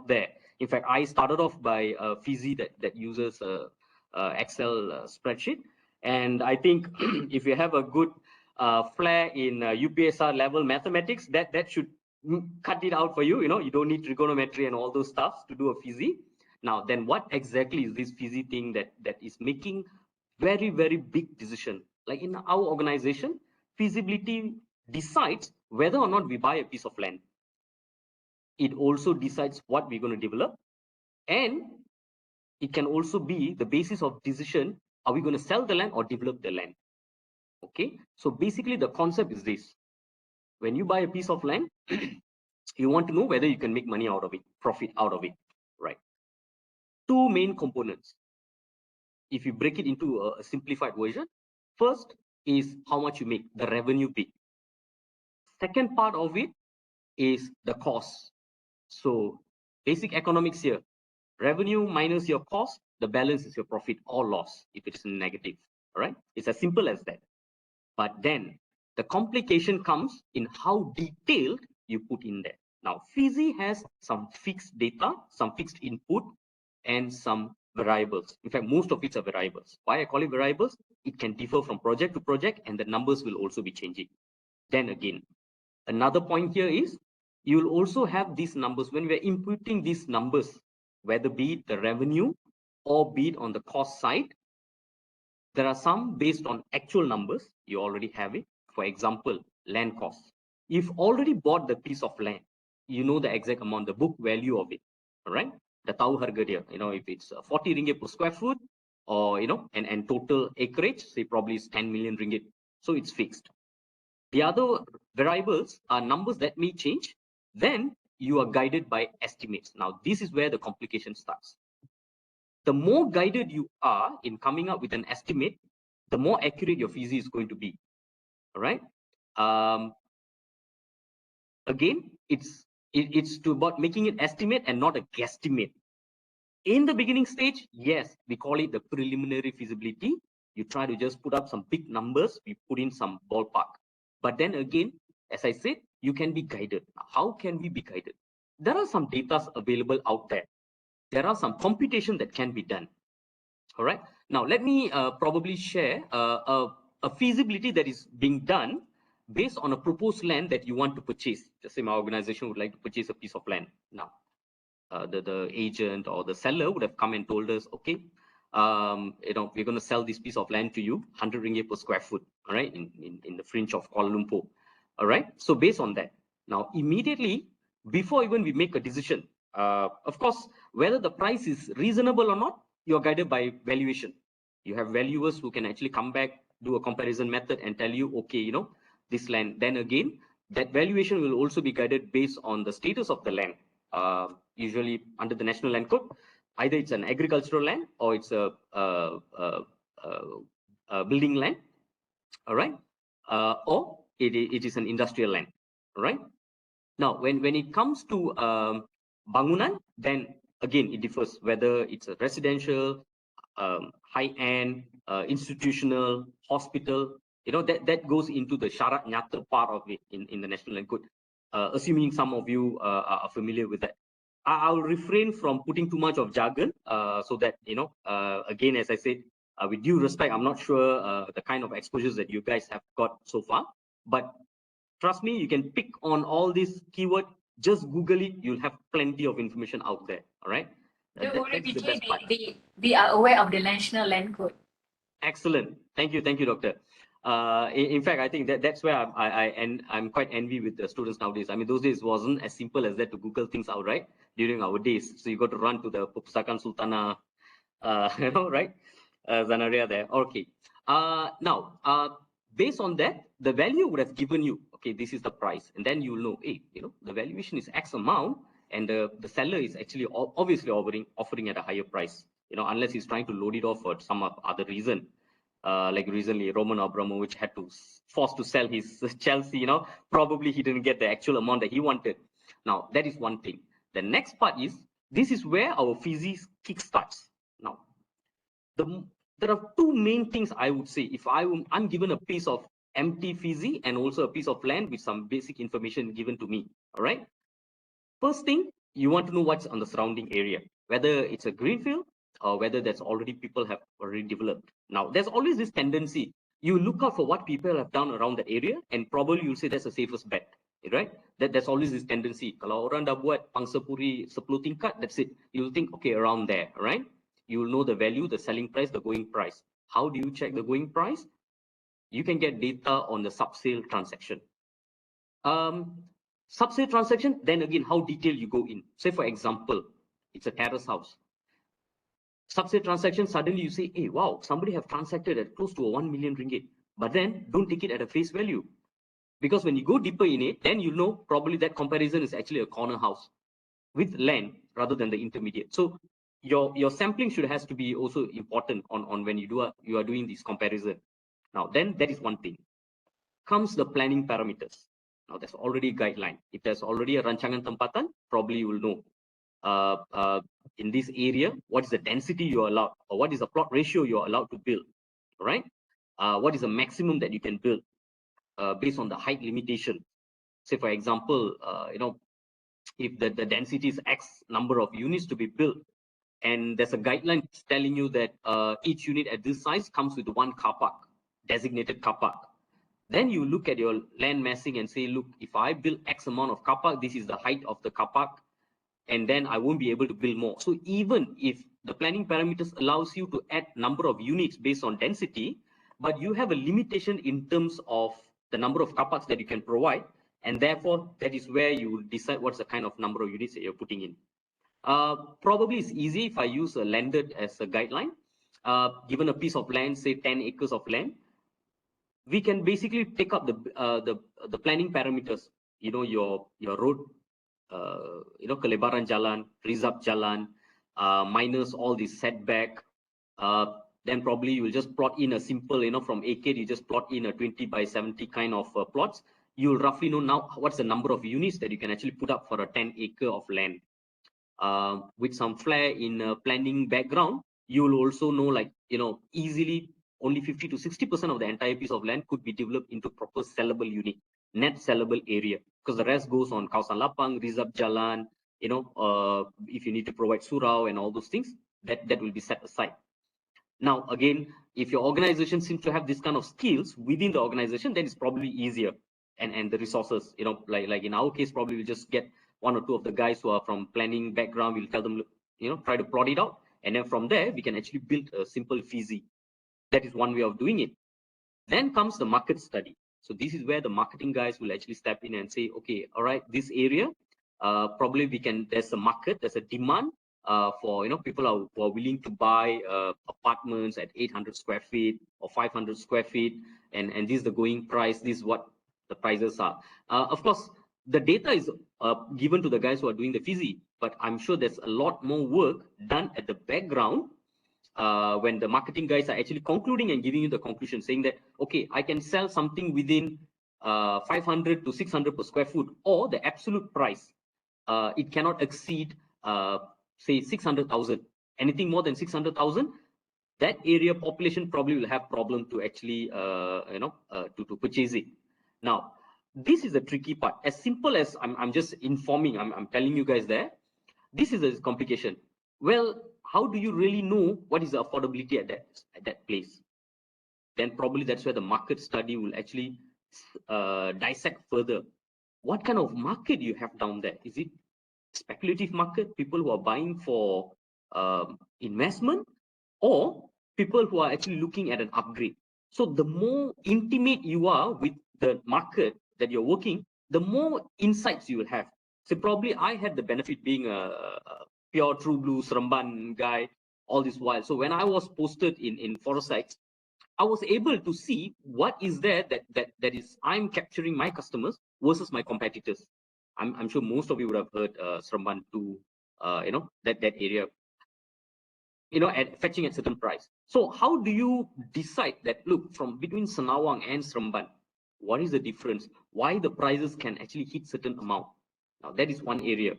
there. In fact, I started off by Feasy that uses Excel spreadsheet. And I think if you have a good flair in UPSR level mathematics, that should cut it out for you. You don't need trigonometry and all those stuff to do a Feasy. Now, then what exactly is this Feasy thing that is making very, very big decision? Like in our organization, feasibility decides whether or not we buy a piece of land. It also decides what we're going to develop, and it can also be the basis of decision: are we going to sell the land or develop the land? Okay, so basically the concept is this: when you buy a piece of land, you want to know whether you can make money out of it, profit out of it, right? Two main components. If you break it into a simplified version, first is how much you make, the revenue bit. Second part of it is the cost. So basic economics here: revenue minus your cost, the balance is your profit or loss if it's negative. All right, it's as simple as that. But then the complication comes in how detailed you put in there. Now, Feasy has some fixed data, some fixed input, and some variables. In fact, most of it are variables. Why I call it variables? It can differ from project to project, and the numbers will also be changing. Then again, another point here is you'll also have these numbers when we're inputting these numbers, whether be it the revenue or be it on the cost side. There are some based on actual numbers. You already have it. For example, land costs. You've already bought the piece of land. You know the exact amount, the book value of it. All right. The tahu harga dia. If it's 40 ringgit per square foot, or and total acreage, say probably is 10 million ringgit. So it's fixed. The other variables are numbers that may change. Then you are guided by estimates. Now, this is where the complication starts. The more guided you are in coming up with an estimate, the more accurate your Feasy is going to be. All right. Again, it's about making an estimate and not a guesstimate. In the beginning stage, yes, we call it the preliminary feasibility. You try to just put up some big numbers, we put in some ballpark. But then again, as I said, you can be guided. How can we be guided? There are some data available out there. There are some computation that can be done. All right. Now, let me probably share a feasibility that is being done based on a proposed land that you want to purchase. Just say my organization would like to purchase a piece of land. Now, the agent or the seller would have come and told us, okay, we're going to sell this piece of land to you, 100 ringgit per square foot, all right, in the fringe of Kuala Lumpur. All right. So based on that, now immediately before even we make a decision, of course, whether the price is reasonable or not, you're guided by valuation. You have valuers who can actually come back, do a comparison method and tell you, okay, this land. Then again, that valuation will also be guided based on the status of the land. Usually under the National Land Code, either it's an agricultural land or it's a building land, all right, or it is an industrial land, all right. Now, when it comes to bangunan, then again it differs whether it's a residential, high-end, institutional, hospital. That goes into the syarat nyata part of it in the National Land Code. Assuming some of you are familiar with that. I'll refrain from putting too much of jargon, so that again, as I said, with due respect, I'm not sure the kind of exposures that you guys have got so far, but trust me, you can pick on all these keywords. Just Google it, you'll have plenty of information out there. All right. Don't worry, PJ, they are aware of the National Land Code. Excellent. Thank you, doctor. In fact, I think that's where I'm quite envy with the students nowadays. I mean, those days wasn't as simple as that to Google things out, right? During our days, so you got to run to the Perpustakaan Sultana, right? Zanaria there. Okay. Now, based on that, the value would have given you, okay, this is the price, and then you'll know, hey, the valuation is X amount, and the seller is actually obviously offering at a higher price. Unless he's trying to load it off for some other reason. Like recently, Roman Abramovich had to forced to sell his Chelsea. Probably he didn't get the actual amount that he wanted. Now, that is one thing. The next part is, this is where our Feasy kickstarts. Now, there are two main things I would say. If I'm given a piece of empty Feasy and also a piece of land with some basic information given to me, all right? First thing you want to know what's on the surrounding area, whether it's a greenfield or whether that's already people have already developed. Now, there's always this tendency. You look out for what people have done around that area, and probably you'll say that's the safest bet, right? That's always this tendency. Kalau orang dah buat pangsapuri 10 tingkat, that's it. You'll think, okay, around there, right? You'll know the value, the selling price, the going price. How do you check the going price? You can get data on the sub-sale transaction. Sub-sale transaction, then again, how detailed you go in. Say, for example, it's a terrace house. Sub-sale transaction, suddenly you say, hey, wow, somebody have transacted at close to 1 million ringgit. But then don't take it at a face value. Because when you go deeper in it, then you know probably that comparison is actually a corner house with land rather than the intermediate. So your sampling should has to be also important on when you are doing this comparison. Now, then that is one thing. Comes the planning parameters. Now, there's already a guideline. If there's already a rancangan tempatan, probably you will know in this area, what is the density you're allowed, or what is the plot ratio you're allowed to build, right? What is the maximum that you can build based on the height limitation? Say, for example, if the density is X number of units to be built, and there's a guideline telling you that each unit at this size comes with one car park, designated car park. Then you look at your land massing and say, look, if I build X amount of car park, this is the height of the car park, and then I won't be able to build more. So even if the planning parameters allows you to add number of units based on density, but you have a limitation in terms of the number of car parks that you can provide, and therefore that is where you will decide what's the kind of number of units that you're putting in. Probably it's easy if I use a landed as a guideline. Given a piece of land, say 10 acres of land, we can basically take up the planning parameters. You know, your road, kelebaran jalan, rizab jalan, minus all this setback. Then probably you will just plot in a simple, from AK, you just plot in a 20 by 70 kind of plots. You'll roughly know now what's the number of units that you can actually put up for a 10 acre of land. With some flair in planning background, you will also know, like, easily only 50 to 60% of the entire piece of land could be developed into proper sellable unit, net sellable area, because the rest goes on kawasan lapang, rizab jalan, if you need to provide surau and all those things, that will be set aside. Now, again, if your organization seems to have this kind of skills within the organization, then it's probably easier. And the resources, like in our case, probably we'll just get one or two of the guys who are from planning background. We'll tell them, try to plot it out. And then from there, we can actually build a simple feasi. That is one way of doing it. Then comes the market study. So this is where the marketing guys will actually step in and say, okay, all right, this area, probably there's a market, there's a demand for, people who are willing to buy apartments at 800 square feet or 500 square feet. And this is the going price. This is what the prices are. Of course, the data is given to the guys who are doing the FISI, but I'm sure there's a lot more work done at the background when the marketing guys are actually concluding and giving you the conclusion, saying that, okay, I can sell something within 500 to 600 per square foot, or the absolute price, it cannot exceed, say, 600,000. Anything more than 600,000, that area population probably will have problem to actually, to purchase it. Now, this is the tricky part. As simple as I'm just informing, I'm telling you guys there, this is a complication. Well, how do you really know what is the affordability at that place? Then probably that's where the market study will actually dissect further. What kind of market you have down there? Is it speculative market, people who are buying for investment, or people who are actually looking at an upgrade? So the more intimate you are with the market that you're working, the more insights you will have. So probably I had the benefit being a pure true blue Seremban guy all this while. So when I was posted in forest sites, I was able to see what is there that is I'm capturing my customers versus my competitors. I'm sure most of you would have heard Seremban to that area, at fetching at certain price. So how do you decide that, look, from between Senawang and Seremban, what is the difference? Why the prices can actually hit certain amount? Now that is one area.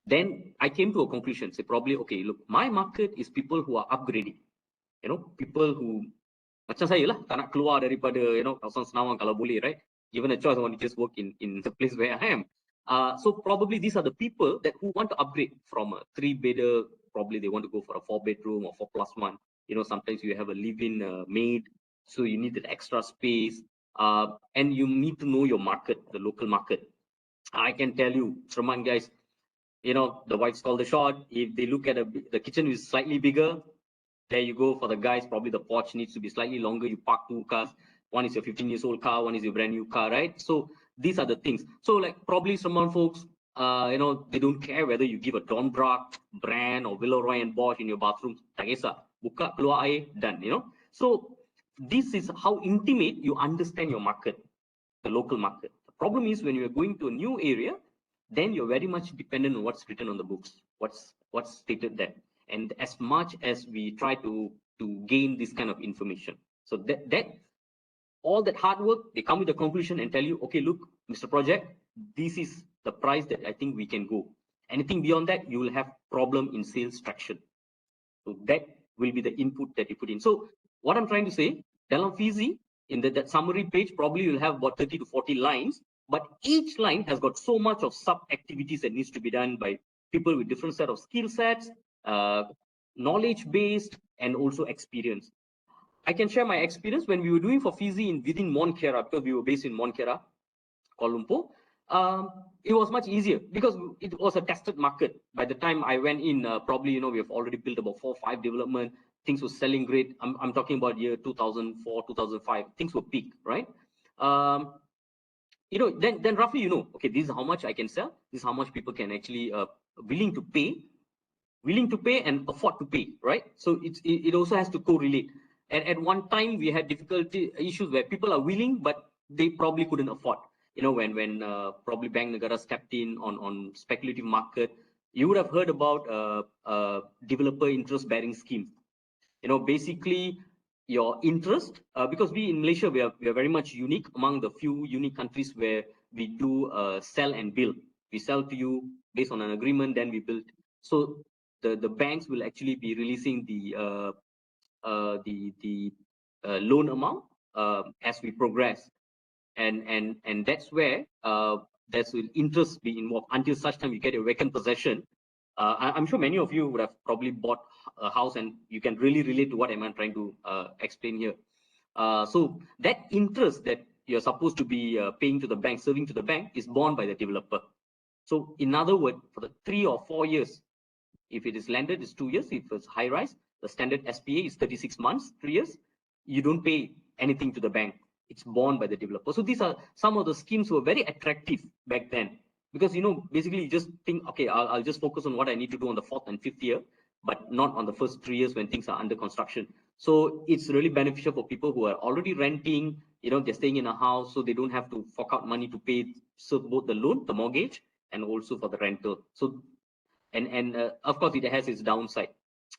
Then I came to a conclusion, say probably, okay, look, my market is people who are upgrading, people who, macam saya lah, tak nak keluar daripada, kawasan Senawang kalau boleh, right? Given a choice, I want to just work in the place where I am. So probably these are the people that who want to upgrade from a 3-bedder, probably they want to go for a 4-bedroom or 4+1. You know, sometimes you have a live-in maid, so you need that extra space, and you need to know your market, the local market. I can tell you, Shraman guys, you know, the wives call the shot. If they look at the kitchen is slightly bigger, there you go. For the guys, probably the porch needs to be slightly longer. You park 2 cars. One is your 15 years old car, one is your brand new car, right? So these are the things. So like probably some folks, you know, they don't care whether you give a Don Brack brand or Villeroy and Bosch in your bathroom. Tak kisah. Buka, keluar air, done, you know. So this is how intimate you understand your market, the local market. The problem is when you are going to a new area, then you're very much dependent on what's written on the books, what's stated there. And as much as we try to gain this kind of information, so that all that hard work, they come with a conclusion and tell you, okay, look, Mr. Project, this is the price that I think we can go. Anything beyond that, you will have problem in sales traction. So that will be the input that you put in. So what I'm trying to say, dalam Fizi, in that summary page, probably you'll have about 30 to 40 lines, but each line has got so much of sub activities that needs to be done by people with different set of skill sets, knowledge based, and also experience. I can share my experience when we were doing for Fizi within Monkera, because we were based in Monkera, Kuala Lumpur. It was much easier because it was a tested market. By the time I went in, probably, you know, we have already built about 4 or 5 development. Things were selling great. I'm talking about year 2004, 2005. Things were peak, right? You know, then roughly, you know, okay, this is how much I can sell. This is how much people can actually willing to pay and afford to pay, right? So it also has to correlate. And at one time we had difficulty issues where people are willing, but they probably couldn't afford. You know, when probably Bank Negara stepped in on speculative market, you would have heard about developer interest bearing scheme. You know, basically your interest, because we in Malaysia, we are very much unique among the few unique countries where we do sell and build. We sell to you based on an agreement, then we build. So the banks will actually be releasing the loan amount as we progress, and that's where there's will interest be involved until such time you get a vacant possession. I'm sure many of you would have probably bought a house, and you can really relate to what am I trying to explain here. So that interest that you're supposed to be paying to the bank, serving to the bank, is borne by the developer. So in other words, for the 3 or 4 years, if it is landed, it's 2 years. If it's high rise, the standard SPA is 36 months, 3 years. You don't pay anything to the bank. It's borne by the developer. So these are some of the schemes were very attractive back then, because, you know, basically you just think, okay, I'll just focus on what I need to do on the 4th and 5th year, but not on the first 3 years when things are under construction. So it's really beneficial for people who are already renting, you know, they're staying in a house, so they don't have to fork out money to pay, so both the loan, the mortgage, and also for the rental. So and of course it has its downside.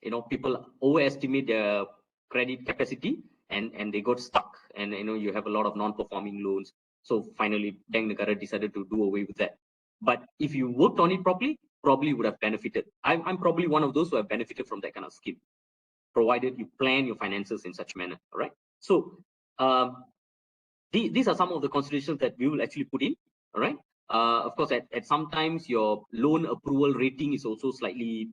You know, people overestimate their credit capacity, and they got stuck, and, you know, you have a lot of non-performing loans. So finally Bank Negara decided to do away with that. But if you worked on it properly, probably would have benefited. I'm probably one of those who have benefited from that kind of scheme, provided you plan your finances in such manner. All right. So these are some of the considerations that we will actually put in. All right. Of course, at sometimes your loan approval rating is also slightly,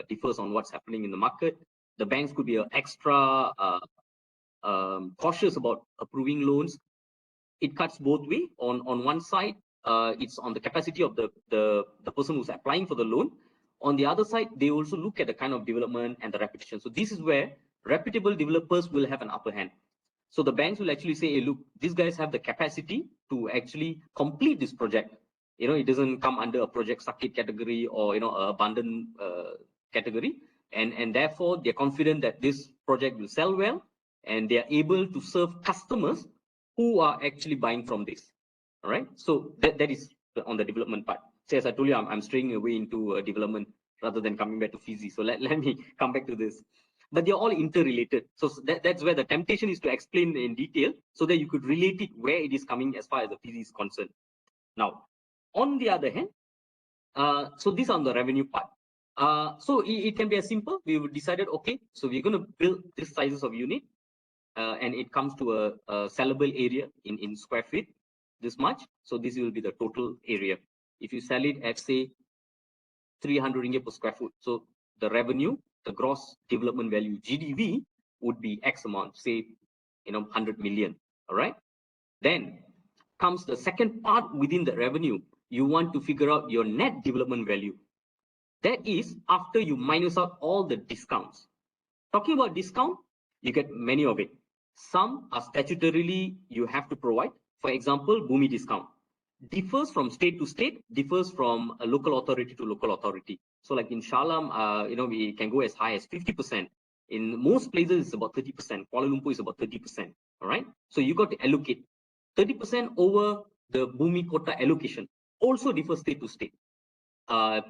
differs on what's happening in the market. The banks could be extra cautious about approving loans. It cuts both way. On one side, it's on the capacity of the person who's applying for the loan. On the other side, they also look at the kind of development and the reputation. So this is where reputable developers will have an upper hand. So the banks will actually say, hey, look, these guys have the capacity to actually complete this project. You know, it doesn't come under a project sakit category or, you know, abandoned category. And therefore, they're confident that this project will sell well, and they are able to serve customers who are actually buying from this. All right. So that is on the development part. So as I told you, I'm straying away into development rather than coming back to Fizi. So let me come back to this. But they're all interrelated. So that's where the temptation is to explain in detail so that you could relate it where it is coming as far as the Fizi is concerned. Now, on the other hand, so this on the revenue part. So it can be as simple. We decided, okay, so we're going to build this sizes of unit, and it comes to a sellable area in square feet. this much. So this will be the total area. If you sell it at say 300 ringgit per square foot, so the revenue, the gross development value (GDV) would be X amount, say 100 million. All right. Then comes the second part within the revenue. You want to figure out your net development value. That is after you minus out all the discounts. Talking about discount, you get many of it. Some are statutorily you have to provide. For example, Bumi discount differs from state to state, differs from a local authority to local authority. So like in Shalam, we can go as high as 50%. In most places, it's about 30%. Kuala Lumpur is about 30%. All right. So you got to allocate 30% over the Bumi quota allocation. Also differs state to state.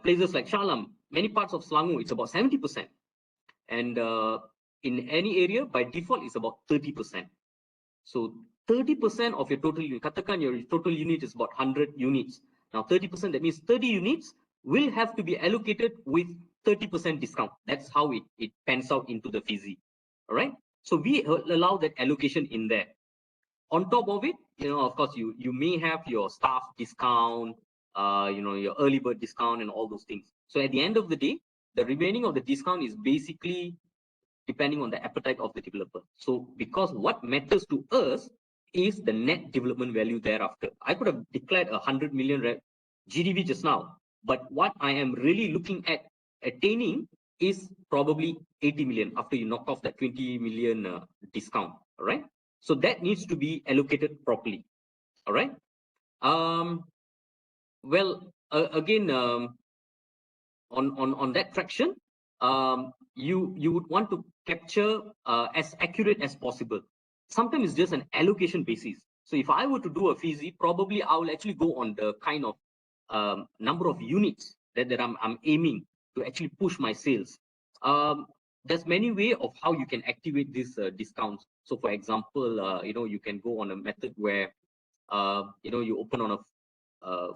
Places like Shalam, many parts of Selangor, it's about 70%. And in any area, by default, it's about 30%. So 30% of your total unit, katakan your total unit is about 100 units. Now 30%, that means 30 units will have to be allocated with 30% discount. That's how it pans out into the FISI. All right. So we allow that allocation in there. On top of it, of course, you may have your staff discount, your early bird discount and all those things. So at the end of the day, the remaining of the discount is basically depending on the appetite of the developer. So because what matters to us is the net development value thereafter. I could have declared 100 million GDV just now, but what I am really looking at attaining is probably 80 million after you knock off that 20 million discount. All right. So that needs to be allocated properly. All right. Again, on that fraction, you would want to capture as accurate as possible. Sometimes it's just an allocation basis. So if I were to do a FISI, probably I will actually go on the kind of number of units that I'm aiming to actually push my sales. There's many ways of how you can activate these discounts. So for example, you can go on a method where you open on a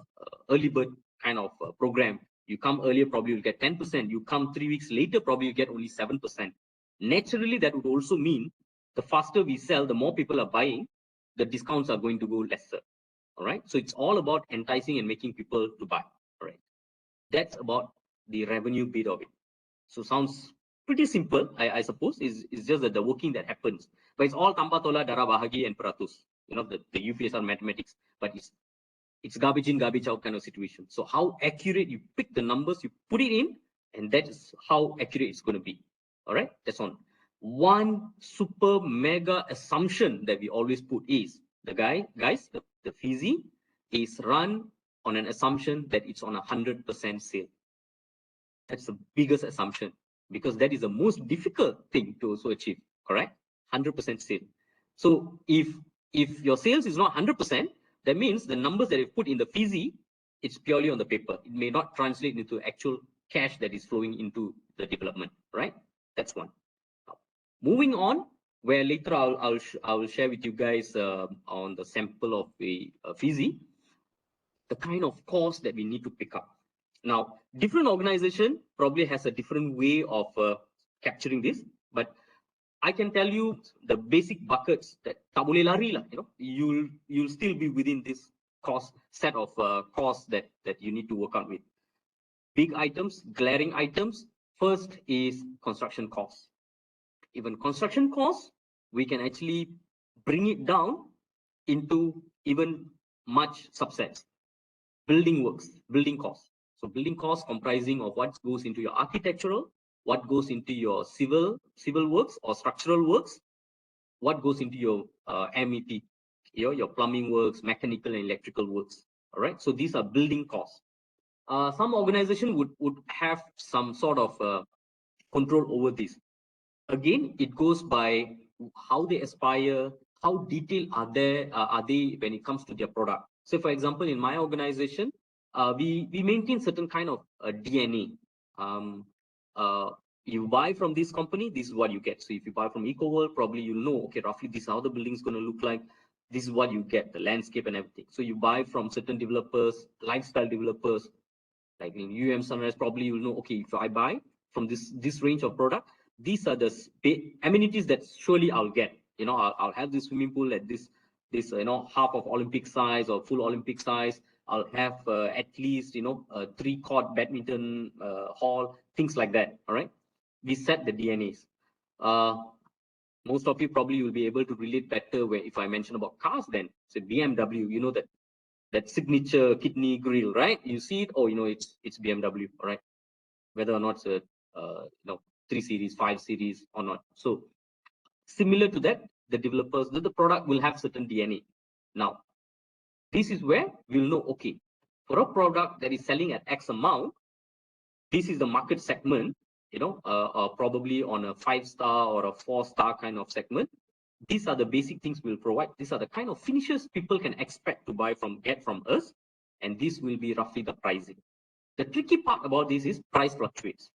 early bird kind of program. You come earlier, probably you'll get 10%. You come 3 weeks later, probably you get only 7%. Naturally, that would also mean the faster we sell, the more people are buying, the discounts are going to go lesser. All right. So it's all about enticing and making people to buy. All right. That's about the revenue bit of it. So sounds pretty simple, I suppose. It's just that the working that happens. But it's all tambah tolak, darah bahagi, and peratus. The UPSR mathematics. But it's garbage in, garbage out kind of situation. So how accurate you pick the numbers, you put it in, and that is how accurate it's going to be. All right, that's on. One super mega assumption that we always put is the FISI is run on an assumption that it's on 100% sale. That's the biggest assumption because that is the most difficult thing to also achieve. Correct? 100% sale. So if your sales is not 100%, that means the numbers that you put in the FISI, it's purely on the paper. It may not translate into actual cash that is flowing into the development, right? That's one. Moving on, where later I will share with you guys on the sample of the FISI, the kind of cost that we need to pick up. Now, different organization probably has a different way of capturing this, but I can tell you the basic buckets that tak boleh lari lah, you'll still be within this cost set of costs that you need to work out with. Big items, glaring items. First is construction costs. Even construction costs, we can actually bring it down into even much subsets. Building works, building costs. So building costs comprising of what goes into your architectural, what goes into your civil works or structural works, what goes into your MEP, your plumbing works, mechanical and electrical works. All right. So these are building costs. Some organization would have some sort of control over this. Again, it goes by how they aspire, how detailed are they when it comes to their product. So, for example, in my organization, we maintain certain kind of DNA. You buy from this company, this is what you get. So if you buy from EcoWorld, probably you'll know, okay, roughly this is how the building is going to look like. This is what you get, the landscape and everything. So you buy from certain developers, lifestyle developers, like in Sunrise, probably you'll know, okay, if I buy from this range of product, these are the amenities that surely I'll get. I'll have this swimming pool at this this, half of Olympic size or full Olympic size. I'll have at least, a 3-court badminton hall, things like that. All right. We set the DNAs. Most of you probably will be able to relate better where if I mention about cars, then so BMW, that signature kidney grill, right? You see it, oh, it's BMW, all right? Whether or not it's a 3 series, 5 series or not. So similar to that, the developers, the product will have certain DNA. Now, this is where we'll know, okay, for a product that is selling at X amount, this is the market segment, probably on a 5-star or a 4-star kind of segment. These are the basic things we'll provide. These are the kind of finishes people can expect to get from us. And this will be roughly the pricing. The tricky part about this is price fluctuates.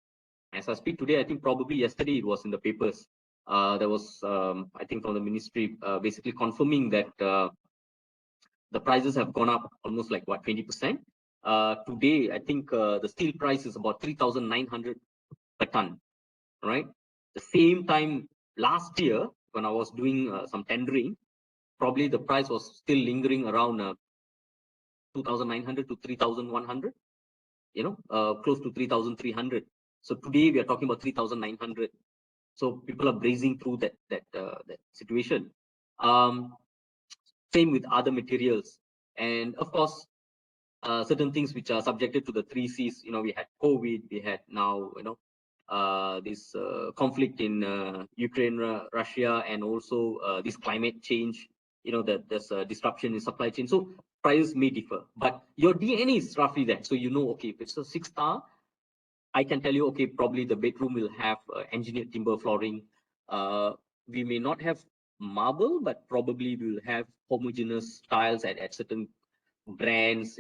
As I speak today, I think probably yesterday it was in the papers. There was, I think, from the ministry basically confirming that the prices have gone up almost like 20%. Today, I think the steel price is about 3,900 per ton, right? The same time last year, when I was doing some tendering, probably the price was still lingering around 2,900 to 3,100, close to 3,300. So today we are talking about 3,900. So people are bracing through that situation. Same with other materials, and of course, certain things which are subjected to the 3 Cs. We had COVID, we had now, this conflict in Ukraine, Russia, and also this climate change. That there's a disruption in supply chain. So prices may differ, but your DNA is roughly that. So okay, if it's a 6-star, I can tell you, okay, probably the bedroom will have engineered timber flooring. We may not have marble, but probably we'll have homogeneous tiles at certain brands,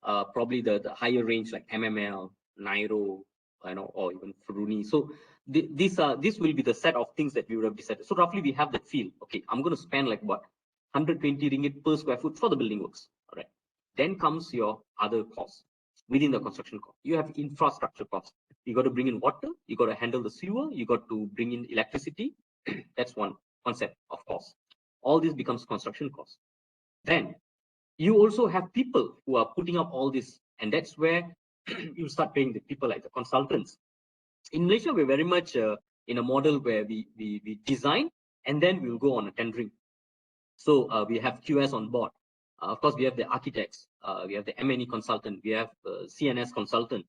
probably the higher range like MML, Nairo, or even Fruni. So this will be the set of things that we would have decided. So roughly we have that feel. Okay, I'm going to spend like what, 120 ringgit per square foot for the building works. All right. Then comes your other costs within the construction cost. You have infrastructure costs. You got to bring in water. You got to handle the sewer. You got to bring in electricity. That's one concept of cost. All this becomes construction cost. Then you also have people who are putting up all this, and that's where you start paying the people like the consultants. In Malaysia, we're very much in a model where we design and then we'll go on a tendering. So we have QS on board. Of course, we have the architects, we have the M&E consultant, we have CNS consultant,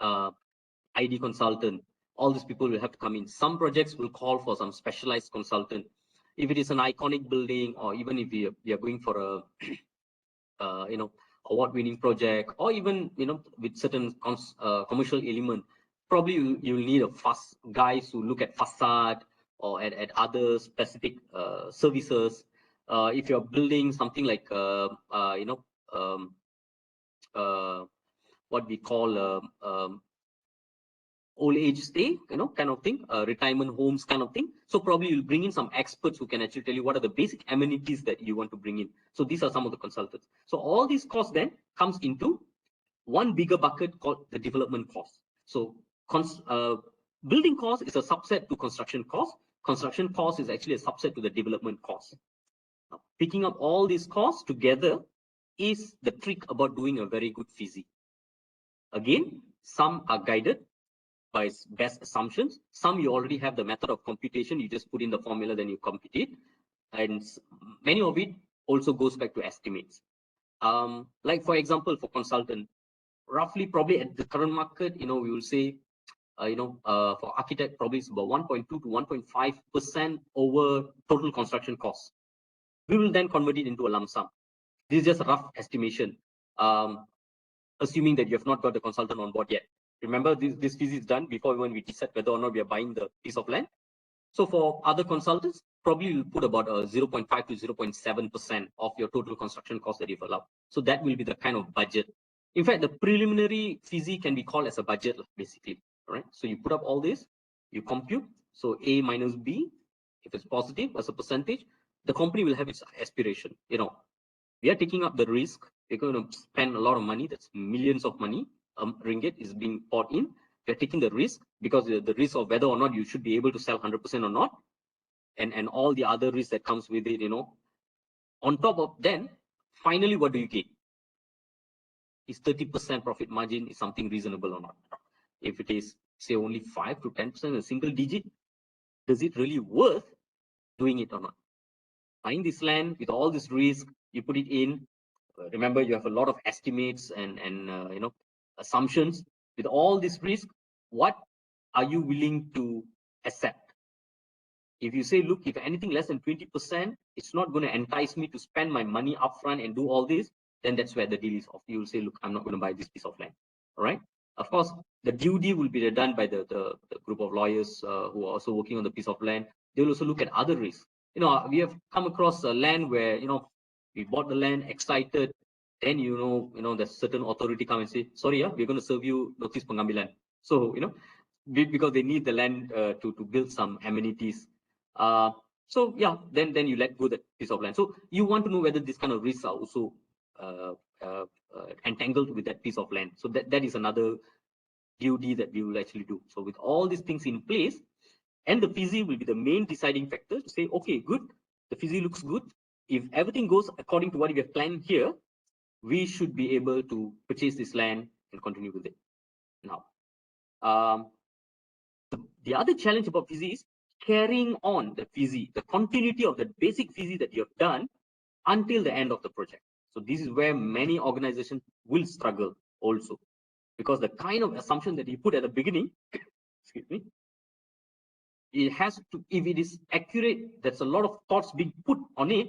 ID consultant. All these people will have to come in. Some projects will call for some specialized consultant. If it is an iconic building, or even if we are going for a award-winning project, or even with certain commercial element, probably you'll need a guys who look at facade or at other specific services. If you're building something like what we call old age stay, kind of thing, retirement homes kind of thing. So probably you'll bring in some experts who can actually tell you what are the basic amenities that you want to bring in. So these are some of the consultants. So all these costs then comes into one bigger bucket called the development cost. So building cost is a subset to construction cost. Construction cost is actually a subset to the development cost. Now, picking up all these costs together is the trick about doing a very good FISI. Again, some are guided by best assumptions. Some you already have the method of computation. You just put in the formula, then you compute it. And many of it also goes back to estimates. Like for example, for consultant, roughly probably at the current market, we will say, for architect, probably it's about 1.2 to 1.5% over total construction costs. We will then convert it into a lump sum. This is just a rough estimation, assuming that you have not got the consultant on board yet. Remember, this FISI is done before when we decide whether or not we are buying the piece of land. So for other consultants, probably you'll put about 0.5 to 0.7% of your total construction cost that you've allowed. So that will be the kind of budget. In fact, the preliminary FISI can be called as a budget, basically. All right. So you put up all this, you compute. So A minus B, if it's positive as a percentage, the company will have its aspiration. We are taking up the risk. We're going to spend a lot of money. That's millions of money. Ringgit is being poured in. We're taking the risk because the risk of whether or not you should be able to sell 100% or not, and all the other risks that comes with it, On top of then, finally, what do you get? Is 30% profit margin is something reasonable or not? If it is, say, only 5 to 10%, a single digit, does it really worth doing it or not? Buying this land with all this risk, you put it in. Remember, you have a lot of estimates and assumptions. With all this risk, what are you willing to accept? If you say, look, if anything less than 20%, it's not going to entice me to spend my money upfront and do all this, then that's where the deal is off. You'll say, look, I'm not going to buy this piece of land. All right. Of course, the due deal will be done by the group of lawyers who are also working on the piece of land. They will also look at other risks. We have come across a land where, we bought the land, excited, then, there's certain authority come and say, sorry, we're going to serve you notice pengambilan. So, because they need the land to build some amenities. So yeah, then you let go that piece of land. So you want to know whether this kind of risks are also entangled with that piece of land. So that is another DoD that we will actually do. So with all these things in place, and the FISI will be the main deciding factor to say, okay, good, the FISI looks good. If everything goes according to what we have planned here, we should be able to purchase this land and continue with it. Now, the other challenge about FISI is carrying on the FISI, the continuity of the basic FISI that you have done until the end of the project. So this is where many organizations will struggle also, because the kind of assumption that you put at the beginning, excuse me, it has to, if it is accurate, there's a lot of thoughts being put on it,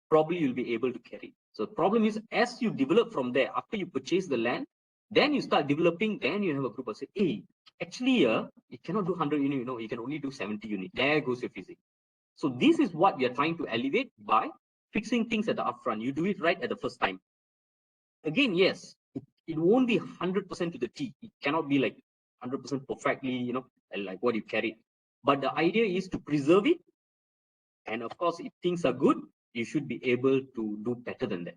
probably you'll be able to carry. So the problem is, as you develop from there, after you purchase the land, then you start developing, then you have a group of say, hey, actually, you cannot do 100 unit, you can only do 70 unit. There goes your physics. So this is what we are trying to alleviate by fixing things at the upfront. You do it right at the first time. Again, yes, it won't be 100% to the T. It cannot be like 100% perfectly, like what you carried. But the idea is to preserve it. And of course, if things are good, you should be able to do better than that.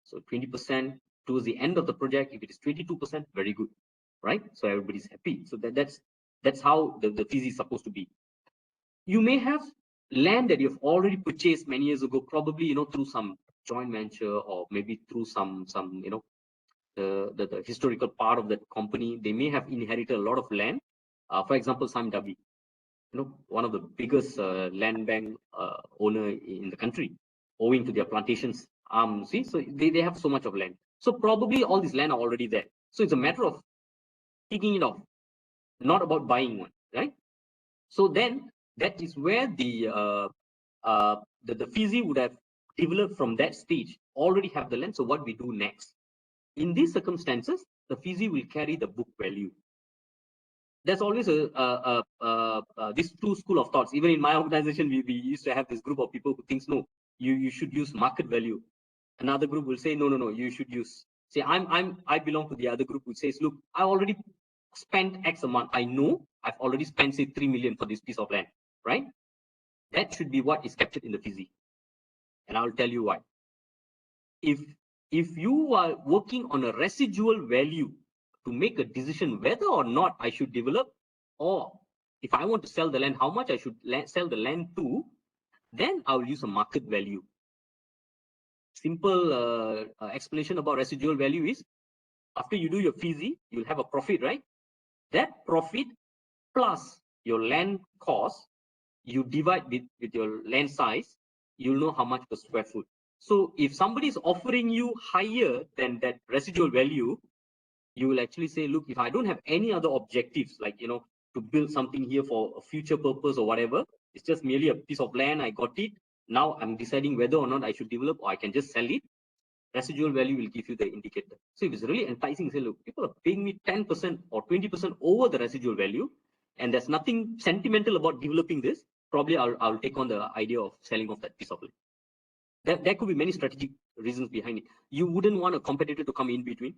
So 20% towards the end of the project, if it is 22%, very good, right? So everybody's happy. So that's how the FISI is supposed to be. You may have land that you've already purchased many years ago, probably through some joint venture, or maybe through some the historical part of that company. They may have inherited a lot of land. For example, Sam Dabi, one of the biggest land bank owner in the country, owing to their plantations. See, so they have so much of land. So probably all this land are already there. So it's a matter of taking it off, not about buying one, right? So then that is where the FISI would have developed from that stage, already have the land. So what we do next? In these circumstances, the FISI will carry the book value. There's always this two school of thoughts. Even in my organization, we used to have this group of people who thinks, no, you should use market value. Another group will say, no, you should use. Say, I belong to the other group who says, look, I already spent X amount. I know I've already spent, say, 3 million for this piece of land, right? That should be what is captured in the FISI. And I'll tell you why. If you are working on a residual value to make a decision whether or not I should develop, or if I want to sell the land, how much I should sell the land to, then I will use a market value. Simple explanation about residual value is, after you do your FISI, you'll have a profit, right? That profit plus your land cost, you divide with your land size, you'll know how much per square foot. So if somebody is offering you higher than that residual value, you will actually say, look, if I don't have any other objectives, like, to build something here for a future purpose or whatever, it's just merely a piece of land, I got it. Now I'm deciding whether or not I should develop, or I can just sell it. Residual value will give you the indicator. So if it's really enticing, say, look, people are paying me 10% or 20% over the residual value, and there's nothing sentimental about developing this, probably I'll take on the idea of selling off that piece of land. There could be many strategic reasons behind it. You wouldn't want a competitor to come in between.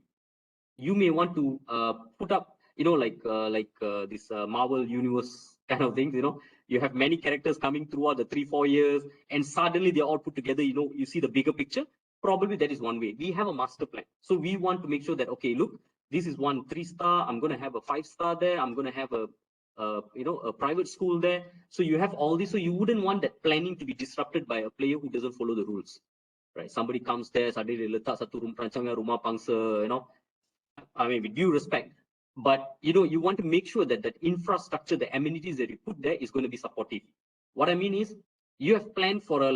You may want to put up, this Marvel universe kind of things. You have many characters coming throughout the 3-4 years, and suddenly they're all put together. You see the bigger picture. Probably that is one way. We have a master plan, so we want to make sure that, okay, look, this is 1 3-star. I'm going to have a 5-star there. I'm going to have a private school there. So you have all this. So you wouldn't want that planning to be disrupted by a player who doesn't follow the rules. right? Somebody comes there, suddenly they letak satu perancangan rumah pangsa, I mean, with due respect, but you want to make sure that that infrastructure, the amenities that you put there is going to be supportive. What I mean is, you have planned for a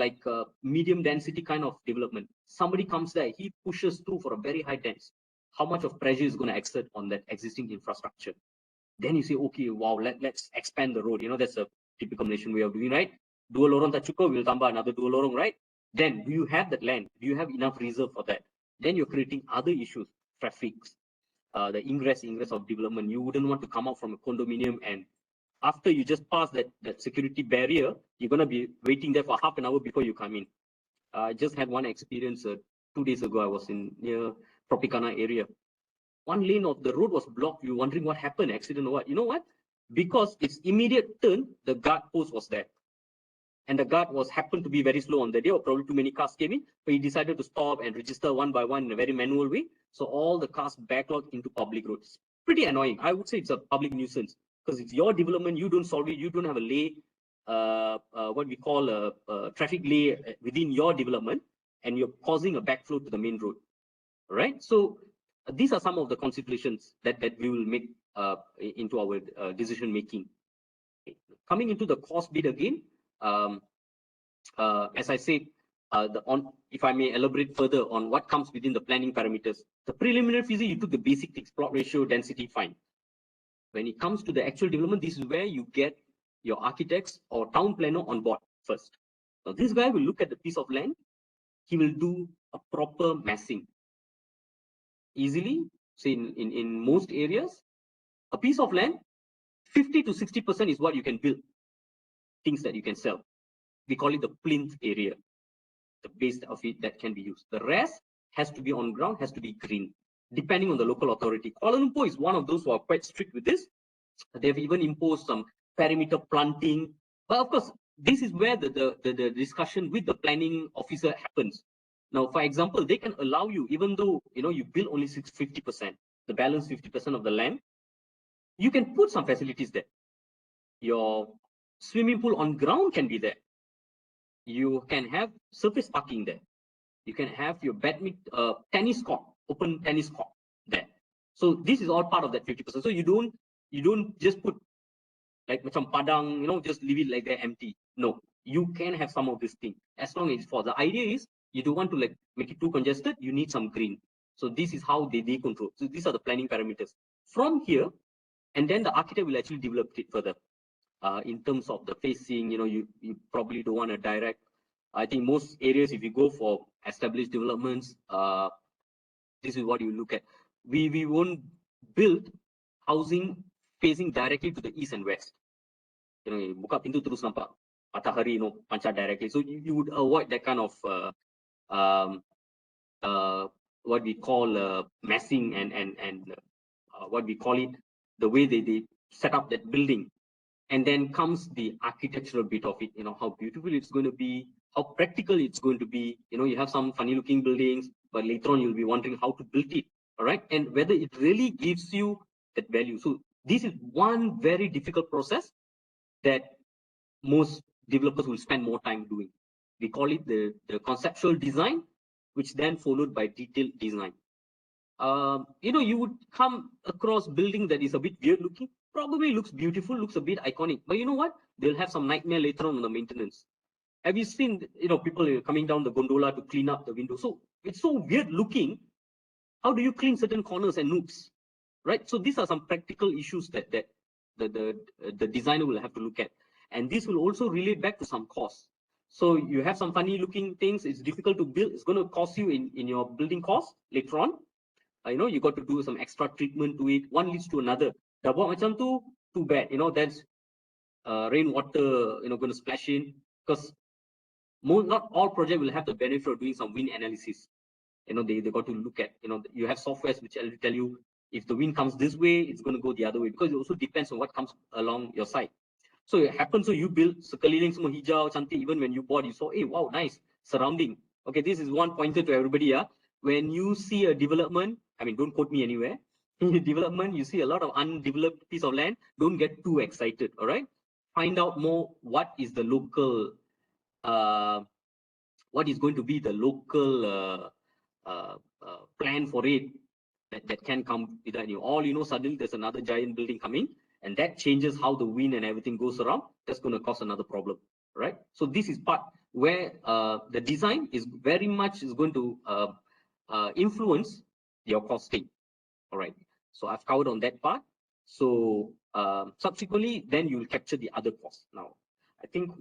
medium density kind of development. Somebody comes there, he pushes through for a very high dense. How much of pressure is going to exert on that existing infrastructure? Then you say, okay, wow, let's expand the road. That's a typical Malaysian way of doing, right? Dua lorong tak cukup, we'll tambah another dua lorong, right? Then do you have that land? Do you have enough reserve for that? Then you're creating other issues, traffic, the ingress of development. You wouldn't want to come out from a condominium, and after you just pass that security barrier, you're going to be waiting there for half an hour before you come in. I just had one experience 2 days ago. I was in near Tropicana area. One lane of the road was blocked. You're wondering what happened, accident or what? You know what? Because its immediate turn, the guard post was there. And the guard happened to be very slow on the day, or probably too many cars came in, but he decided to stop and register one by one in a very manual way. So all the cars backlogged into public roads. Pretty annoying. I would say it's a public nuisance because it's your development. You don't solve it. You don't have a lay, what we call a traffic lay within your development, and you're causing a backflow to the main road. All right. So these are some of the considerations that we will make into our decision making. Coming into the cost bit again. As I said, if I may elaborate further on what comes within the planning parameters, the preliminary feasibility, you took the basic things, plot ratio, density, fine. When it comes to the actual development, this is where you get your architects or town planner on board first. So this guy will look at the piece of land. He will do a proper massing. Easily, say in most areas, a piece of land, 50 to 60% is what you can build, things that you can sell. We call it the plinth area, the base of it that can be used. The rest has to be on ground, has to be green, depending on the local authority. Kuala Lumpur is one of those who are quite strict with this. They've even imposed some perimeter planting. But of course, this is where the discussion with the planning officer happens. Now, for example, they can allow you, even though you build only 50%, the balance 50% of the land, you can put some facilities there. Your swimming pool on ground can be there. You can have surface parking there. You can have your tennis court, open tennis court there. So this is all part of that 50%. So you don't just put like macam padang, just leave it like they're empty. No, you can have some of this thing as long as for the idea is you don't want to like make it too congested. You need some green. So this is how they control. So these are the planning parameters. From here, and then the architect will actually develop it further. In terms of the facing, you probably don't want to direct. I think most areas, if you go for established developments, this is what you look at. We won't build housing facing directly to the east and west. Buka pintu terus nampak matahari, pancar directly. So you would avoid that kind of what we call massing and what we call it, the way they set up that building. And then comes the architectural bit of it, how beautiful it's going to be, how practical it's going to be. You have some funny looking buildings, but later on you'll be wondering how to build it, all right? And whether it really gives you that value. So this is one very difficult process that most developers will spend more time doing. We call it the conceptual design, which then followed by detailed design. You would come across building that is a bit weird looking, probably looks beautiful, looks a bit iconic, but you know what? They'll have some nightmare later on the maintenance. Have you seen, people coming down the gondola to clean up the window? So it's so weird looking. How do you clean certain corners and nooks, right? So these are some practical issues that the designer will have to look at. And this will also relate back to some costs. So you have some funny looking things. It's difficult to build. It's going to cost you in your building cost later on. You got to do some extra treatment to it. One leads to another. Dah buat macam tu, too bad. That's rainwater, going to splash in, because not all projects will have the benefit of doing some wind analysis. They got to look at, you have softwares which tell you if the wind comes this way, it's going to go the other way, because it also depends on what comes along your side. So it happens, so you build sekeliling semua hijau, cantik. Even when you bought, you saw, hey, wow, nice surrounding. Okay, this is one pointer to everybody. When you see a development, I mean, don't quote me anywhere. In the development, you see a lot of undeveloped piece of land. Don't get too excited. All right, find out more what is the local what is going to be the local plan for it that can come without you. All you know, suddenly there's another giant building coming, and that changes how the wind and everything goes around. That's going to cause another problem, right? So this is part where the design is very much is going to influence your costing. All right. So I've covered on that part. So subsequently, then you will capture the other costs. Now, I think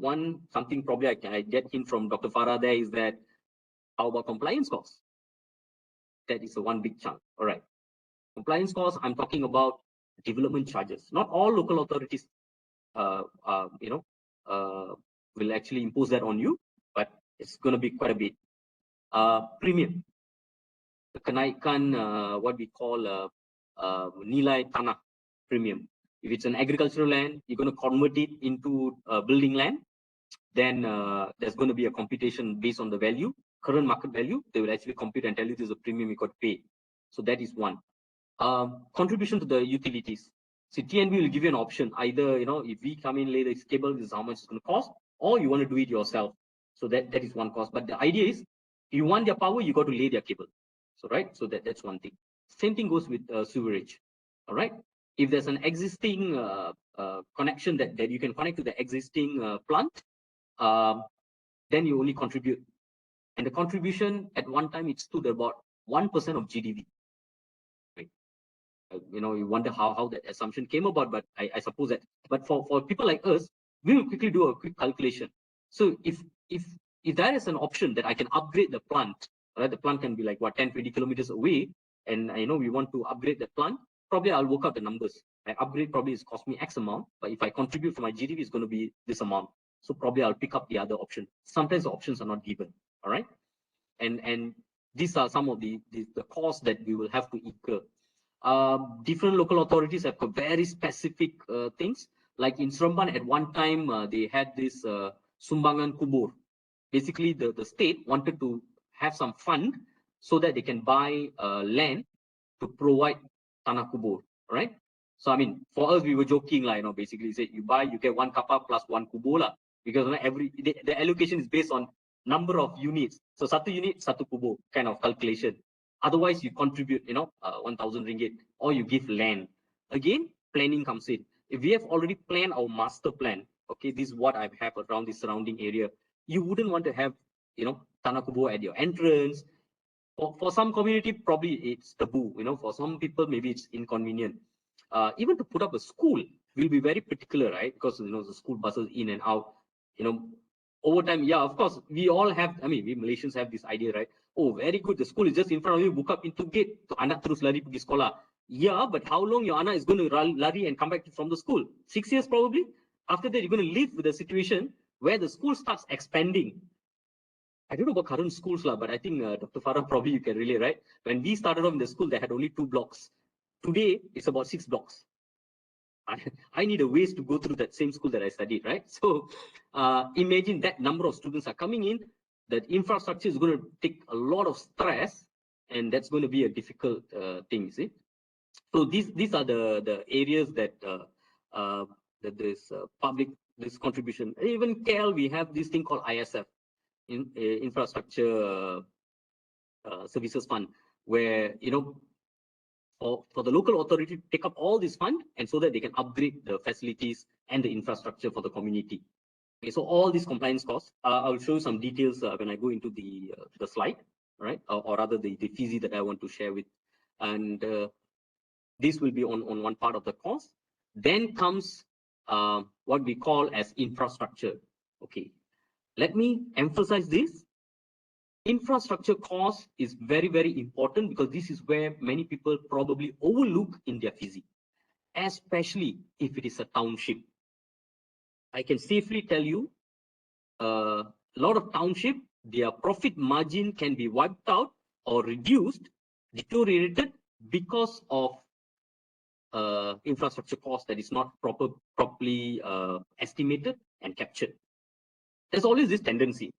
something probably I get in from Dr. Farah there is that how about compliance costs? That is a one big chunk. All right. Compliance costs, I'm talking about development charges. Not all local authorities, will actually impose that on you, but it's going to be quite a bit. Premium, the kenaikan, what we call nilai tanah premium. If it's an agricultural land, you're going to convert it into building land, then there's going to be a computation based on the value, current market value. They will actually compute and tell you this is a premium you got to pay. So that is one. Contribution to the utilities. See, TNB will give you an option. Either, if we come in, lay this cable, this is how much it's going to cost, or you want to do it yourself. So that is one cost. But the idea is, you want their power, you got to lay their cable. So, right? So that's one thing. Same thing goes with sewerage. All right? If there's an existing connection that you can connect to the existing plant, then you only contribute. And the contribution at one time, it stood about 1% of GDP. Right? You wonder how that assumption came about, but I suppose that. But for people like us, we will quickly do a quick calculation. So if there is an option that I can upgrade the plant, right? The plant can be like 10-20 kilometers away, and we want to upgrade the plant. Probably I'll work out the numbers. My upgrade probably is cost me X amount, but if I contribute for my GDP, it's going to be this amount. So probably I'll pick up the other option. Sometimes the options are not given. All right, and these are some of the costs that we will have to incur. Different local authorities have got very specific things. Like in Seremban, at one time, they had this Sumbangan Kubur. Basically, the state wanted to have some fund so that they can buy land to provide Tanah Kubur, right? So, I mean, for us, we were joking, basically say you buy, you get one kappa plus one kubur, because the allocation is based on number of units. So, satu unit, satu kubur kind of calculation. Otherwise, you contribute, 1,000 ringgit, or you give land. Again, planning comes in. If we have already planned our master plan, okay, this is what I have around the surrounding area. You wouldn't want to have, Tanah Kubur at your entrance. For some community, probably it's taboo. For some people, maybe it's inconvenient. Even to put up a school, we'll be very particular, right? Because the school buses in and out. Over time, yeah, of course, we all have. I mean, we Malaysians have this idea, right? Oh, very good. The school is just in front of you. Buka pintu gate. To anak terus lari pergi sekolah. Yeah, but how long your anak is going to lari and come back from the school? 6 years probably. After that, you're going to live with a situation where the school starts expanding. I don't know about current schools, but I think Dr. Farah, probably you can relate, right? When we started off in the school, they had only 2 blocks. Today, it's about 6 blocks. I need a ways to go through that same school that I studied, right? So imagine that number of students are coming in, that infrastructure is going to take a lot of stress, and that's going to be a difficult thing, you see. So these are the areas that that this public, this contribution. Even KL, we have this thing called ISF, Infrastructure Services Fund, where for the local authority to take up all this fund, and so that they can upgrade the facilities and the infrastructure for the community. Okay, so all these compliance costs, I'll show you some details when I go into the slide, right? Or rather the FISI that I want to share with, and this will be on one part of the cost. Then comes what we call as infrastructure. Okay, let me emphasize this. Infrastructure cost is very, very important, because this is where many people probably overlook in their FISI, especially if it is a township. I can safely tell you, a lot of township, their profit margin can be wiped out or reduced, deteriorated, because of infrastructure cost that is not properly estimated and captured. There's always this tendency,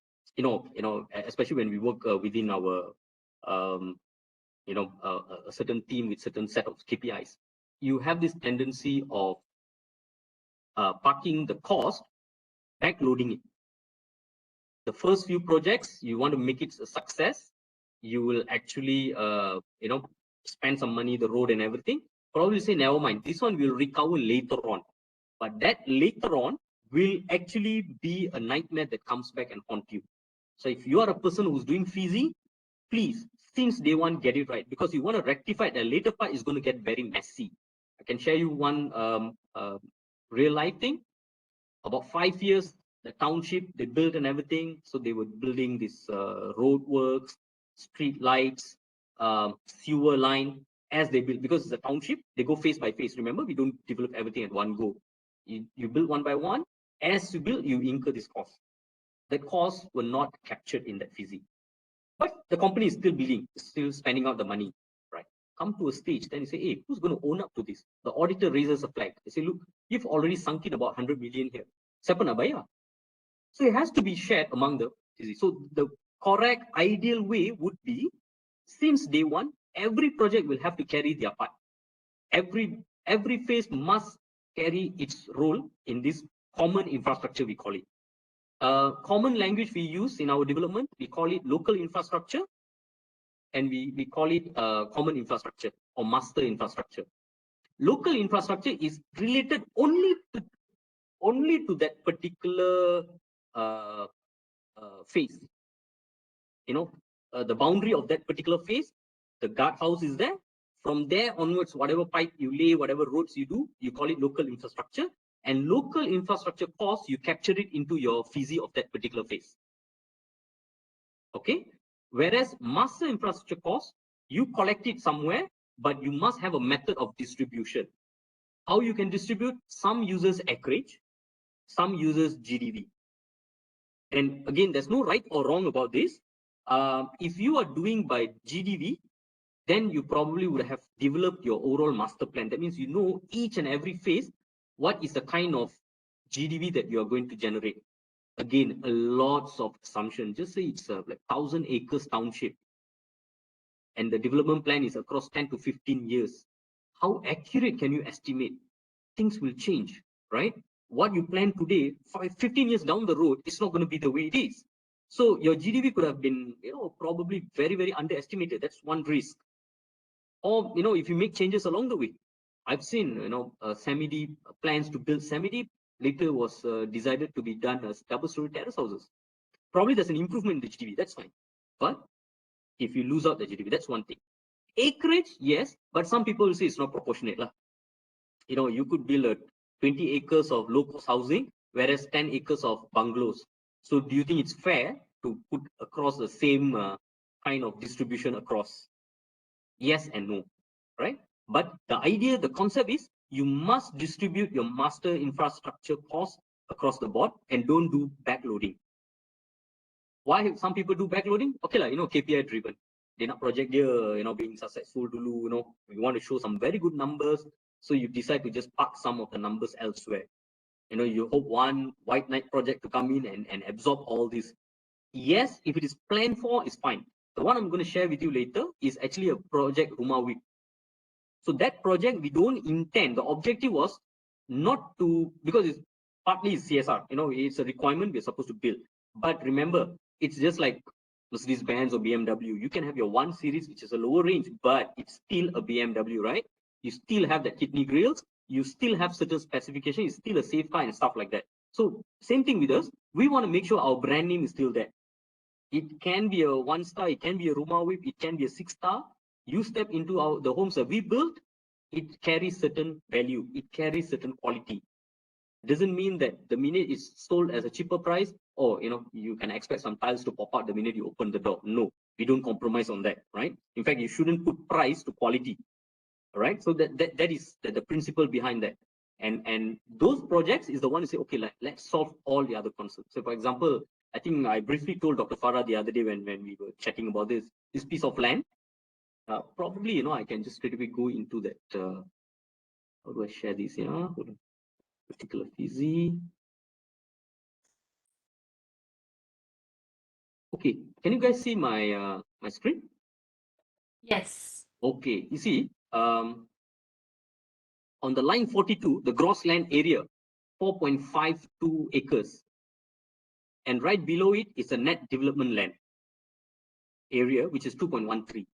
especially when we work within our, a certain team with certain set of KPIs. You have this tendency of parking the cost, backloading it. the first few projects, you want to make it a success, you will actually, spend some money, the road and everything. Probably say, never mind, this one will recover later on. But that later on will actually be a nightmare that comes back and haunt you. So if you are a person who's doing Feasi, please, since day one, get it right, because you want to rectify the later part is going to get very messy. I can share you one real life thing. About 5 years, the township, they built and everything. So they were building this road works, street lights, sewer line as they build, because it's a township, they go phase by phase. Remember, we don't develop everything at one go. You build one by one. As you build, you incur this cost. That costs were not captured in that Feasi. But the company is still billing, still spending out the money, right? Come to a stage, then you say, hey, who's going to own up to this? The auditor raises a flag. They say, look, you've already sunk in about 100 million here. Siapa nak bayar? So it has to be shared among the. So the correct ideal way would be, since day one, every project will have to carry their part. Every phase must carry its role in this common infrastructure, we call it. Common language we use in our development, we call it local infrastructure, and we call it common infrastructure or master infrastructure. Local infrastructure is related only to that particular phase. The boundary of that particular phase, the guardhouse is there. From there onwards, whatever pipe you lay, whatever roads you do, you call it local infrastructure. And local infrastructure cost, you capture it into your Feasi of that particular phase. Okay. Whereas master infrastructure cost, you collect it somewhere, but you must have a method of distribution. How you can distribute? Some uses acreage, some uses GDV. And again, there's no right or wrong about this. If you are doing by GDV, then you probably would have developed your overall master plan. That means you know each and every phase, what is the kind of GDV that you are going to generate. Again, lots of assumptions. Just say it's like 1,000 acres township, and the development plan is across 10 to 15 years. How accurate can you estimate? Things will change, right? What you plan today, 15 years down the road, it's not going to be the way it is. So your GDV could have been, probably very, very underestimated. That's one risk. Or, if you make changes along the way. I've seen, semi-D plans to build semi-D later was decided to be done as double-story terrace houses. Probably there's an improvement in the GDV, that's fine. But if you lose out the GDV, that's one thing. Acreage, yes, but some people will say it's not proportionate. You could build a 20 acres of low-cost housing, whereas 10 acres of bungalows. So do you think it's fair to put across the same kind of distribution across? Yes and no, right? But the idea, the concept is you must distribute your master infrastructure costs across the board and don't do backloading. Why some people do backloading? Okay, KPI driven. They're not project here, being successful dulu, we want to show some very good numbers. So you decide to just park some of the numbers elsewhere. You hope one white knight project to come in and absorb all this. Yes, if it is planned for, it's fine. The one I'm going to share with you later is actually a project Rumah Whip. So that project, we don't intend, the objective was not to, because it's partly CSR, it's a requirement we're supposed to build. But remember, it's just like Mercedes-Benz or BMW. You can have your 1 Series, which is a lower range, but it's still a BMW, right? You still have the kidney grills, you still have certain specifications, it's still a safe car and stuff like that. So same thing with us, we want to make sure our brand name is still there. It can be a 1-star, it can be a Rumah Whip, it can be a 6-star. You step into the homes that we built, it carries certain value, it carries certain quality. Doesn't mean that the minute it's sold as a cheaper price, or you can expect some tiles to pop out the minute you open the door. No, we don't compromise on that, right? In fact, you shouldn't put price to quality, right? So that is the principle behind that. And those projects is the one to say, okay, let's solve all the other concerns. So for example, I think I briefly told Dr. Farah the other day when we were chatting about this piece of land. Probably, I can just straight away go into that. How do I share this? Particular Feasi. Okay, can you guys see my my screen? Yes. Okay, you see, on the line 42, the gross land area, 4.52 acres. and right below it is a net development land area, which is 2.13.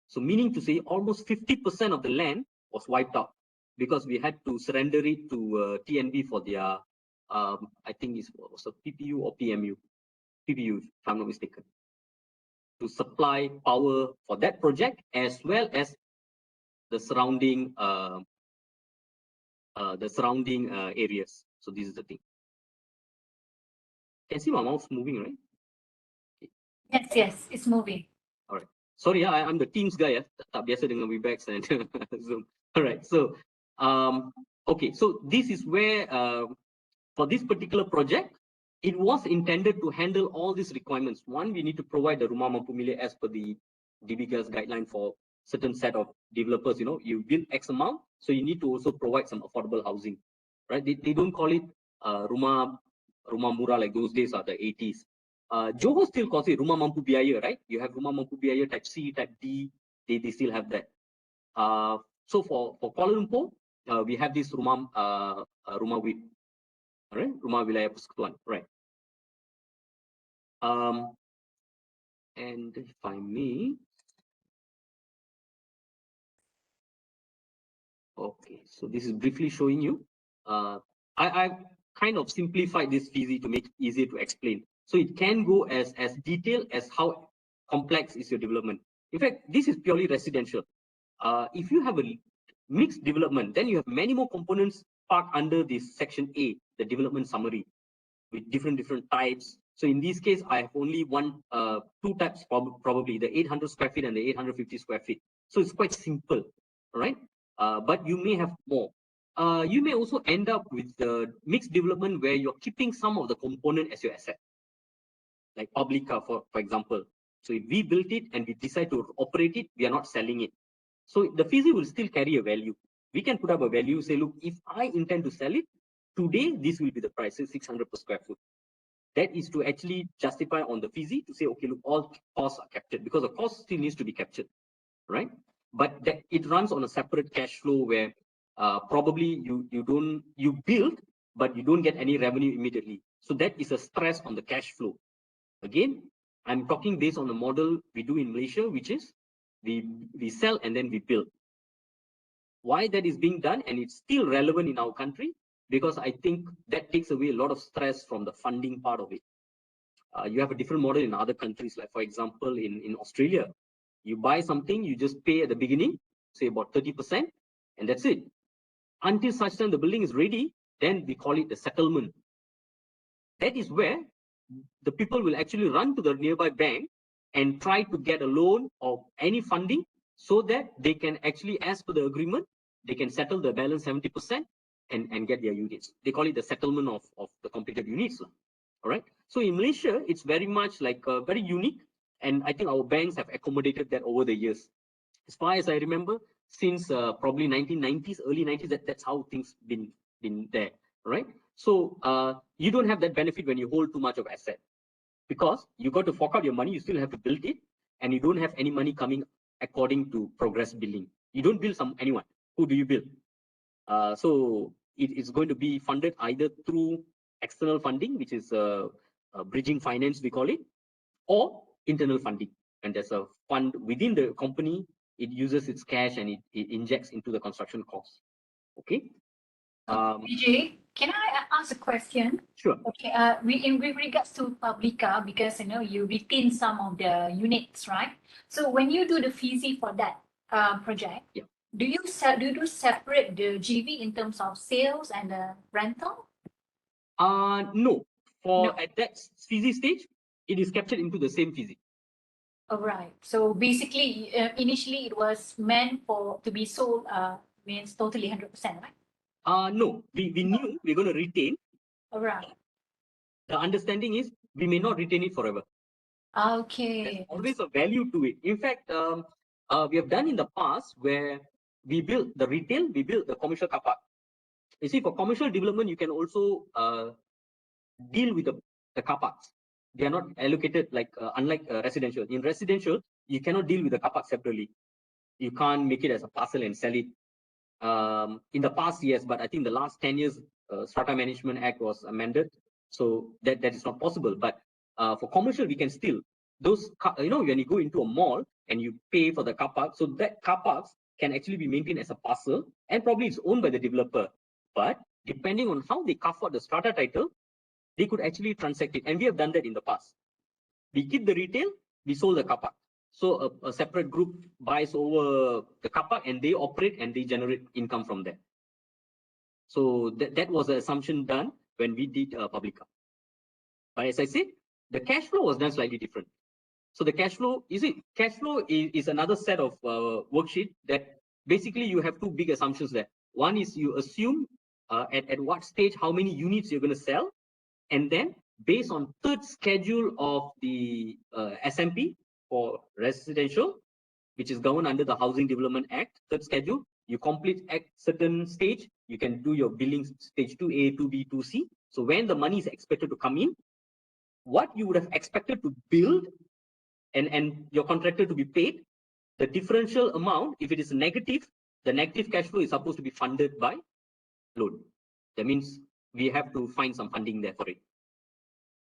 So meaning to say almost 50% of the land was wiped out because we had to surrender it to TNB for their, I think it was a PPU or PMU, PPU, if I'm not mistaken, to supply power for that project as well as the surrounding areas. So this is the thing. Can see my mouse moving, right? Yes, yes, it's moving. All right. Sorry, I'm the Teams guy. Tak biasa dengan Webex and Zoom. All right. So, okay. So this is where, for this particular project, it was intended to handle all these requirements. One, we need to provide the rumah mampu milik as per the DBGAS guideline for certain set of developers. You know, you build X amount, so you need to also provide some affordable housing, right? They don't call it rumah murah like those days are the 80s. Johor still calls it rumah mampu biaya, right? You have rumah mampu biaya type C, type D. They still have that. So for Kuala Lumpur, we have this rumah WIP, all right? Rumah wilayah persekutuan, right? And if I may, okay. So this is briefly showing you. I've kind of simplified this Feasi to make it easier to explain. So it can go as detailed as how complex is your development. In fact, this is purely residential. If you have a mixed development, then you have many more components parked under this section A, the development summary, with different types. So in this case, I have only two types, probably the 800 square feet and the 850 square feet. So it's quite simple, right? But you may have more. You may also end up with the mixed development where you're keeping some of the component as your asset, like Publica, for example. So if we built it and we decide to operate it, we are not selling it. So the Feasi will still carry a value. We can put up a value, say, look, if I intend to sell it, today, this will be the price, 600 per square foot. That is to actually justify on the Feasi to say, okay, look, all costs are captured because the cost still needs to be captured, right? But that it runs on a separate cash flow where probably you build, but you don't get any revenue immediately. So that is a stress on the cash flow. Again, I'm talking based on the model we do in Malaysia, which is we sell and then we build. Why that is being done and it's still relevant in our country, because I think that takes away a lot of stress from the funding part of it. You have a different model in other countries, like for example, in Australia, you buy something, you just pay at the beginning, say about 30%, and that's it. Until such time the building is ready, then we call it the settlement. That is where the people will actually run to the nearby bank and try to get a loan or any funding so that they can actually, as per the agreement, they can settle the balance 70% and get their units. They call it the settlement of the completed units. All right. So in Malaysia, it's very much like very unique. And I think our banks have accommodated that over the years. As far as I remember, since probably 1990s, early 90s, that's how things been there, right? So you don't have that benefit when you hold too much of asset, because you got to fork out your money, you still have to build it, and you don't have any money coming according to progress billing. You don't bill anyone. Who do you bill? So it is going to be funded either through external funding, which is bridging finance, we call it, or internal funding. And there's a fund within the company, it uses its cash and it injects into the construction cost. Okay. Vijay, can I ask a question? Sure. Okay. With regards to Publica, because you retain some of the units, right? So when you do the Feasi for that project, yeah. do you separate the GV in terms of sales and the rental? No. At that Feasi stage, it is captured into the same Feasi. All right. So basically, initially it was meant to be sold, means totally 100%, right? No, we knew we're going to retain. All right. The understanding is we may not retain it forever. Okay. There's always a value to it. In fact, we have done in the past where we build the retail, we build the commercial car park. You see, for commercial development, you can also deal with the car parks. They are not allocated like unlike residential. In residential, you cannot deal with the car park separately. You can't make it as a parcel and sell it. In the past, yes, but I think the last 10 years, Strata Management Act was amended. So that is not possible. But for commercial, we can still, those, when you go into a mall and you pay for the car park, so that car parks can actually be maintained as a parcel, and probably it's owned by the developer. But depending on how they carve out the strata title, they could actually transact it. And we have done that in the past. We keep the retail, we sold the car park. So a separate group buys over the car park and they operate and they generate income from there. So that was the assumption done when we did Publica. But as I said, the cash flow was done slightly different. So the cash flow, cash flow is another set of worksheet that basically you have two big assumptions there. One is you assume at what stage, how many units you're going to sell. And then based on third schedule of the SMP for residential, which is governed under the Housing Development Act, third schedule, you complete at certain stage, you can do your billing stage 2A, 2B, 2C. So when the money is expected to come in, what you would have expected to build and your contractor to be paid, the differential amount, if it is negative, the negative cash flow is supposed to be funded by loan. That means we have to find some funding there for it.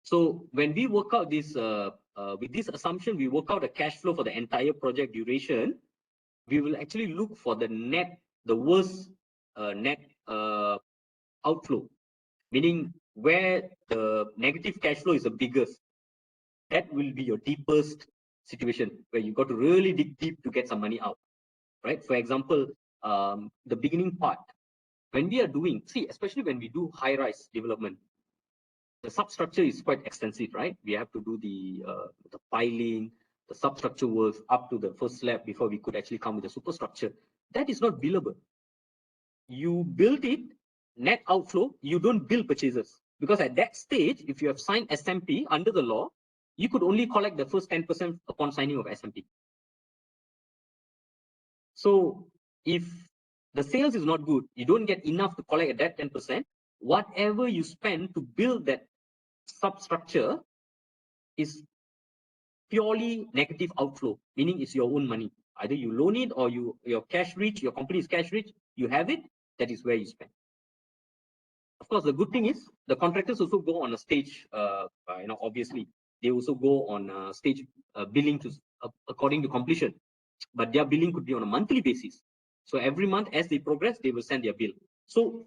So when we work out this, with this assumption, we work out a cash flow for the entire project duration. We will actually look for the net, the worst net outflow, meaning where the negative cash flow is the biggest. That will be your deepest situation where you got to really dig deep to get some money out, right? For example, the beginning part, when we are doing, especially when we do high-rise development, the substructure is quite extensive, right? We have to do the piling, the substructure works up to the first slab before we could actually come with the superstructure. That is not billable. You build it, net outflow, you don't bill purchasers. Because at that stage, if you have signed SMP under the law, you could only collect the first 10% upon signing of SMP. So if the sales is not good, you don't get enough to collect at that 10%, whatever you spend to build that substructure is purely negative outflow, meaning it's your own money. Either you loan it or you're cash rich, your company is cash rich, you have it, that is where you spend. Of course, the good thing is the contractors also go on a stage, obviously, they also go on stage billing to according to completion, but their billing could be on a monthly basis. So every month as they progress, they will send their bill. So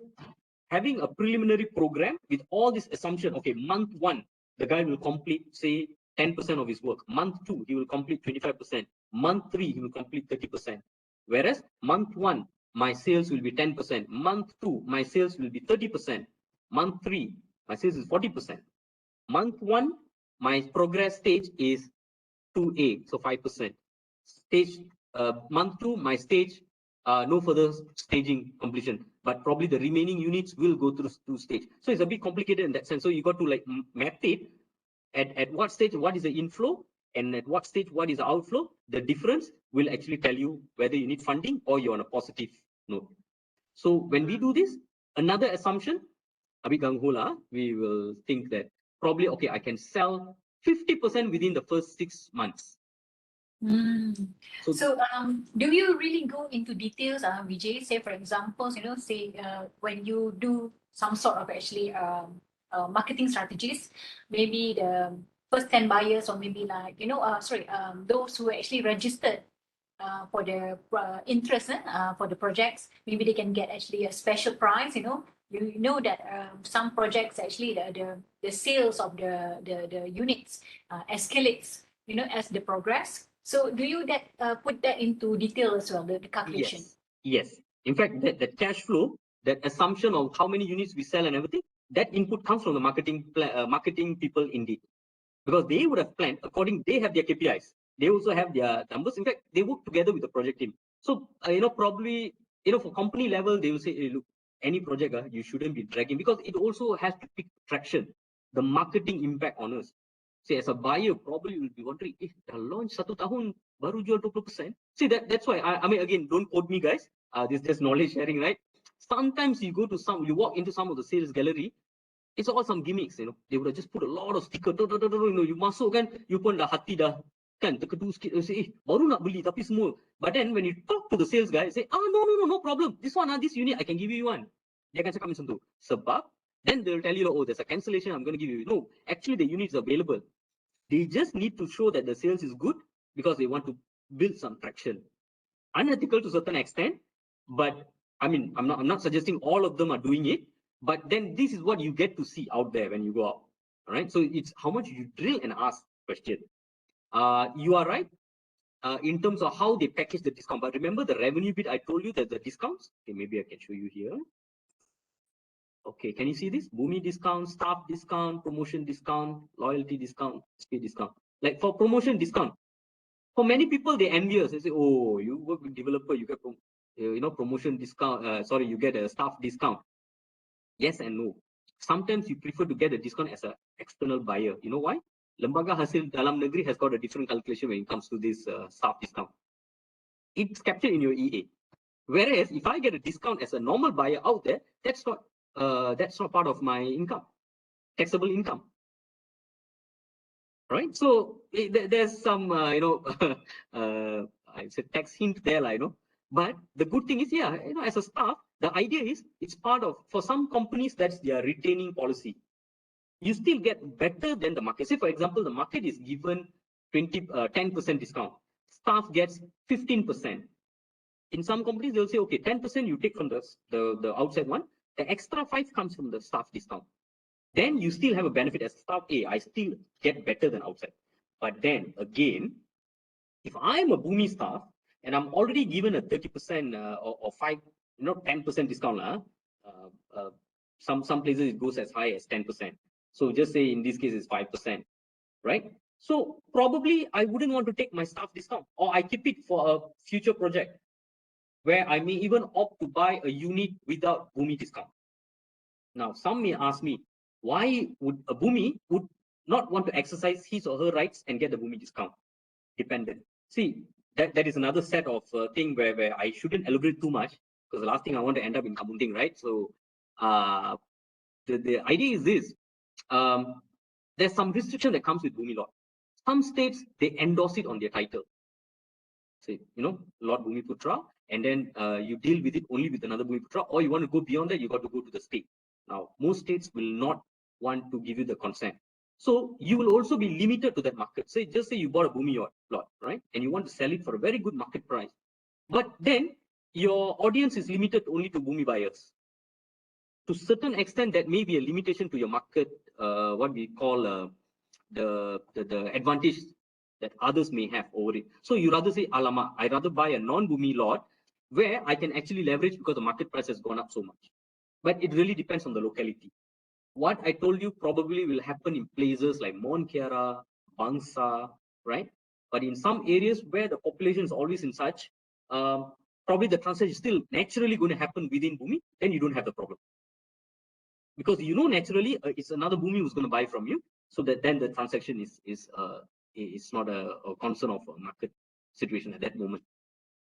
having a preliminary program with all this assumption, okay, month one, the guy will complete, say, 10% of his work. Month two, he will complete 25%. Month three, he will complete 30%. Whereas month one, my sales will be 10%. Month two, my sales will be 30%. Month three, my sales is 40%. Month one, my progress stage is 2A, so 5%. Stage month two, my stage, no further staging completion, but probably the remaining units will go through two stage. So it's a bit complicated in that sense. So you got to like map it at what stage, what is the inflow, and at what stage, what is the outflow. The difference will actually tell you whether you need funding or you're on a positive note. So when we do this, another assumption, a bit gung ho lah, we will think that probably, okay, I can sell 50% within the first 6 months. So do you really go into details, Vijay? Say, for example, when you do some sort of actually marketing strategies, maybe the first 10 buyers, or maybe like, those who actually registered for the interest for the projects, maybe they can get actually a special price, You know that some projects actually the sales of the units escalates, as they progress. So do you put that into detail as well, the calculation? Yes. In fact, that cash flow, that assumption of how many units we sell and everything, that input comes from the marketing people indeed. Because they would have planned according, they have their KPIs. They also have their numbers. In fact, they work together with the project team. So, probably, for company level, they will say, hey, look, any project, you shouldn't be dragging, because it also has to pick traction, the marketing impact on us. Say, as a buyer, probably you will be wondering, if dah launch 1 tahun, baru jual 20%. See, that's why, I mean, again, don't quote me, guys. This is just knowledge sharing, right? Sometimes you walk into some of the sales gallery, it's all some gimmicks, They would have just put a lot of sticker, you masuk kan, you pun dah hati dah, kan, terkedu sikit, say, baru nak beli tapi semua. But then when you talk to the sales guy, say, no problem. This one, this unit, I can give you one. Dia akan cakap macam tu. Sebab Then they'll tell you, oh, there's a cancellation, I'm going to give you. No, actually the unit is available. They just need to show that the sales is good because they want to build some traction. Unethical to a certain extent, but I mean, I'm not suggesting all of them are doing it, but then this is what you get to see out there when you go out. All right. So it's how much you drill and ask question. You are right. In terms of how they package the discount. But remember the revenue bit, I told you that the discounts. Okay, maybe I can show you here. Okay, can you see this? Boomi discount, staff discount, promotion discount, loyalty discount, SP discount. Like for promotion discount, for many people they envious. They say, oh, you work with developer, you get promotion discount. Sorry, you get a staff discount. Yes and no. Sometimes you prefer to get a discount as an external buyer. You know why? Lembaga Hasil Dalam Negeri has got a different calculation when it comes to this staff discount. It's captured in your EA. Whereas if I get a discount as a normal buyer out there, that's not part of my income, taxable income. Right? So there's some I said tax hint there, But the good thing is, yeah, as a staff, the idea is it's part of, for some companies, that's their retaining policy. You still get better than the market. Say, for example, the market is given 10% discount. Staff gets 15%. In some companies, they'll say, okay, 10% you take from the outside one. The extra 5 comes from the staff discount. Then you still have a benefit as staff. A, I still get better than outside. But then again, if I'm a Boomi staff and I'm already given a 30% or 10% discount, some places it goes as high as 10%. So just say in this case it's 5%, right? So probably I wouldn't want to take my staff discount, or I keep it for a future project where I may even opt to buy a unit without Boomi discount. Now, some may ask me, why would a Boomi would not want to exercise his or her rights and get the Boomi discount? Dependent. See, that is another set of thing where I shouldn't elaborate too much, because the last thing I want to end up in Kamunting, right? So the idea is this. There's some restriction that comes with Boomi law. Some states, they endorse it on their title. Say, Lord Bhumiputra, and then you deal with it only with another Bhumiputra, or you want to go beyond that, you got to go to the state. Now, most states will not want to give you the consent. So you will also be limited to that market. Say, just say you bought a Bhumi lot, right? And you want to sell it for a very good market price. But then your audience is limited only to Bhumi buyers. To a certain extent, that may be a limitation to your market, what we call the advantage that others may have over it. So you rather say, Alama, I rather buy a non-Bhumi lot where I can actually leverage because the market price has gone up so much. But it really depends on the locality. What I told you probably will happen in places like Mont Kiara, Bangsa, right? But in some areas where the population is always in such, probably the transaction is still naturally going to happen within Bhumi, then you don't have the problem. Because naturally it's another Bhumi who's going to buy from you, so that then the transaction is not a concern of a market situation at that moment.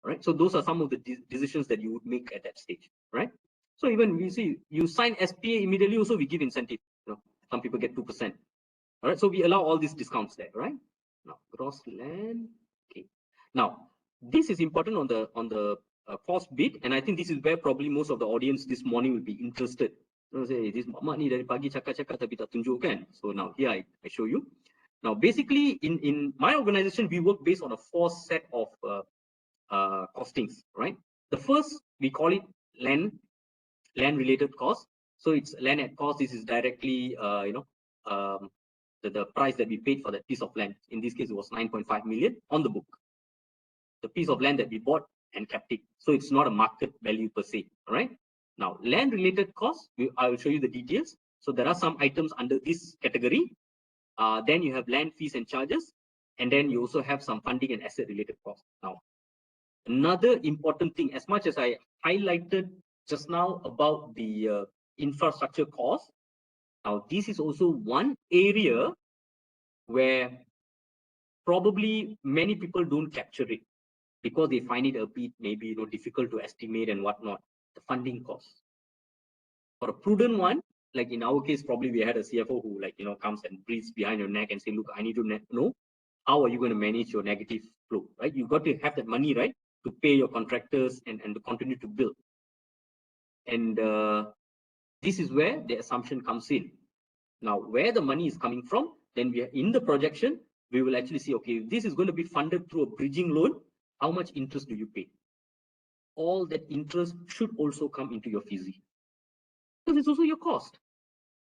Right? So those are some of the decisions that you would make at that stage, right? So even we see you sign SPA immediately, also we give incentive. Some people get 2%. All right, so we allow all these discounts there, right? Now gross land. Okay. Now this is important on the cost bit, and I think this is where probably most of the audience this morning will be interested. Say this Mak ni dari pagi cakap-cakap tapi tak tunjuk kan. So now here I show you. Now basically in my organization we work based on a 4 set of costings, right? The first, we call it land related cost. So it's land at cost. This is directly the price that we paid for that piece of land. In this case it was 9.5 million on the book, the piece of land that we bought and kept it. So it's not a market value per se. All right, now land related costs, I will show you the details. So there are some items under this category. Then you have land fees and charges, and then you also have some funding and asset related costs. Now another important thing, as much as I highlighted just now about the infrastructure cost, now this is also one area where probably many people don't capture it because they find it a bit maybe difficult to estimate and whatnot. The funding cost. For a prudent one, like in our case, probably we had a CFO who comes and breathes behind your neck and say, look, I need to know how are you going to manage your negative flow, right? You've got to have that money, right, to pay your contractors and to continue to build. And This is where the assumption comes in. Now, where the money is coming from, then we are in the projection, we will actually see, okay, if this is going to be funded through a bridging loan, how much interest do you pay? All that interest should also come into your FISI. Because it's also your cost.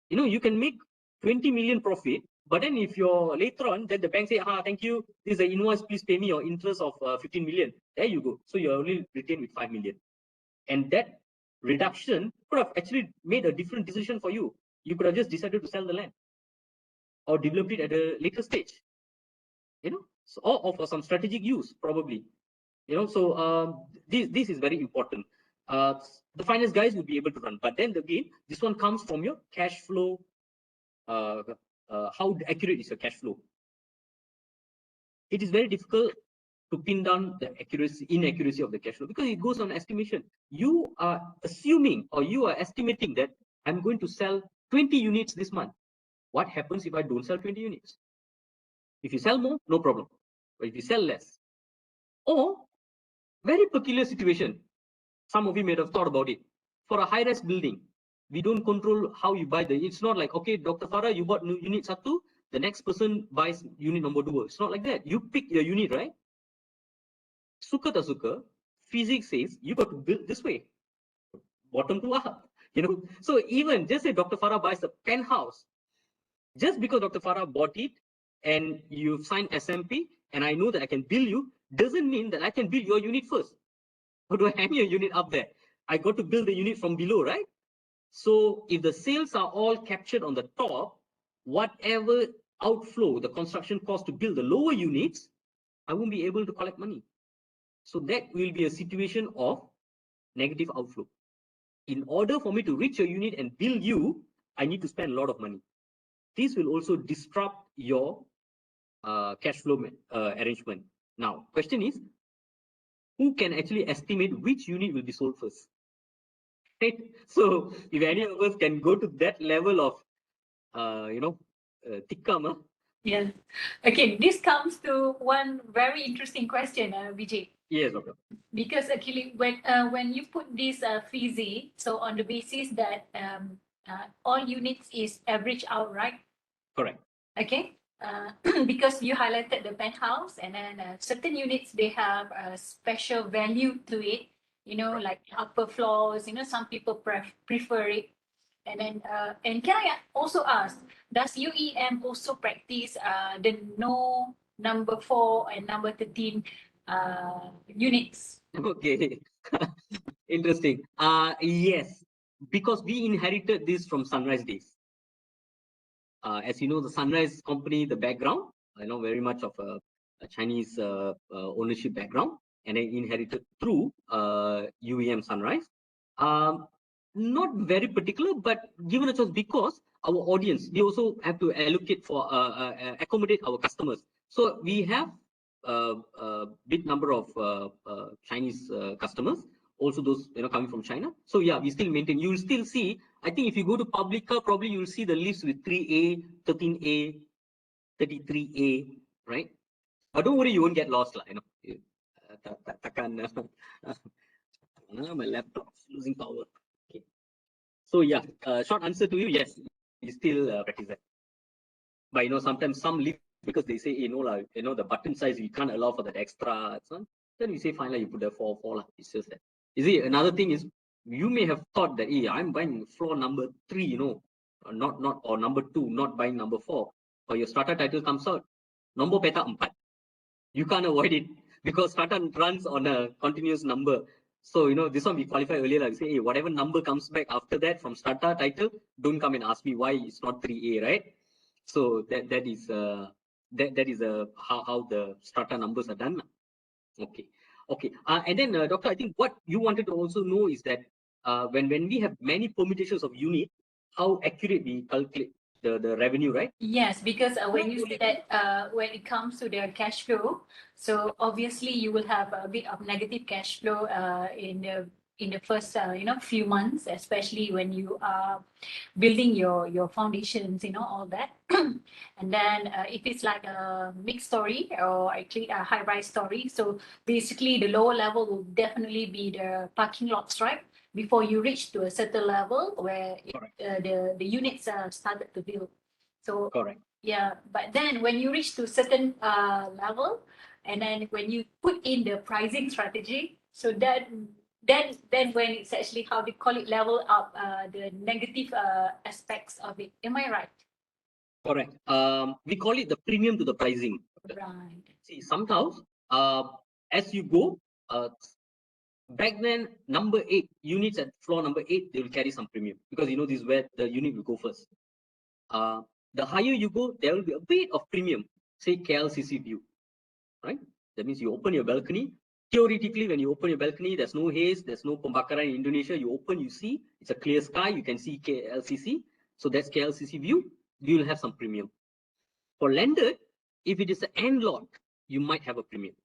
You know, you can make 20 million profit, but then if you're later on, then the bank say, thank you, this is an invoice, please pay me your interest of 15 million. There you go. So you're only retained with 5 million. And that reduction could have actually made a different decision for you. You could have just decided to sell the land or develop it at a later stage, you know, so, or for some strategic use, probably, you know. So this is very important. The finance guys will be able to run, but then again, this one comes from your cash flow. How accurate is your cash flow? It is very difficult to pin down the inaccuracy of the cash flow because it goes on estimation. You are assuming or you are estimating that I'm going to sell 20 units this month. What happens if I don't sell 20 units? If you sell more, no problem. But if you sell less, or very peculiar situation, some of you may have thought about it. For a high-rise building, we don't control how you buy it's not like, okay, Dr. Farah, you bought unit 1, the next person buys unit number 2. It's not like that. You pick your unit, right? Suka ta suka, physics says you got to build this way, bottom to up. You know, so even just say Dr. Farah buys a penthouse, just because Dr. Farah bought it and you've signed SMP and I know that I can bill you, doesn't mean that I can build your unit first. How do I hang your unit up there? I got to build the unit from below, right? So if the sales are all captured on the top, whatever outflow, the construction cost to build the lower units, I won't be able to collect money. So that will be a situation of negative outflow. In order for me to reach your unit and bill you, I need to spend a lot of money. This will also disrupt your cash flow arrangement. Now, question is, who can actually estimate which unit will be sold first? Right? So if any of us can go to that level of, tikam. Yeah. Okay, this comes to one very interesting question, Vijay. Yes, okay. Because actually, when you put this FISI, so on the basis that all units is average out, right? Correct. Okay. Because you highlighted the penthouse, and then certain units they have a special value to it. You know, like upper floors. You know, some people prefer it. And then, and can I also ask, does UEM also practice the no number 4 and number 13 units? Okay. Interesting. Yes, because we inherited this from Sunrise days. As you know, the Sunrise company, the background, very much of a Chinese ownership background, and I inherited through UEM Sunrise. Not very particular, but given a choice because our audience, they also have to allocate for accommodate our customers. So we have a big number of Chinese customers, also those coming from China. So yeah, we still maintain. You will still see. I think if you go to Publica, probably you will see the list with 3A, 13A, 33A, right? But don't worry, you won't get lost, lah. My laptop's losing power. Okay. So yeah, short answer to you, yes, we still practice that. But sometimes some leave because they say, the button size we can't allow for that extra. So then we say, fine, you put the 4, It's just that. You see, another thing is you may have thought that, hey, I'm buying floor number 3, not or number 2, not buying number 4. Or your starter title comes out, number peta 4. You can't avoid it because starter runs on a continuous number. So, this one we qualify earlier, like say, hey, whatever number comes back after that from starter title, don't come and ask me why it's not 3A, right? So that is how the strata numbers are done. Okay. And then Doctor, I think what you wanted to also know is that when we have many permutations of unit, how accurate we calculate the revenue, right? Yes, because when you say that when it comes to the cash flow, so obviously you will have a bit of negative cash flow in the first few months, especially when you are building your foundations, all that. And then if it's like a mixed story or actually a high rise story, so basically the lower level will definitely be the parking lots, right? before you reach to a certain level where the units are started to build. So Correct. yeah, but then when you reach to certain level, and then when you put in the pricing strategy, so then when it's actually how they call it level up the negative aspects of it. Am I right? Correct. We call it the premium to the pricing. Right. See, sometimes as you go, back then, number 8 units at floor number 8, they will carry some premium because this is where the unit will go first. The higher you go, there will be a bit of premium, say KLCC view, right? That means you open your balcony. Theoretically, when you open your balcony, there's no haze, there's no pembakaran in Indonesia. You open, you see, it's a clear sky. You can see KLCC. So that's KLCC view. You will have some premium. For landed, if it is an end lot, you might have a premium.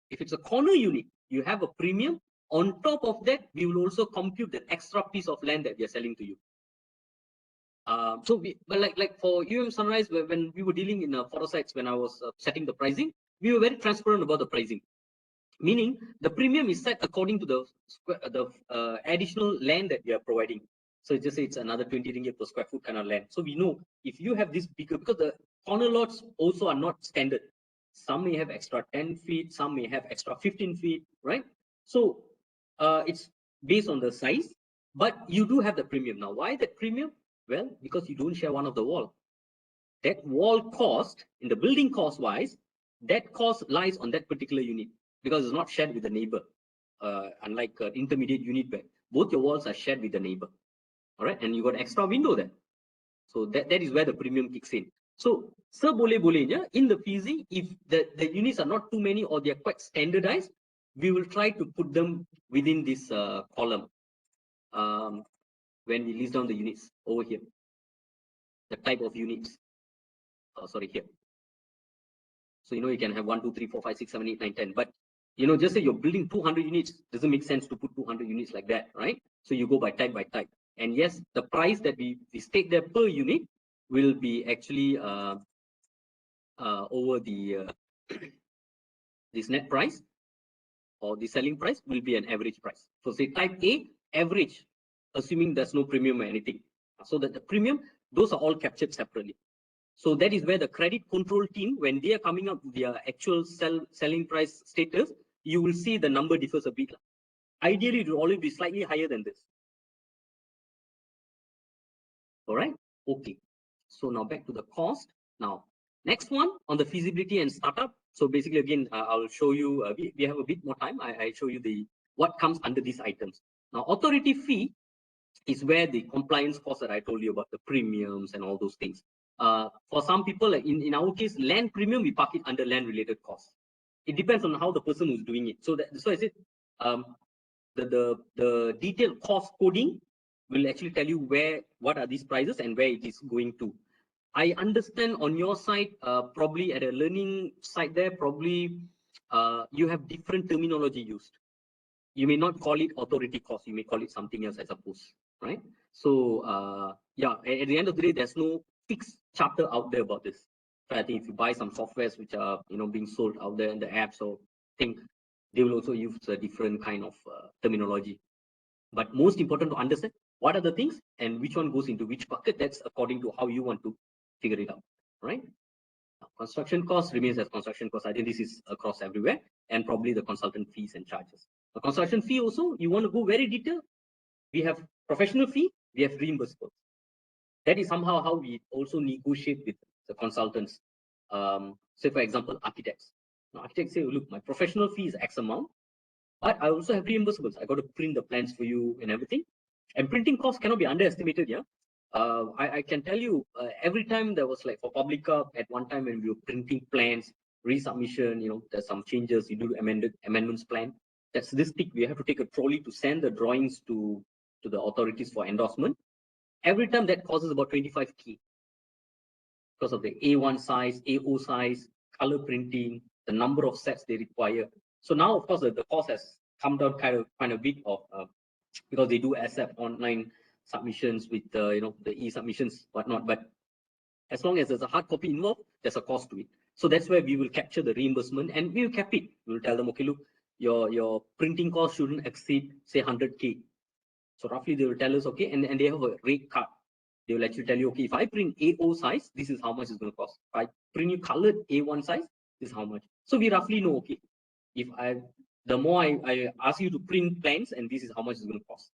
If it's a corner unit, you have a premium. On top of that, we will also compute the extra piece of land that we are selling to you. But like for Sunrise, when we were dealing in sites, when I was setting the pricing, we were very transparent about the pricing. Meaning the premium is set according to the additional land that we are providing. So just say it's another 20 ringgit per square foot kind of land. So we know if you have this bigger, because the corner lots also are not standard. Some may have extra 10 feet, some may have extra 15 feet, right? So it's based on the size, but you do have the premium. Now, why that premium? Well, because you don't share one of the wall. That wall cost, in the building cost wise, that cost lies on that particular unit because it's not shared with the neighbor. Unlike intermediate unit where both your walls are shared with the neighbor. All right, and you got extra window there. So that is where the premium kicks in. So, boleh-bolehnya in the Fizi, if the units are not too many or they are quite standardized, we will try to put them within this column when we list down the units over here. The type of units. Sorry, here. So, you can have 1, 2, 3, 4, 5, 6, 7, 8, 9, 10. But, just say you're building 200 units, doesn't make sense to put 200 units like that, right? So you go by type by type. And yes, the price that we state there per unit will be actually over the this net price or the selling price will be an average price. So say type A, average, assuming there's no premium or anything. So that the premium, those are all captured separately. So that is where the credit control team, when they are coming up with their actual selling price status, you will see the number differs a bit. Ideally, it will always be slightly higher than this. All right. Okay. So now back to the cost. Now, next one on the feasibility and startup. So basically, again, I'll show you. We have a bit more time. I show you what comes under these items. Now, authority fee is where the compliance costs that I told you about, the premiums and all those things. For some people, like in our case, land premium, we park it under land related costs. It depends on how the person who's doing it. So that's why I said the detailed cost coding will actually tell you what are these prices and where it is going to. I understand on your side, probably at a learning side there, probably you have different terminology used. You may not call it authority cost, you may call it something else, I suppose, right? So yeah, at the end of the day, there's no fixed chapter out there about this. But I think if you buy some softwares which are being sold out there in the apps, so I think they will also use a different kind of terminology. But most important to understand what are the things and which one goes into which bucket. That's according to how you want to figure it out, right? Construction cost remains as construction cost. I think this is across everywhere, and probably the consultant fees and charges. The construction fee also, you want to go very detailed. We have professional fee, we have reimbursables. That is somehow how we also negotiate with the consultants. Say, for example, architects. Now, architects say, look, my professional fee is X amount, but I also have reimbursables. I got to print the plans for you and everything. And printing costs cannot be underestimated. Yeah. I can tell you every time there was like for public up at one time when we were printing plans, resubmission, there's some changes, you do amendments plan. That's this thick. We have to take a trolley to send the drawings to the authorities for endorsement. Every time that causes about 25K because of the A1 size, AO size, color printing, the number of sets they require. So now, of course, the cost has come down kind of bit of because they do accept online submissions with the e-submissions, whatnot. But as long as there's a hard copy involved, there's a cost to it. So that's where we will capture the reimbursement and we will cap it. We'll tell them, okay, look, your printing cost shouldn't exceed say 100K. So roughly they will tell us, okay, and they have a rate card. They will actually tell you, okay, if I print A0 size, this is how much it's going to cost. If I print you colored A1 size, this is how much. So we roughly know, okay, if the more I ask you to print plans, and this is how much it's going to cost.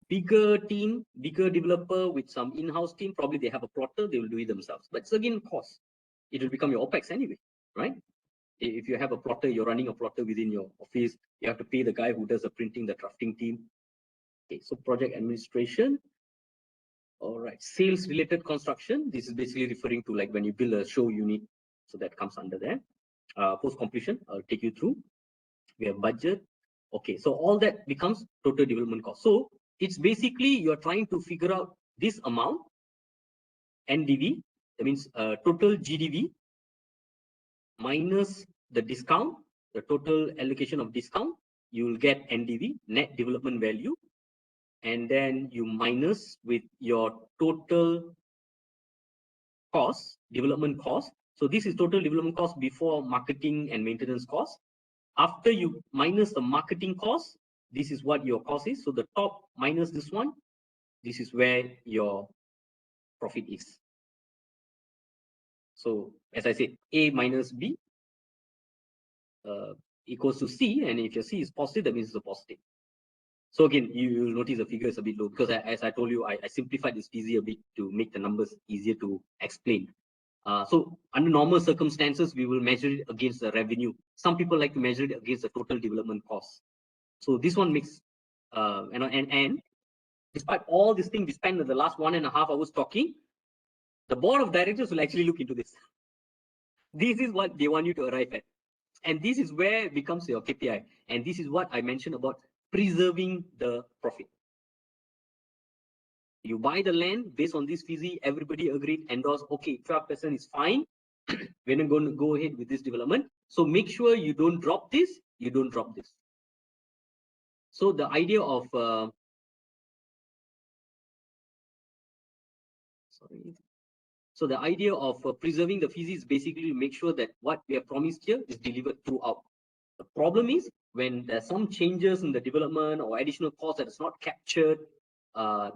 Bigger team, bigger developer with some in-house team, probably they have a plotter, they will do it themselves. But it's again cost. It will become your OPEX anyway, right? If you have a plotter, you're running a plotter within your office, you have to pay the guy who does the printing, the drafting team. Okay, so project administration. All right, sales related construction. This is basically referring to like when you build a show unit. So that comes under there. Post completion, I'll take you through. We have budget. Okay, so all that becomes total development cost. So it's basically you're trying to figure out this amount, NDV, that means total GDV minus the discount, the total allocation of discount, you will get NDV, net development value, and then you minus with your total cost, development cost. So this is total development cost before marketing and maintenance cost. After you minus the marketing cost, this is what your cost is. So the top minus this one, this is where your profit is. So as I said, A minus B equals to C, and if your C is positive, that means it's a positive. So again, you will notice the figure is a bit low because as I told you, I simplified this easy a bit to make the numbers easier to explain. So under normal circumstances, we will measure it against the revenue. Some people like to measure it against the total development cost. So this one makes, and despite all this thing we spent the last 1.5 hours talking, the board of directors will actually look into this. This is what they want you to arrive at. And this is where it becomes your KPI. And this is what I mentioned about preserving the profit. You buy the land based on this FISI, everybody agreed, endorsed, okay, 12% is fine. We're not going to go ahead with this development. So make sure you don't drop this, you don't drop this. So the idea of, So the idea of preserving the FISI is basically to make sure that what we have promised here is delivered throughout. The problem is when there's some changes in the development or additional cost that is not captured,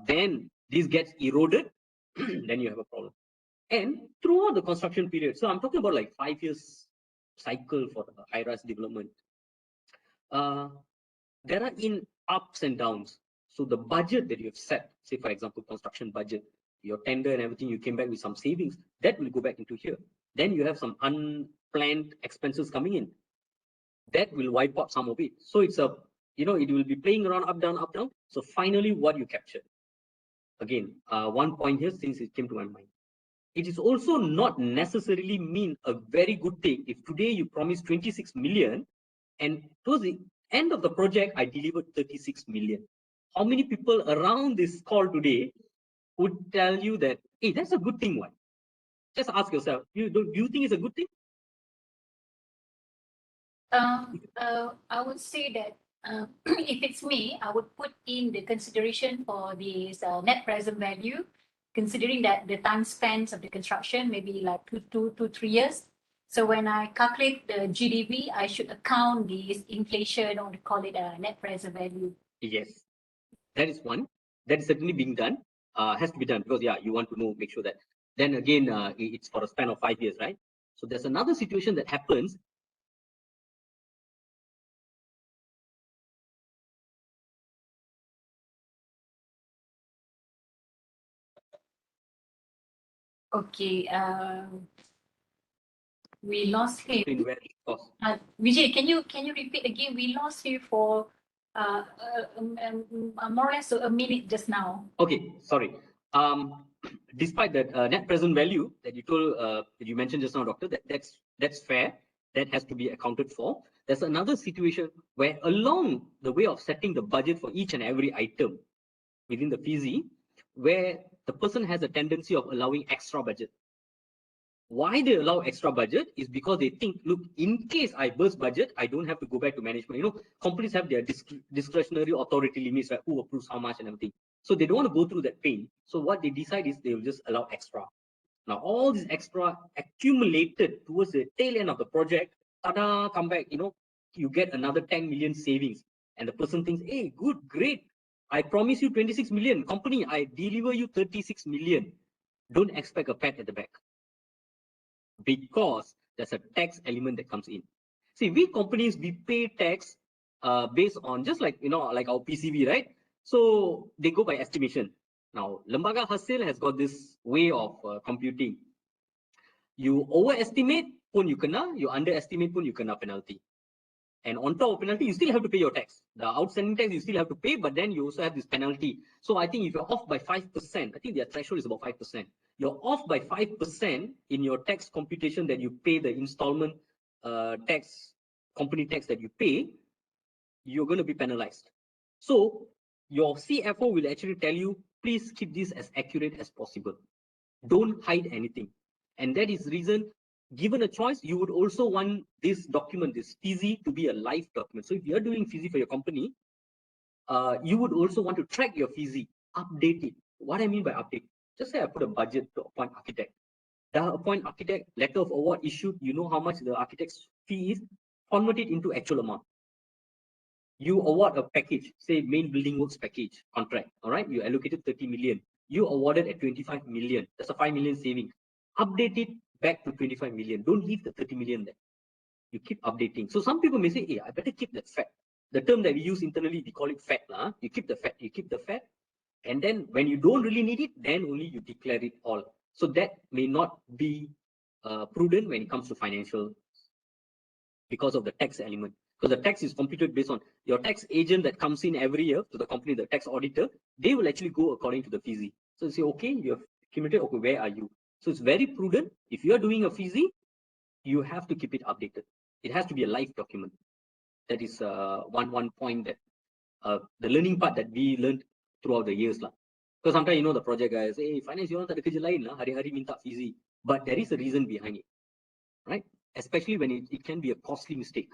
then this gets eroded, then you have a problem. And throughout the construction period, so I'm talking about like 5 years cycle for the high-rise development. There are in ups and downs. So the budget that you have set, say for example, construction budget, your tender and everything, you came back with some savings, that will go back into here. Then you have some unplanned expenses coming in. That will wipe out some of it. So it's a, it will be playing around up, down, up, down. So finally, what you captured. Again, one point here, since it came to my mind. It is also not necessarily mean a very good thing if today you promise 26 million and towards the end of the project, I delivered 36 million. How many people around this call today would tell you that, hey, that's a good thing, one? Just ask yourself, do you think it's a good thing? I would say that if it's me, I would put in the consideration for this net present value, considering that the time spent of the construction maybe like 3 years. So when I calculate the GDP, I should account this inflation, or call it a net present value. Yes, that is one. That is certainly being done. Has to be done because you want to know, make sure that. Then again, it's for a span of 5 years, right? So there's another situation that happens. Okay. We lost him. Vijay, can you repeat again? We lost you for more or less a minute just now. Okay, sorry. Despite that net present value that you told, that you mentioned just now, doctor, that's fair. That has to be accounted for. There's another situation where along the way of setting the budget for each and every item within the FISI, where the person has a tendency of allowing extra budget. Why they allow extra budget is because they think, look, in case I burst budget, I don't have to go back to management. Companies have their discretionary authority limits, right? Who approves how much and everything. So they don't want to go through that pain. So what they decide is they will just allow extra. Now, all this extra accumulated towards the tail end of the project, tada, come back, you get another 10 million savings. And the person thinks, hey, good, great. I promise you 26 million. Company, I deliver you 36 million. Don't expect a pat at the back, because there's a tax element that comes in. See, we companies, we pay tax based on just like, like our PCV, right? So they go by estimation. Now, Lembaga Hasil has got this way of computing. You overestimate pun you kena, you underestimate pun you kena penalty. And on top of penalty, you still have to pay your tax. The outstanding tax you still have to pay, but then you also have this penalty. So I think if you're off by 5%, I think their threshold is about 5%. You're off by 5% in your tax computation that you pay, the installment tax, company tax that you pay, you're going to be penalized. So your CFO will actually tell you, please keep this as accurate as possible. Don't hide anything. And that is the reason, given a choice, you would also want this document, this FISI, to be a live document. So if you're doing FISI for your company, you would also want to track your FISI, update it. What I mean by update, just say I put a budget to appoint architect. The appoint architect, letter of award issued, you know how much the architect's fee is, convert it into actual amount. You award a package, say main building works package contract, all right? You allocated 30 million. You awarded at 25 million. That's a 5 million saving. Update it back to 25 million. Don't leave the 30 million there. You keep updating. So some people may say, hey, I better keep that fat. The term that we use internally, we call it fat. You keep the fat, you keep the fat. And then when you don't really need it, then only you declare it all. So that may not be prudent when it comes to financial, because of the tax element. Because the tax is computed based on your tax agent that comes in every year to the company, the tax auditor, they will actually go according to the FISI. So you say, okay, you have accumulated, okay, where are you? So it's very prudent. If you are doing a FISI, you have to keep it updated. It has to be a live document. That is one point that the learning part that we learned throughout the years. Because sometimes, the project guys, hey, finance, you want to kerja lain lah, hari-hari minta FISI. But there is a reason behind it, right? Especially when it can be a costly mistake.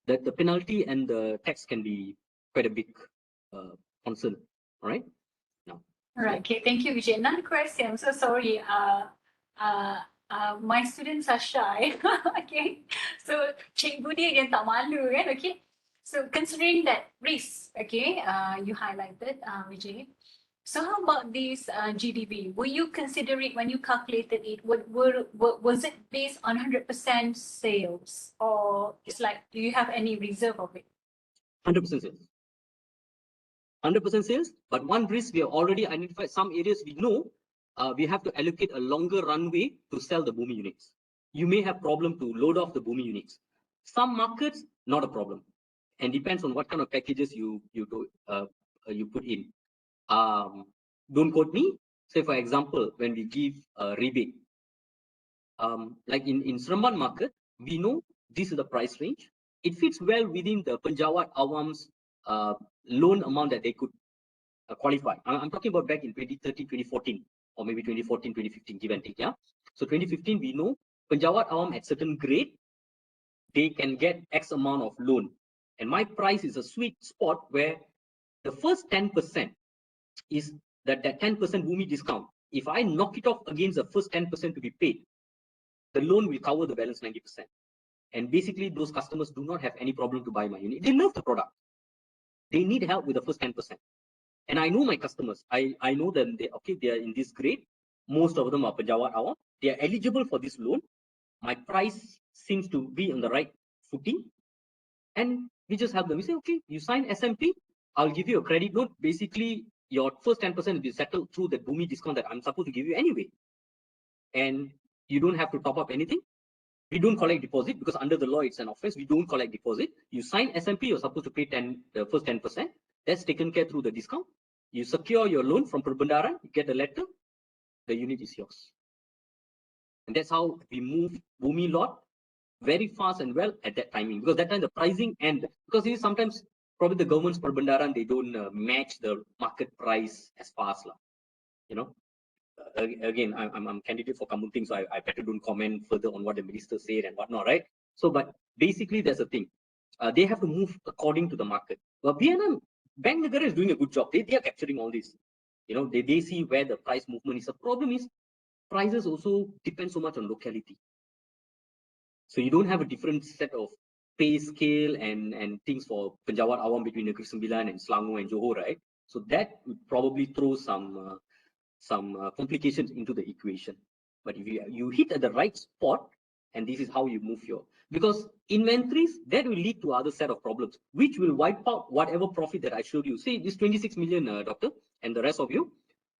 That the penalty and the tax can be quite a big concern. All right. Now. All right. Okay. Thank you, Vijay. Another question. I'm so sorry. My students are shy. Okay. So cikgu dia yang tak malu kan. Okay. So considering that risk, okay, you highlighted, Vijay. So how about this GDP? Were you consider it when you calculated it? Was it based on 100% sales, or it's like, do you have any reserve of it? 100% sales. 100% sales, but one risk we have already identified. Some areas we know we have to allocate a longer runway to sell the Boomi units. You may have problem to load off the Boomi units. Some markets, not a problem, and depends on what kind of packages you put in. Don't quote me. Say for example, when we give a rebate, like in Seremban market, we know this is the price range. It fits well within the Penjawat Awam's loan amount that they could qualify. I'm talking about back in 2013, 2014, or maybe 2014, 2015, give and take. Yeah. So 2015, we know Penjawat Awam at certain grade, they can get X amount of loan. And my price is a sweet spot where the first 10% is that 10% Boomi discount. If I knock it off against the first 10% to be paid, the loan will cover the balance 90%. And basically, those customers do not have any problem to buy my unit. They love the product. They need help with the first 10%. And I know my customers. I know them. They are in this grade. Most of them are Penjawat Awam. They are eligible for this loan. My price seems to be on the right footing. And we just help them. We say, okay, you sign SMP, I'll give you a credit note. Basically, your first 10% will be settled through the Boomi discount that I'm supposed to give you anyway. And you don't have to top up anything. We don't collect deposit because under the law, it's an offense. We don't collect deposit. You sign SMP, you're supposed to pay the first 10%. That's taken care through the discount. You secure your loan from Perbendaran, you get a letter, the unit is yours. And that's how we moved Boomi lot very fast and well at that timing, because that time the pricing, and because sometimes probably the government's Perbendaran, they don't match the market price as fast. Again, I'm candidate for Kamunting, so I better don't comment further on what the minister said and whatnot, right? So, but basically, there's a thing. They have to move according to the market. But BNM, Bank Negara is doing a good job. They are capturing all this. They see where the price movement is. The problem is prices also depend so much on locality. So you don't have a different set of pay scale and things for Penjawat Awam between Negeri Sembilan and Selangor and Johor, right? So that would probably throw some complications into the equation. But if you hit at the right spot, and this is how you move your, because inventories, that will lead to other set of problems, which will wipe out whatever profit that I showed you. Say this 26 million, doctor, and the rest of you,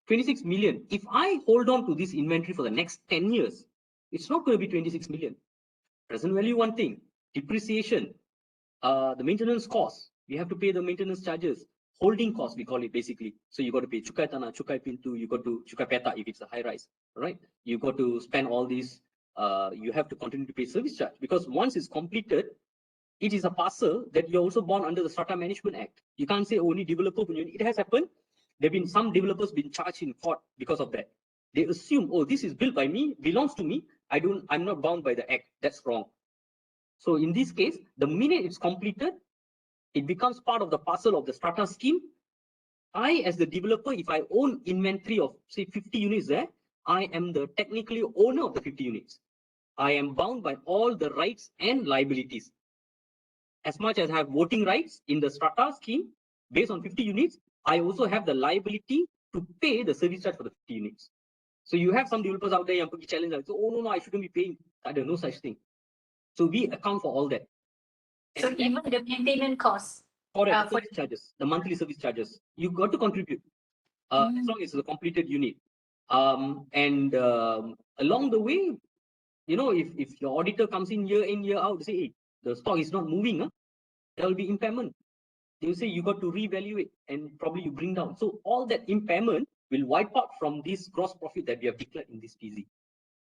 26 million. If I hold on to this inventory for the next 10 years, it's not going to be 26 million. Present value, one thing, depreciation, the maintenance costs, we have to pay the maintenance charges, holding costs, we call it basically. So you got to pay cukai tanah, cukai pintu, you got to cukai peta if it's a high rise, right? You got to spend all these, you have to continue to pay service charge, because once it's completed, it is a parcel that you're also born under the Strata Management Act. You can't say only developer. It has happened. There have been some developers been charged in court because of that. They assume, oh, this is built by me, belongs to me. I'm not bound by the act. That's wrong. So in this case, the minute it's completed, it becomes part of the parcel of the strata scheme. I, as the developer, if I own inventory of say 50 units there, I am the technically owner of the 50 units. I am bound by all the rights and liabilities. As much as I have voting rights in the strata scheme based on 50 units, I also have the liability to pay the service charge for the 50 units. So you have some developers out there yang pergi challenge, so, oh no, I shouldn't be paying. Ada, no such thing. So we account for all that. So even the maintenance costs. Correct, service charges, the monthly service charges, you got to contribute as long as it's a completed unit. And along the way, you know, if your auditor comes in, year out, say, hey, the stock is not moving, there will be impairment. They will say you got to reevaluate and probably you bring down. So all that impairment will wipe out from this gross profit that we have declared in this PZ.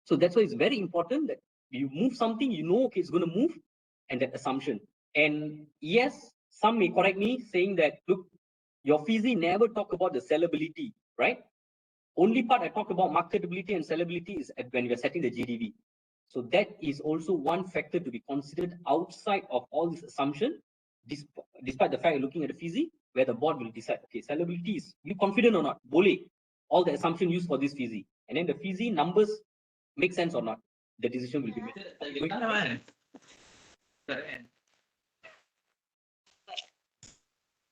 So that's why it's very important that you move something, you know, okay, it's going to move, and that assumption. And yes, some may correct me saying that, look, your FISI never talk about the sellability, right? Only part I talk about marketability and sellability is when we're setting the GDV. So that is also one factor to be considered outside of all this assumption, despite the fact you're looking at the FISI, where the board will decide, okay, sellability is, you confident or not, boleh, all the assumption used for this FISI. And then the FISI numbers make sense or not, the decision will be made.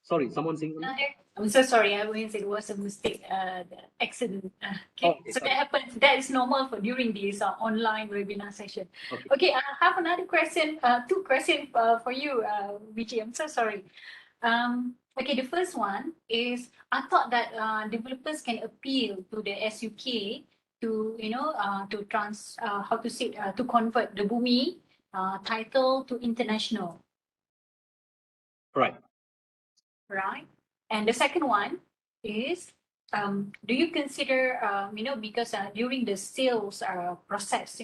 Sorry, someone saying something? I'm so sorry. I mean, it was a mistake, accident. Okay, so that happens. That is normal for during this online webinar session. Okay, I have another question. Two questions for you, Vijay. I'm so sorry. Okay, the first one is I thought that developers can appeal to the SUK to how to say to convert the Bumi title to international. Right. Right. And the second one is, do you consider, because during the sales process,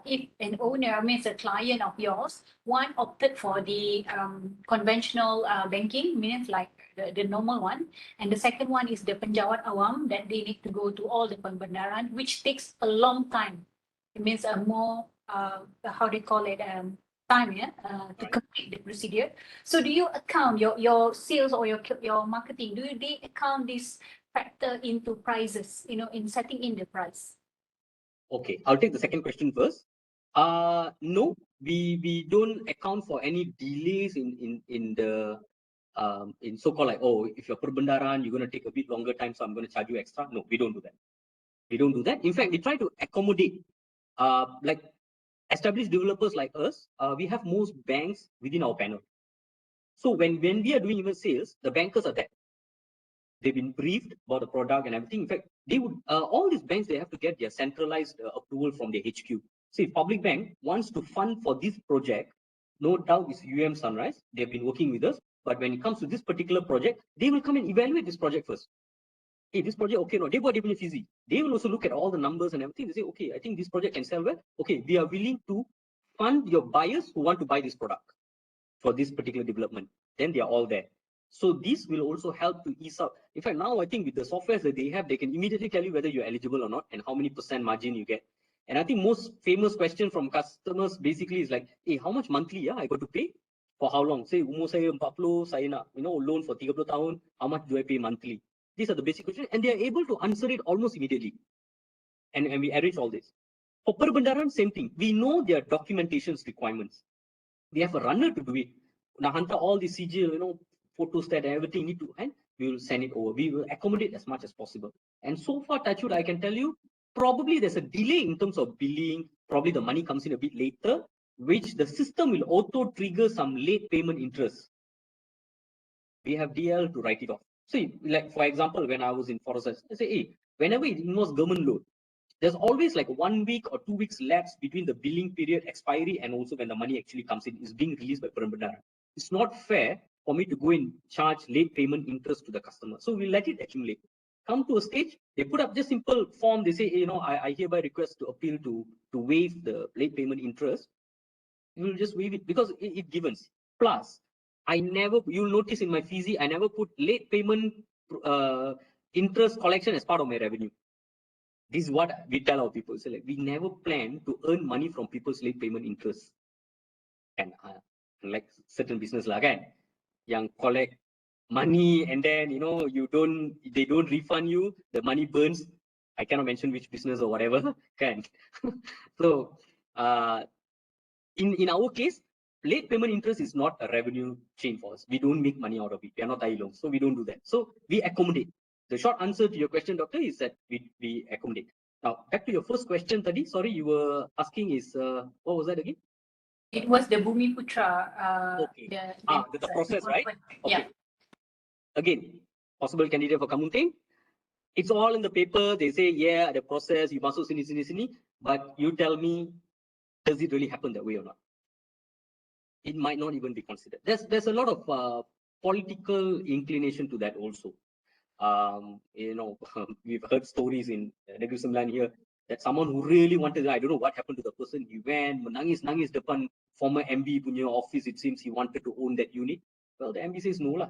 if an owner, means a client of yours, one opted for the conventional banking, means like the normal one, and the second one is the penjawat awam, that they need to go to all the pembenaran, which takes a long time. It means a more, how do you call it, time, to complete the procedure. So do you account your sales or your marketing? Do they account this factor into prices, in setting in the price? Okay, I'll take the second question first. No, we don't account for any delays in the in so-called like, oh, if you're perbendaran, you're going to take a bit longer time, so I'm going to charge you extra. No, we don't do that. We don't do that. In fact, we try to accommodate like established developers like us. We have most banks within our panel. So when we are doing even sales, the bankers are there. They've been briefed about the product and everything. In fact, they would all these banks, they have to get their centralized approval from their HQ. So if public bank wants to fund for this project, no doubt it's Sunrise. They've been working with us. But when it comes to this particular project, they will come and evaluate this project first. Hey, this project, okay, no, they got even easy. They will also look at all the numbers and everything. They say, okay, I think this project can sell well. Okay, we are willing to fund your buyers who want to buy this product for this particular development. Then they are all there. So this will also help to ease up. In fact, now I think with the softwares that they have, they can immediately tell you whether you're eligible or not and how many % margin you get. And I think most famous question from customers basically is like, hey, how much monthly I got to pay? For how long? Say, umur saya 40, saya nak, loan for 30 tahun, how much do I pay monthly? These are the basic questions, and they are able to answer it almost immediately. And we arrange all this. For perbendaran, same thing. We know their documentations requirements. We have a runner to do it. Now, hunter all the CGL, photos that everything need to, and we will send it over. We will accommodate as much as possible. And so far, touch wood, I can tell you, probably there's a delay in terms of billing. Probably the money comes in a bit later, which the system will auto trigger some late payment interest. We have DL to write it off. See, like for example, when I was in Forest, I say, hey, whenever it involves government loan, there's always like 1 week or 2 weeks lapse between the billing period expiry and also when the money actually comes in, is being released by Perbendaharaan. It's not fair for me to go and charge late payment interest to the customer. So we let it accumulate. Come to a stage, they put up just simple form. They say, hey, I hereby request to appeal to waive the late payment interest. You will just waive it because it givens. Plus, you'll notice in my Feesi, I never put late payment interest collection as part of my revenue. This is what we tell our people. So like, we never plan to earn money from people's late payment interest. And like certain business lah kan, yang collect money and then they don't refund you, the money burns. I cannot mention which business or whatever, can. So in our case, late payment interest is not a revenue chain for us. We don't make money out of it. We are not loans, so we don't do that. So we accommodate. The short answer to your question, doctor, is that we accommodate. Now, back to your first question, Tadi. Sorry, you were asking is what was that again? It was the Bumi Putra. Okay. The process, right? Okay. Yeah. Again, possible candidate for Kamunting. It's all in the paper. They say, yeah, the process, you must sini. But you tell me, does it really happen that way or not? It might not even be considered. There's a lot of political inclination to that also. We've heard stories in Negeri Sembilan here that someone who really wanted, I don't know what happened to the person, he went, nangis depan former MB punya office, it seems he wanted to own that unit. Well, the MB says no lah,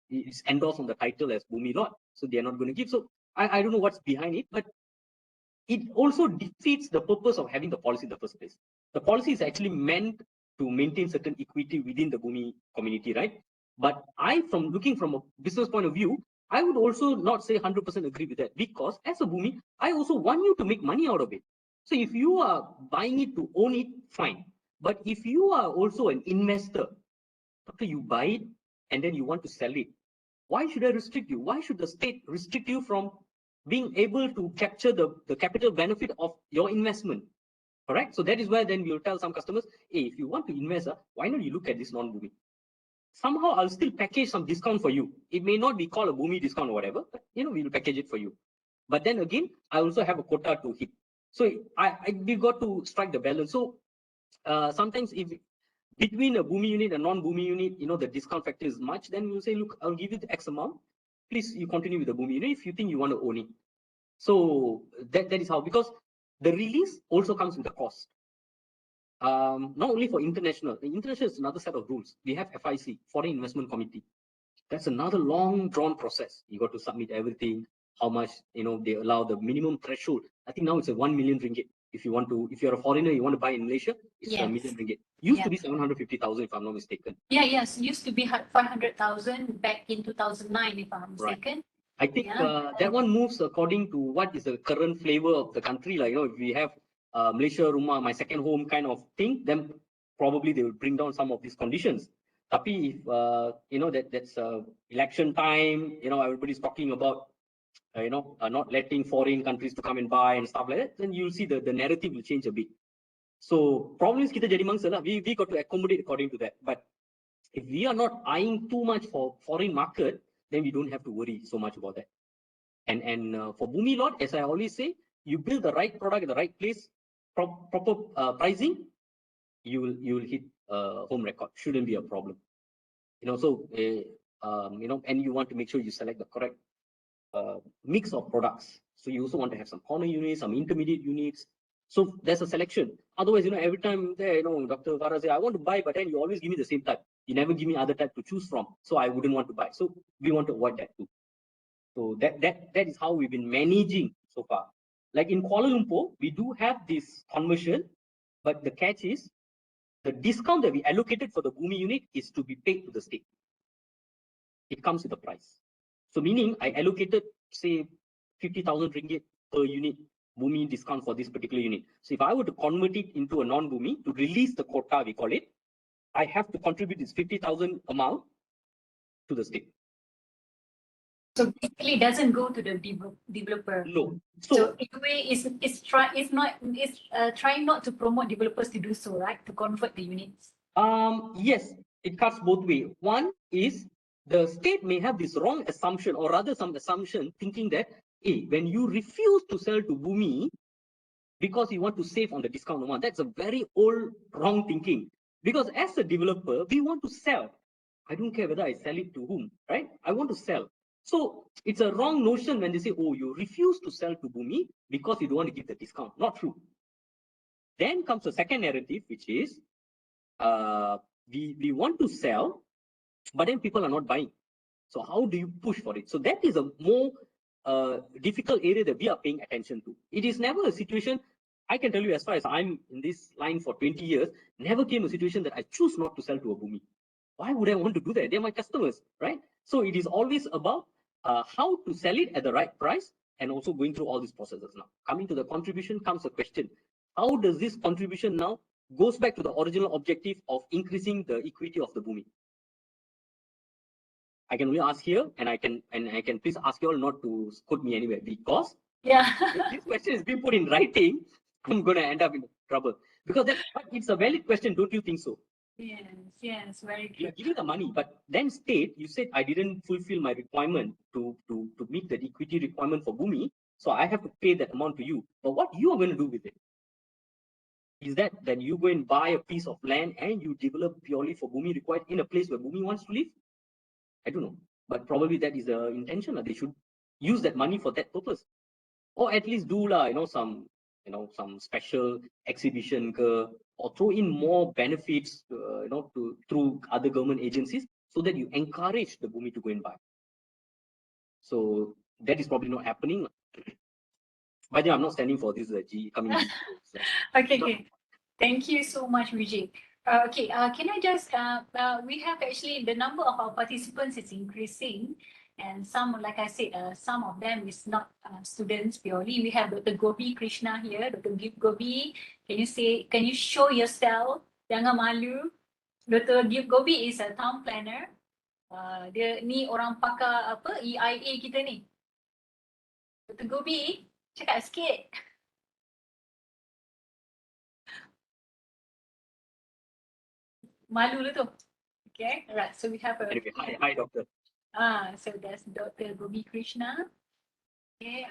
it's endorsed on the title as Bumi Lot, so they're not going to give. So I don't know what's behind it, but it also defeats the purpose of having the policy in the first place. The policy is actually meant to maintain certain equity within the Bumi community, right? But looking from a business point of view, I would also not say 100% agree with that, because as a Bumi, I also want you to make money out of it. So if you are buying it to own it, fine. But if you are also an investor, after you buy it and then you want to sell it, why should I restrict you? Why should the state restrict you from being able to capture the capital benefit of your investment? Correct? So that is where then we'll tell some customers, hey, if you want to invest, why not you look at this non-Bumi? Somehow I'll still package some discount for you. It may not be called a Bumi discount or whatever, but we'll package it for you. But then again, I also have a quota to hit. So we've got to strike the balance. So sometimes if between a Bumi unit and non-Bumi unit, the discount factor is much, then we'll say, look, I'll give you the X amount. Please, you continue with the Bumi unit if you think you want to own it. So that is how, because the release also comes with a cost. Not only for international is another set of rules. We have FIC, Foreign Investment Committee. That's another long drawn process. You got to submit everything, how much, they allow the minimum threshold. I think now it's a 1 million ringgit. If you're a foreigner, you want to buy in Malaysia, it's yes. 1 million ringgit. Used to be 750,000, if I'm not mistaken. Yeah, yes. Used to be 500,000 back in 2009, if I'm not mistaken. Right. I think that one moves according to what is the current flavor of the country. Like, if we have Malaysia Rumah, my second home kind of thing, then probably they will bring down some of these conditions. Tapi if that's election time, everybody's talking about not letting foreign countries to come and buy and stuff like that, then you'll see the narrative will change a bit. So problems kita jadi mangsa lah. We got to accommodate according to that. But if we are not eyeing too much for foreign market, then we don't have to worry so much about that. And for Bumi Lot, as I always say, you build the right product at the right place, proper pricing, you will hit home record. Shouldn't be a problem. And you want to make sure you select the correct mix of products. So you also want to have some corner units, some intermediate units. So there's a selection. Otherwise, every time there, Dr. Farah say, I want to buy, but then you always give me the same type. You never give me other type to choose from. So I wouldn't want to buy. So we want to avoid that too. So that is how we've been managing so far. Like in Kuala Lumpur, we do have this conversion, but the catch is the discount that we allocated for the Bumi unit is to be paid to the state. It comes with a price. So meaning I allocated, say, 50,000 ringgit per unit Bumi discount for this particular unit. So if I were to convert it into a non-Bumi to release the quota, we call it, I have to contribute this 50,000 amount to the state. So basically, it doesn't go to the developer. No. So in a way, it's trying not to promote developers to do so, right? To convert the units. Yes, it cuts both ways. One is the state may have this wrong assumption, or rather some assumption, thinking that, hey, when you refuse to sell to Bumi because you want to save on the discount amount, that's a very old wrong thinking. Because as a developer, we want to sell. I don't care whether I sell it to whom, right? I want to sell. So it's a wrong notion when they say, oh, you refuse to sell to Bumi because you don't want to give the discount. Not true. Then comes the second narrative, which is uh, we want to sell, but then people are not buying. So how do you push for it? So that is a more difficult area that we are paying attention to. It is never a situation, I can tell you, as far as I'm in this line for 20 years, never came a situation that I choose not to sell to a Bumi. Why would I want to do that? They're my customers, right? So it is always about how to sell it at the right price, and also going through all these processes. Now, coming to the contribution comes a question. How does this contribution now goes back to the original objective of increasing the equity of the Bumi? I can only ask here, and I can please ask you all not to quote me anywhere, because if this question is being put in writing, I'm going to end up in trouble. Because but it's a valid question, don't you think so? Yes, very You're good. giving the money, but then state, you said I didn't fulfill my requirement to meet the equity requirement for Bumi, so I have to pay that amount to you. But what you are going to do with it? Is that then you go and buy a piece of land and you develop purely for Bumi required in a place where Bumi wants to live? I don't know, but probably that is the intention. They should use that money for that purpose, or at least do some special exhibition, or throw in more benefits, through other government agencies, so that you encourage the Bumi to go and buy. So that is probably not happening. By the way, I'm not standing for this coming G. So. Okay. Thank you so much, Vijay. Can I just, we have actually the number of our participants is increasing, and some, like I said, some of them is not students purely. We have Dr. Gobi Krishna here. Dr. Gobi, can you show yourself? Jangan malu. Dr. Gobi is a town planner. Dia ni orang pakar apa, EIA kita ni. Dr. Gobi, cakap sikit. Malu lah tu. Okay, right. So we have a. Anyway, hi, doctor. So that's Dr. Gobi Krishna. Okay,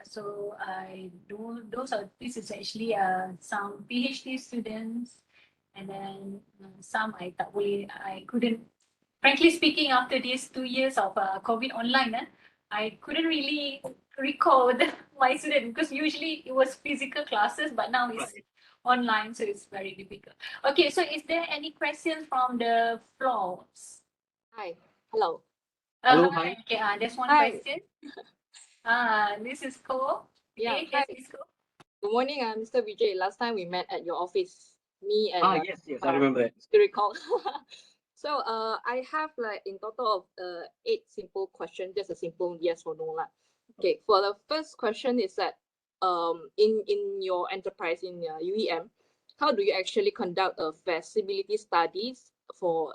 so this is actually some PhD students, and then some I couldn't, frankly speaking, after these 2 years of COVID online, I couldn't really recall my student, because usually it was physical classes, but now it's online, so it's very difficult. Okay, so is there any questions from the floors? Hi, hello. Hello, hi. Okay, there's one Hi. question. This is Ko. Yeah, Okay, hi. yes, Ko. Good morning, Mr. Vijay. Last time we met at your office, me and Yes, I remember that. still recall. So I have like in total of 8 simple questions, just a simple yes or no lah. Okay, for the first question is that in your enterprise in UEM, how do you actually conduct a feasibility studies for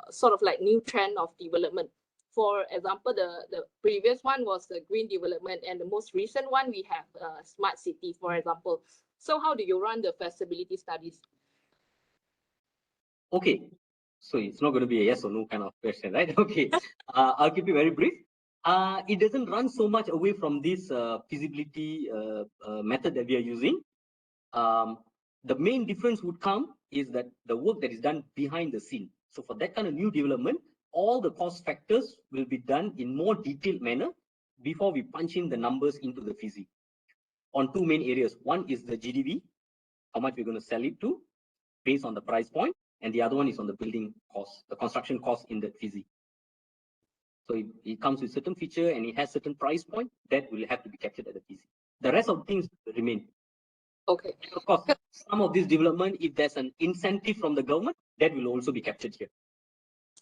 sort of like new trend of development? For example, the previous one was the green development, and the most recent one we have smart city, for example. So how do you run the feasibility studies? Okay, so it's not going to be a yes or no kind of question, right? Okay, I'll keep it very brief. It doesn't run so much away from this feasibility method that we are using. The main difference would come is that the work that is done behind the scene. So for that kind of new development, all the cost factors will be done in more detailed manner before we punch in the numbers into the FISI on 2 main areas. One is the GDV, how much we're going to sell it to based on the price point, and the other one is on the building cost, the construction cost in that FISI. So it comes with certain feature and it has certain price point that will have to be captured at the FISI. The rest of the things remain. Okay. Of course, some of this development, if there's an incentive from the government, that will also be captured here.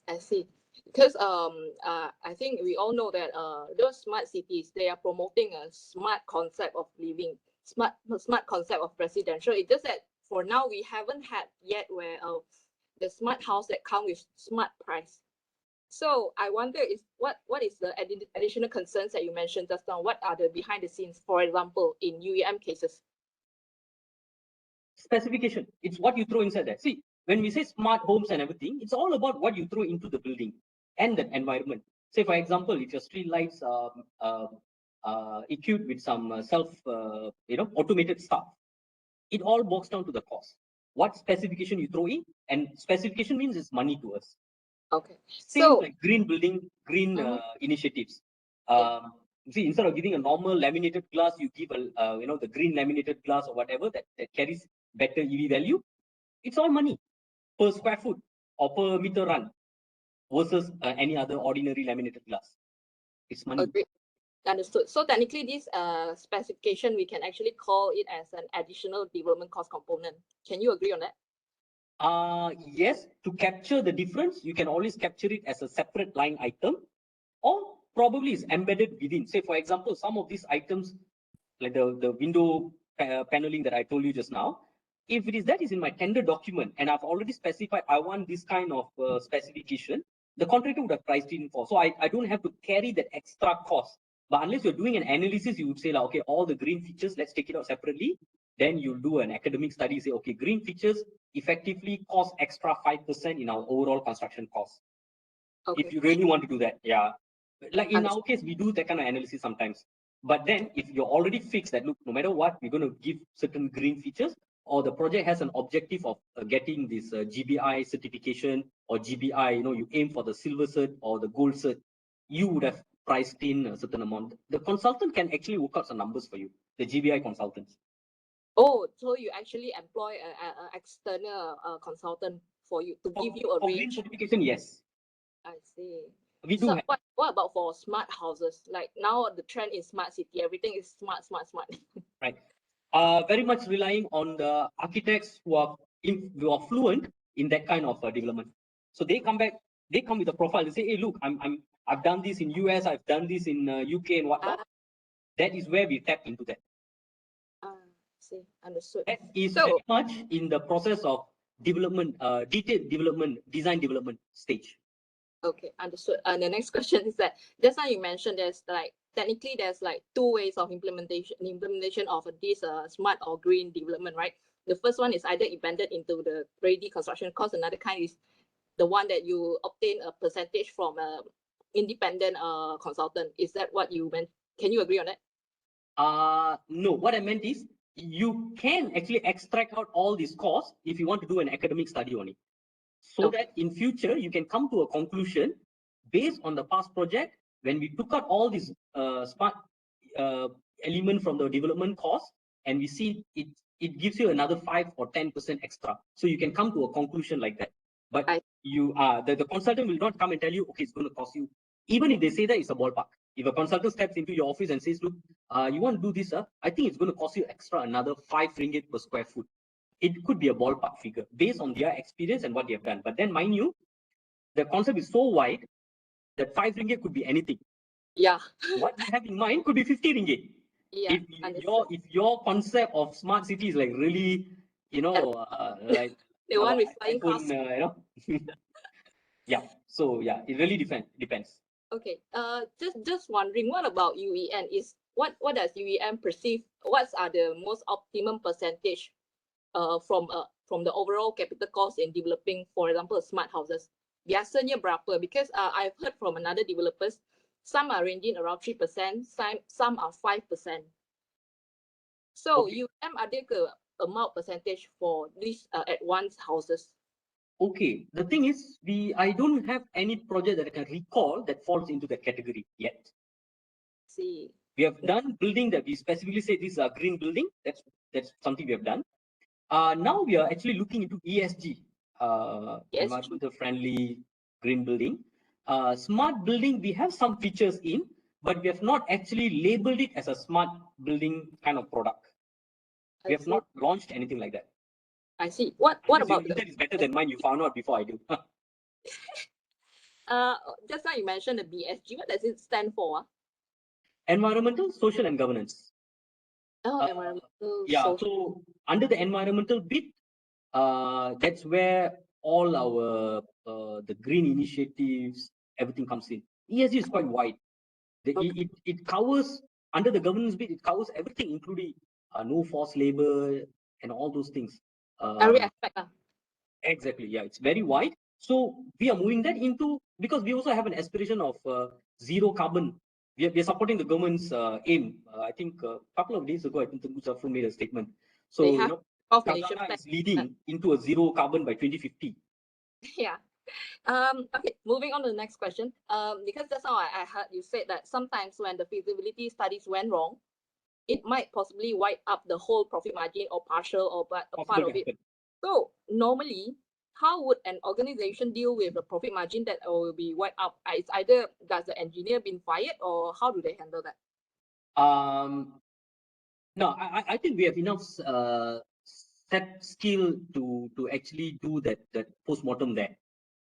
I see. Because I think we all know that those smart cities, they are promoting a smart concept of living, smart concept of residential. It's just that for now we haven't had yet where the smart house that come with smart price. So I wonder is what is the additional concerns that you mentioned just now? What are the behind the scenes, for example, in UEM cases? Specification. It's what you throw inside there. See, when we say smart homes and everything, it's all about what you throw into the building and the environment. Say, for example, if your street lights are equipped with some automated stuff, it all boils down to the cost. What specification you throw in, and specification means it's money to us. Okay. Same So like green building, green initiatives. See, instead of giving a normal laminated glass, you give the green laminated glass or whatever that carries better EV value. It's all money per square foot or per meter run versus any other ordinary laminated glass. It's money. agreed. Understood. So technically, this specification, we can actually call it as an additional development cost component. Can you agree on that? Yes, to capture the difference, you can always capture it as a separate line item, or probably is embedded within. Say, for example, some of these items, like the window paneling that I told you just now, if it is that is in my tender document and I've already specified I want this kind of specification, the contractor would have priced it in for. So I don't have to carry that extra cost. But unless you're doing an analysis, you would say, like, okay, all the green features, let's take it out separately. Then you'll do an academic study, say, okay, green features effectively cost extra 5% in our overall construction cost. Okay. If you really want to do that, yeah. Like in Understood. our case, we do that kind of analysis sometimes. But then if you're already fixed that, look, no matter what, we're going to give certain green features, or the project has an objective of getting this GBI certification or GBI, you aim for the silver cert or the gold cert, you would have priced in a certain amount. The consultant can actually work out some numbers for you, the GBI consultants. Oh, so you actually employ an external consultant for you to give you a For green range? certification, yes. I see. We do So have. what about for smart houses? Like now the trend is smart city. Everything is smart, smart, smart. Right. Very much relying on the architects who are fluent in that kind of development. So they come with a profile. They say, hey, look, I've done this in US, I've done this in UK and whatnot. That is where we tap into that. See, understood. That is So very much in the process of development, detailed development, design development stage. okay, understood. And the next question is that just now you mentioned there's like technically there's like two ways of implementation of this smart or green development, right? The first one is either embedded into the ready construction cost. Another kind is the one that you obtain a percentage from a independent consultant. Is that what you meant? Can you agree on that? No, what I meant is you can actually extract out all these costs if you want to do an academic study on it. So Okay. that in future you can come to a conclusion based on the past project. When we took out all these smart element from the development cost, and we see it gives you another 5 or 10% extra. So you can come to a conclusion like that. But the consultant will not come and tell you, okay, it's going to cost you. Even if they say that, it's a ballpark. If a consultant steps into your office and says, look, you want to do this, I think it's going to cost you extra another 5 ringgit per square foot. It could be a ballpark figure based on their experience and what they have done. But then, mind you, the concept is so wide that 5 ringgit could be anything. Yeah. What you have in mind could be 50 ringgit. Yeah. If your concept of smart city is like really, like the one with flying iPhone, cars. Yeah. So yeah, it really depends. Okay. Just wondering, what about UEN? Is what does UEN perceive? What are the most optimum percentage from the overall capital cost in developing, for example, smart houses? Biasanya berapa? Because I've heard from another developers, some are ranging around 3%, some are 5%. So Okay. UEM ada ke amount percentage for these advanced houses? Okay. The thing is, I don't have any project that I can recall that falls into that category yet. See. We have done building that we specifically say this is a green building. That's something we have done. Now we are actually looking into ESG, environmental friendly green building. Smart building, we have some features in, but we have not actually labeled it as a smart building kind of product. We have not launched anything like that. I see. What about your internet is better than mine? You found out before I do. Just now you mentioned the BSG. What does it stand for? Environmental, social, and governance. Environmental. Yeah. Social. So under the environmental bit, that's where all our the green initiatives, everything comes in. ESG is quite wide. It covers, under the governance bit, it covers everything, including no forced labor and all those things. Every aspect. Exactly, yeah, it's very wide. So we are moving that into, because we also have an aspiration of zero carbon. We are supporting the government's aim. I think a couple of days ago, I think Tengku Zafrul made a statement. They So, have Malaysia Khazanah plan. is leading into a zero carbon by 2050. Yeah. Okay, moving on to the next question. Because just now I heard you said that sometimes when the feasibility studies went wrong, it might possibly wipe up the whole profit margin or partial or but a part Possible of to it. happen. So normally, how would an organization deal with a profit margin that will be wiped up? It's either does the engineer been fired or how do they handle that? No, I think we have enough set skill to actually do that post-mortem there.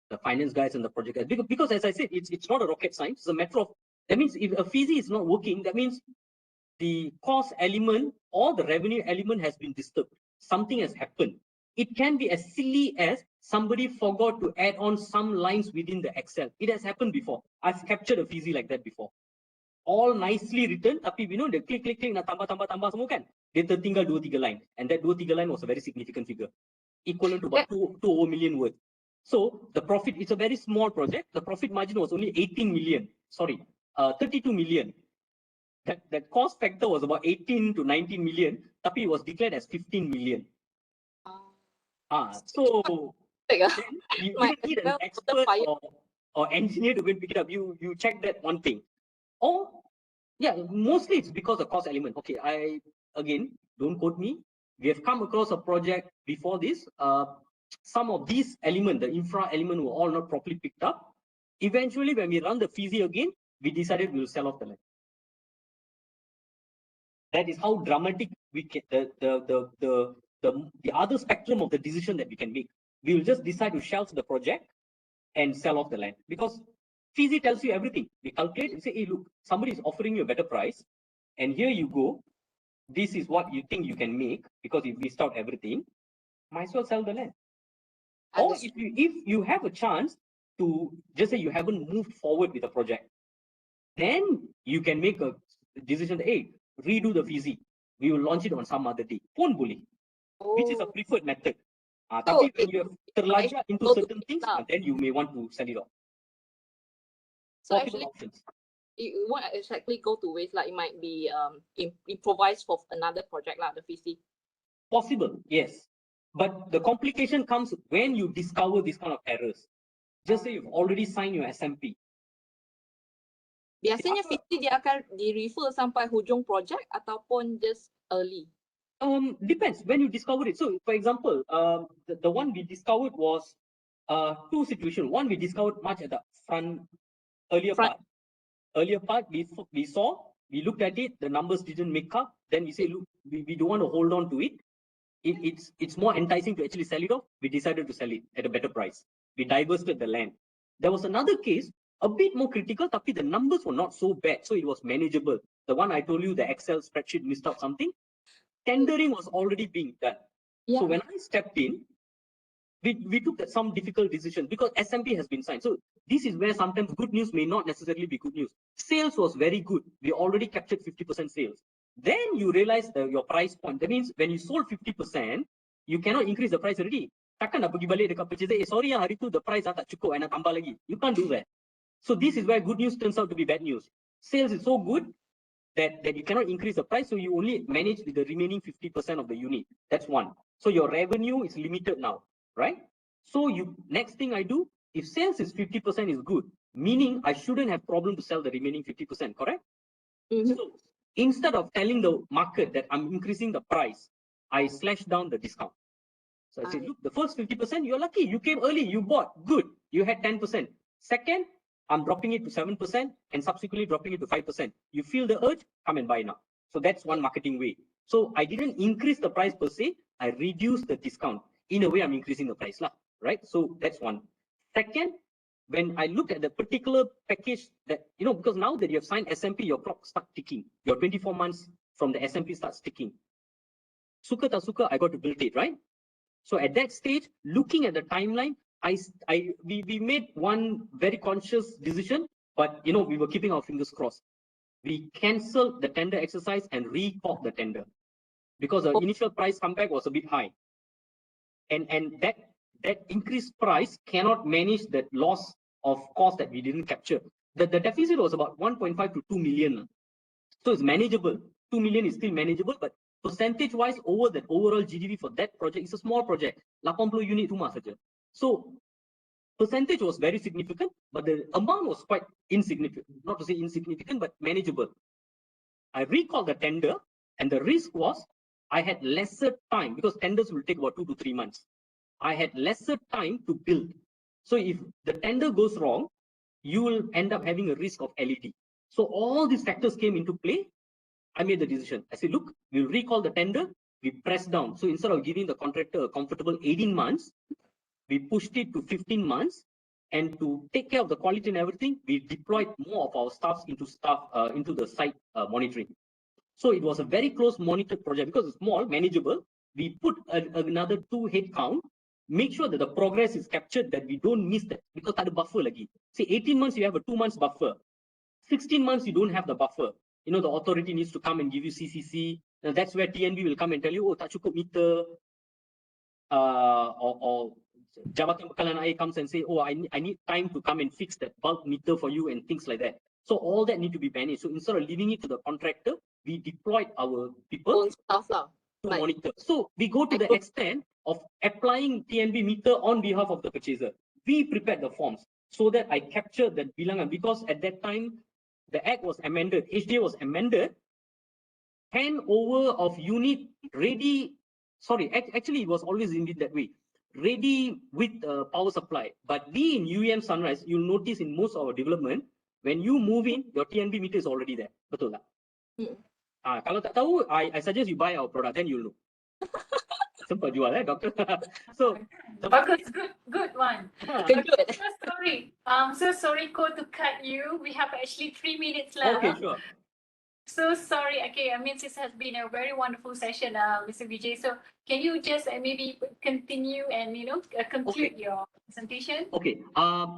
The finance guys and the project guys. Because as I said, it's not a rocket science. It's a matter of, that means if a FISI is not working, that means the cost element or the revenue element has been disturbed. Something has happened. It can be as silly as somebody forgot to add on some lines within the Excel. It has happened before. I've captured a FISI like that before. All nicely written, tapi the click nak tambah semua kan, dia tertinggal 2-3 line, and that 2-3 line was a very significant figure, equivalent to about 2 million worth. So the profit, it's a very small project. The profit margin was only 18 million. Sorry, 32 million. That cost factor was about 18 to 19 million, tapi it was declared as 15 million. So then you don't need an expert or engineer to go and pick it up. You check that one thing. Or yeah, mostly it's because of cost element. Okay, again, don't quote me. We have come across a project before this. Some of these elements, the infra element, were all not properly picked up. Eventually, when we run the FISI again, we decided we'll sell off the land. That is how dramatic we can, the other spectrum of the decision that we can make. We will just decide to shelve the project and sell off the land, because FISI tells you everything. We calculate and say, hey, look, somebody is offering you a better price, and here you go. This is what you think you can make, because you missed out everything. Might as well sell the land. Or if you have a chance to, just say you haven't moved forward with the project, then you can make a decision that, hey, redo the FISI. We will launch it on some other day. Pun boleh, which is a preferred method. Tapi when you have terlajak into certain things, then you may want to sell it off. So actually, options. It won't exactly go to waste. Like it might be improvised for another project, like the FISI. Possible, yes. But the complication comes when you discover this kind of errors. Just say you've already signed your SMP. Biasanya FISI dia akan di-refer sampai hujung project ataupun just early? Depends when you discover it. So, for example, the one we discovered was two situations. One, we discovered much at the earlier part. Earlier part, we saw, we looked at it, the numbers didn't make up. Then we say, look, we don't want to hold on to it. It's more enticing to actually sell it off. We decided to sell it at a better price. We divested the land. There was another case, a bit more critical, tapi the numbers were not so bad, so it was manageable. The one I told you, the Excel spreadsheet missed out something. Tendering was already being done. Yeah. So when I stepped in, we took some difficult decisions because SMP has been signed. So this is where sometimes good news may not necessarily be good news. Sales was very good. We already captured 50% sales. Then you realize your price point. That means when you sold 50%, you cannot increase the price already. Takkan nak pergi balik dekat purchaser, sorry hari tu the price tak cukup, nak tambah lagi. You can't do that. So this is where good news turns out to be bad news. Sales is so good that you cannot increase the price, so you only manage with the remaining 50% of the unit. That's one. So your revenue is limited now, right? So next thing I do, if sales is 50% is good, meaning I shouldn't have problem to sell the remaining 50%, correct? Mm-hmm. So instead of telling the market that I'm increasing the price, I slash down the discount. So I say, look, the first 50%, you're lucky. You came early, you bought, good. You had 10%. Second, I'm dropping it to 7% and subsequently dropping it to 5%. You feel the urge, come and buy now. So that's one marketing way. So I didn't increase the price per se, I reduced the discount. In a way, I'm increasing the price, right? So that's one. Second, when I look at the particular package that, because now that you have signed SMP, your clock starts ticking. Your 24 months from the SMP starts ticking. Suka tak suka, I got to build it, right? So at that stage, looking at the timeline, we made one very conscious decision, but we were keeping our fingers crossed. We canceled the tender exercise and recalled the tender because the initial price comeback was a bit high, and that increased price cannot manage that loss of cost that we didn't capture. The deficit was about 1.5 to 2 million, so it's manageable. 2 million is still manageable, but percentage wise over that overall GDP for that project, is a small project, 80 unit rumah saja. So percentage was very significant, but the amount was quite insignificant. Not to say insignificant, but manageable. I recalled the tender, and the risk was I had lesser time because tenders will take about 2 to 3 months. I had lesser time to build. So if the tender goes wrong, you will end up having a risk of LED. So all these factors came into play. I made the decision. I said, look, we'll recall the tender. We pressed down. So instead of giving the contractor a comfortable 18 months, we pushed it to 15 months. And to take care of the quality and everything, we deployed more of our staffs into the site monitoring. So it was a very close monitored project because it's small, manageable. We put another 2 head count, make sure that the progress is captured, that we don't miss that, because ada buffer lagi. Say 18 months, you have a 2 months buffer. 16 months, you don't have the buffer. The authority needs to come and give you CCC. Now, that's where TNB will come and tell you, oh, tak cukup meter. Or Jabatan Bekalan Air comes and say, oh, I need time to come and fix that bulk meter for you and things like that. So all that need to be managed. So instead of leaving it to the contractor, we deployed our people to monitor. So we go to the extent of applying TNB meter on behalf of the purchaser. We prepared the forms so that I captured that bilangan, because at that time, the Act was amended, HDA was amended, handover of unit ready. Sorry, actually it was always indeed that way. Ready with power supply. But we in UEM Sunrise, you'll notice in most of our development, when you move in, your TNB meter is already there. Betul tak? Kalau tak tahu, I suggest you buy our product, then you'll know. Sempat jual, doctor. So, Bagus, good one. Good. So sorry, Ko, to cut you. We have actually 3 minutes left. Okay, sure. So sorry. Okay, I mean, this has been a very wonderful session, Mr. Vijay. So can you just maybe continue and conclude your presentation? Okay.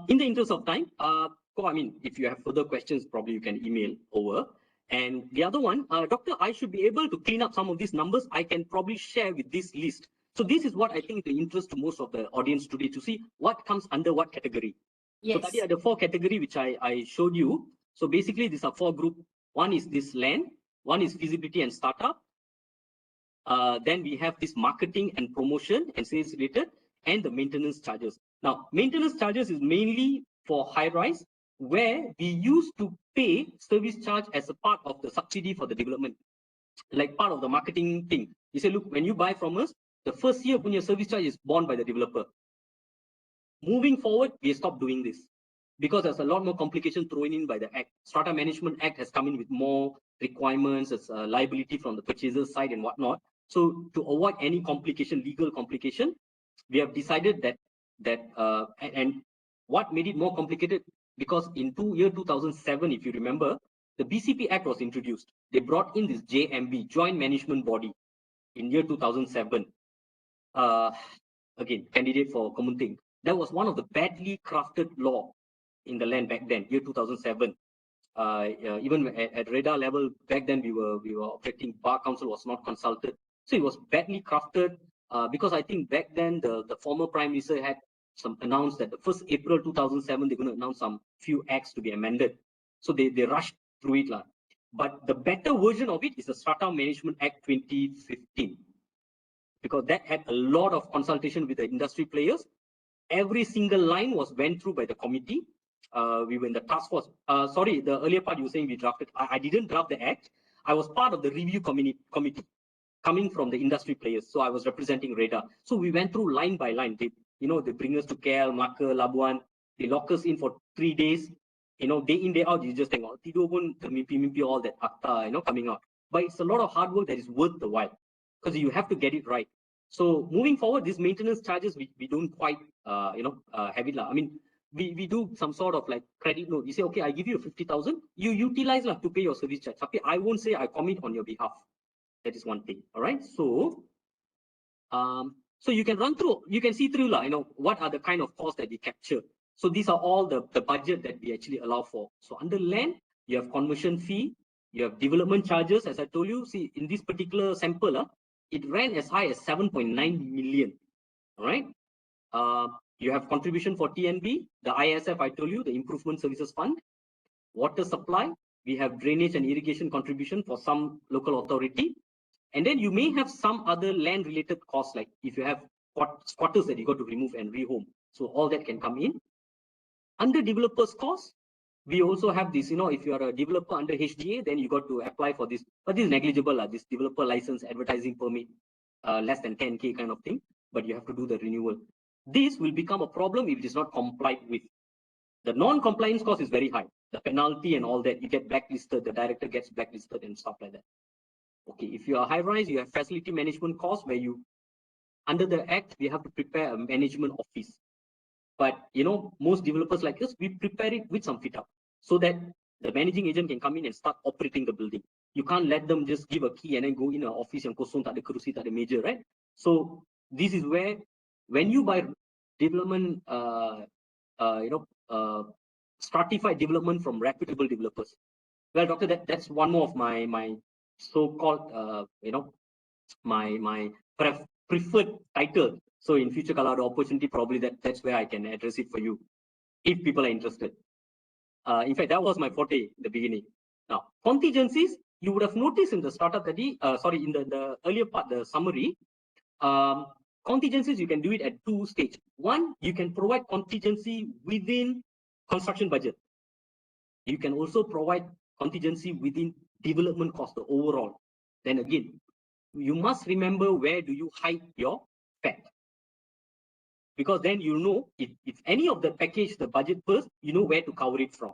In the interest of time, I mean, if you have further questions, probably you can email over. And the other one, Doctor, I should be able to clean up some of these numbers. I can probably share with this list. So this is what I think the interest to most of the audience today, to see what comes under what category. Yes. So tadi ada 4 category which I showed you. So basically these are 4 group. One is this land, one is feasibility and startup. Then we have this marketing and promotion and sales related, and the maintenance charges. Now, maintenance charges is mainly for high rise, where we used to pay service charge as a part of the subsidy for the development, like part of the marketing thing. You say, look, when you buy from us, the first year when your service charge is borne by the developer. Moving forward, we stopped doing this because there's a lot more complication thrown in by the Act. Strata Management Act has come in with more requirements, as liability from the purchaser's side and whatnot. So to avoid any complication, legal complication, we have decided and what made it more complicated, because in year 2007, if you remember, the BCP Act was introduced. They brought in this JMB, Joint Management Body, in year 2007. Again, candidate for Kementing. That was one of the badly crafted law in the land back then, year 2007. Even at radar level back then, we were operating. Bar Council was not consulted, so it was badly crafted. Because I think back then the former Prime Minister had announced that the 1st April 2007 they're going to announce some few acts to be amended. So they rushed through it, but the better version of it is the Strata Management Act 2015, because that had a lot of consultation with the industry players. Every single line was went through by the committee. We were in the task force. Sorry, the earlier part you were saying we drafted. I didn't draft the act. I was part of the review committee coming from the industry players. So I was representing radar. So we went through line by line. They bring us to KL, Melaka, Labuan. They lock us in for 3 days. Day in, day out, you just think, oh, tidur pun mimpi all that akta, coming out. But it's a lot of hard work that is worth the while, because you have to get it right. So moving forward, these maintenance charges, we don't quite, have it. I mean, we do some sort of like credit note. You say, okay, I give you 50,000, you utilize to pay your service charge. Okay, I won't say I commit on your behalf. That is one thing. All right. So So you can run through, you can see through, what are the kind of costs that we capture. So these are all the budget that we actually allow for. So under land, you have conversion fee, you have development charges, as I told you. See, in this particular sample, it ran as high as 7.9 million. All right. You have contribution for TNB, the ISF, I told you, the Improvement Services Fund, water supply, we have drainage and irrigation contribution for some local authority. And then you may have some other land related costs, like if you have squatters that you got to remove and rehome. So all that can come in. Under developers costs, we also have this, if you are a developer under HDA, then you got to apply for this, but this is negligible, this developer license, advertising permit, less than 10K kind of thing, but you have to do the renewal. This will become a problem if it is not complied with. The non-compliance cost is very high. The penalty and all that, you get blacklisted, the director gets blacklisted and stuff like that. Okay, if you are high rise, you have facility management costs where you, under the act, we have to prepare a management office. But most developers like us, we prepare it with some fit up so that the managing agent can come in and start operating the building. You can't let them just give a key and then go in an office and kosong, tak ada kerusi, tak ada meja, right? So this is where, when you buy development, stratified development from reputable developers. Well, doctor, that's one more of my so-called, my preferred title. So in future, kalau ada opportunity, probably that's where I can address it for you, if people are interested. In fact, that was my forte in the beginning. Now, contingencies, you would have noticed in the startup that in the earlier part, the summary, contingencies, you can do it at 2 stages. One, you can provide contingency within construction budget. You can also provide contingency within development cost, the overall. Then again, you must remember where do you hide your fat. Because then you know if any of the package, the budget first, you know where to cover it from.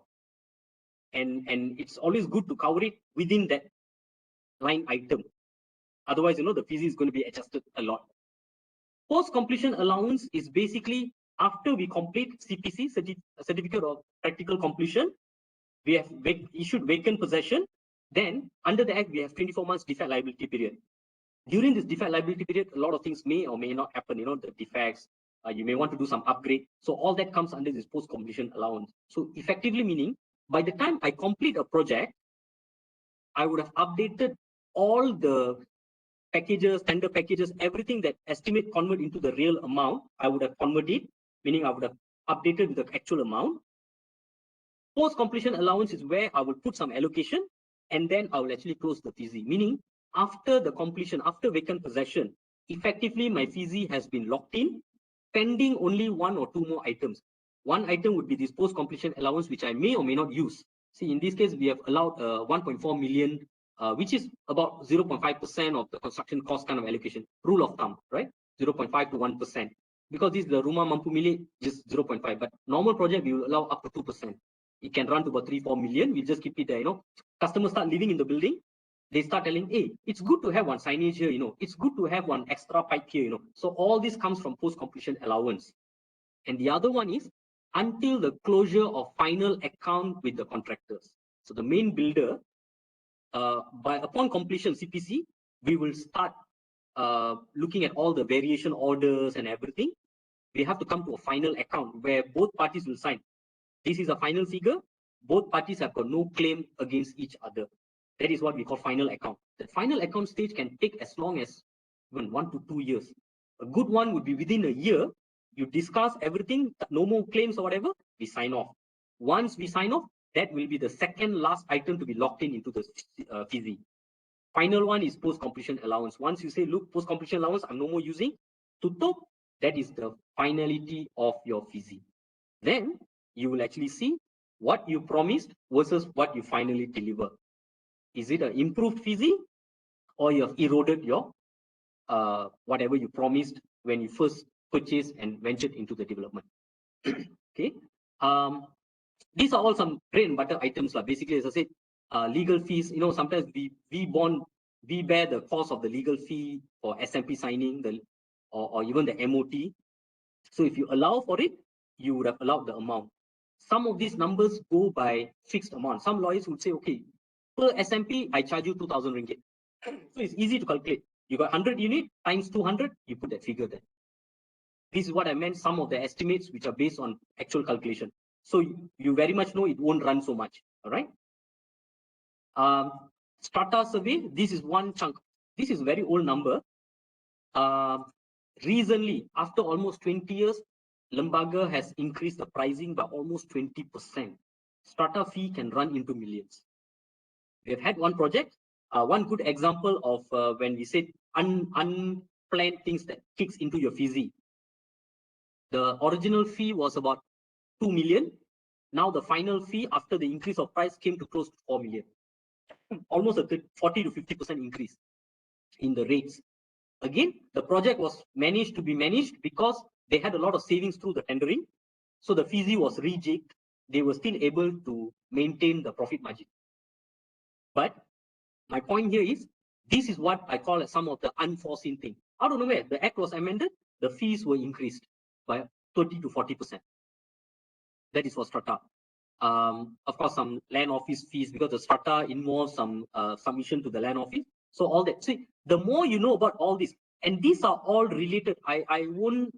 And it's always good to cover it within that line item. Otherwise, the fees is going to be adjusted a lot. Post-completion allowance is basically after we complete CPC, Certificate of Practical Completion, we have issued vacant possession. Then under the act, we have 24 months defect liability period. During this defect liability period, a lot of things may or may not happen, the defects, you may want to do some upgrade. So all that comes under this post-completion allowance. So effectively meaning, by the time I complete a project, I would have updated all the packages, tender packages, everything that estimate convert into the real amount, I would have converted, meaning I would have updated with the actual amount. Post-completion allowance is where I will put some allocation and then I will actually close the FISI, meaning after the completion, after vacant possession, effectively my FISI has been locked in, pending only 1 or 2 more items. One item would be this post-completion allowance, which I may or may not use. See, in this case, we have allowed 1.4 million, which is about 0.5% of the construction cost kind of allocation, rule of thumb, right? 0.5 to 1%. Because this is the rumah mampu milik, just 0.5. But normal project, we will allow up to 2%. It can run to about 3-4 million. We'll just keep it there, Customers start living in the building. They start telling, hey, it's good to have one signage here, it's good to have one extra pipe here, So all this comes from post-completion allowance. And the other one is until the closure of final account with the contractors. So the main builder, upon completion CPC, we will start looking at all the variation orders and everything. We have to come to a final account where both parties will sign. This is a final figure. Both parties have got no claim against each other. That is what we call final account. The final account stage can take as long as even 1 to 2 years. A good one would be within a year. You discuss everything, no more claims or whatever, we sign off. Once we sign off, that will be the second last item to be locked in into the FISI. Final one is post-completion allowance. Once you say, look, post-completion allowance, I'm no more using, tutup, that is the finality of your FISI. Then you will actually see what you promised versus what you finally deliver. Is it an improved FISI or you have eroded your whatever you promised when you first purchased and ventured into the development? Okay. These are all some bread and butter items. Basically, as I said, legal fees, sometimes we bear the cost of the legal fee for SMP signing, or even the MOT. So if you allow for it, you would have allowed the amount. Some of these numbers go by fixed amount. Some lawyers would say, okay, per SMP, I charge you 2,000 ringgit. So it's easy to calculate. You got 100 unit times 200, you put that figure there. This is what I meant, some of the estimates which are based on actual calculation. So you very much know it won't run so much, all right? Strata survey, this is one chunk. This is a very old number. Recently, after almost 20 years, Lembaga has increased the pricing by almost 20%. Strata fee can run into millions. We have had one project, one good example of when we said unplanned things that kicks into your fee. The original fee was about 2 million. Now the final fee after the increase of price came to close to 4 million. Almost a 40 to 50% increase in the rates. Again, the project was managed to be managed because they had a lot of savings through the tendering. So the fee was rejigged. They were still able to maintain the profit margin. But my point here is, this is what I call as some of the unforeseen thing. Out of nowhere, the act was amended, the fees were increased by 30 to 40%. That is for strata. Of course, some land office fees, because the strata involves some submission to the land office. So all that. See, the more you know about all this, and these are all related. I won't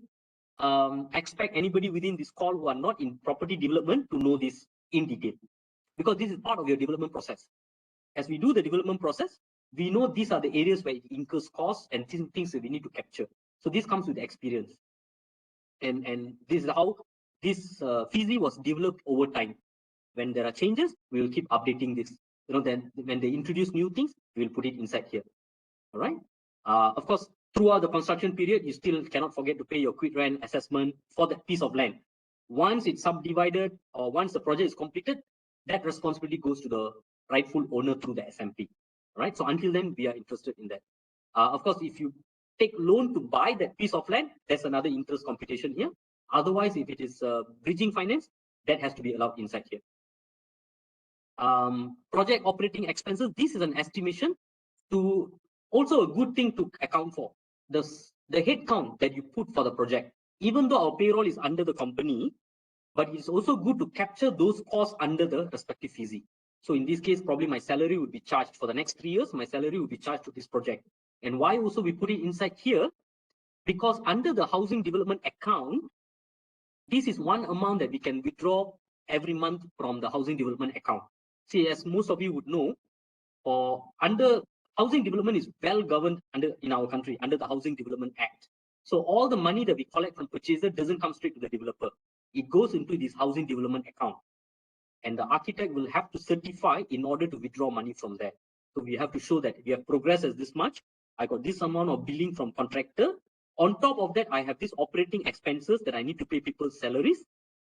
expect anybody within this call who are not in property development to know this in detail, because this is part of your development process. As we do the development process, we know these are the areas where it incurs costs and things that we need to capture. So this comes with experience. And this is how this FISI was developed over time. When there are changes, we will keep updating this. Then when they introduce new things, we'll put it inside here. All right. Of course, throughout the construction period, you still cannot forget to pay your quit rent assessment for that piece of land. Once it's subdivided or once the project is completed, that responsibility goes to the rightful owner through the SMP. Right. So until then, we are interested in that. Of course, if you take loan to buy that piece of land, there's another interest computation here. Otherwise, if it is bridging finance, that has to be allowed inside here. Project operating expenses, this is an estimation to also a good thing to account for. The head count that you put for the project, even though our payroll is under the company, but it's also good to capture those costs under the respective fee. So in this case, probably my salary would be charged for the next 3 years. My salary would be charged to this project. And why also we put it inside here? Because under the housing development account, this is one amount that we can withdraw every month from the housing development account. See, as most of you would know, or under housing development is well governed in our country under the Housing Development Act. So all the money that we collect from purchaser doesn't come straight to the developer. It goes into this housing development account. And the architect will have to certify in order to withdraw money from there. So we have to show that we have progressed as this much. I got this amount of billing from contractor. On top of that, I have this operating expenses that I need to pay people's salaries.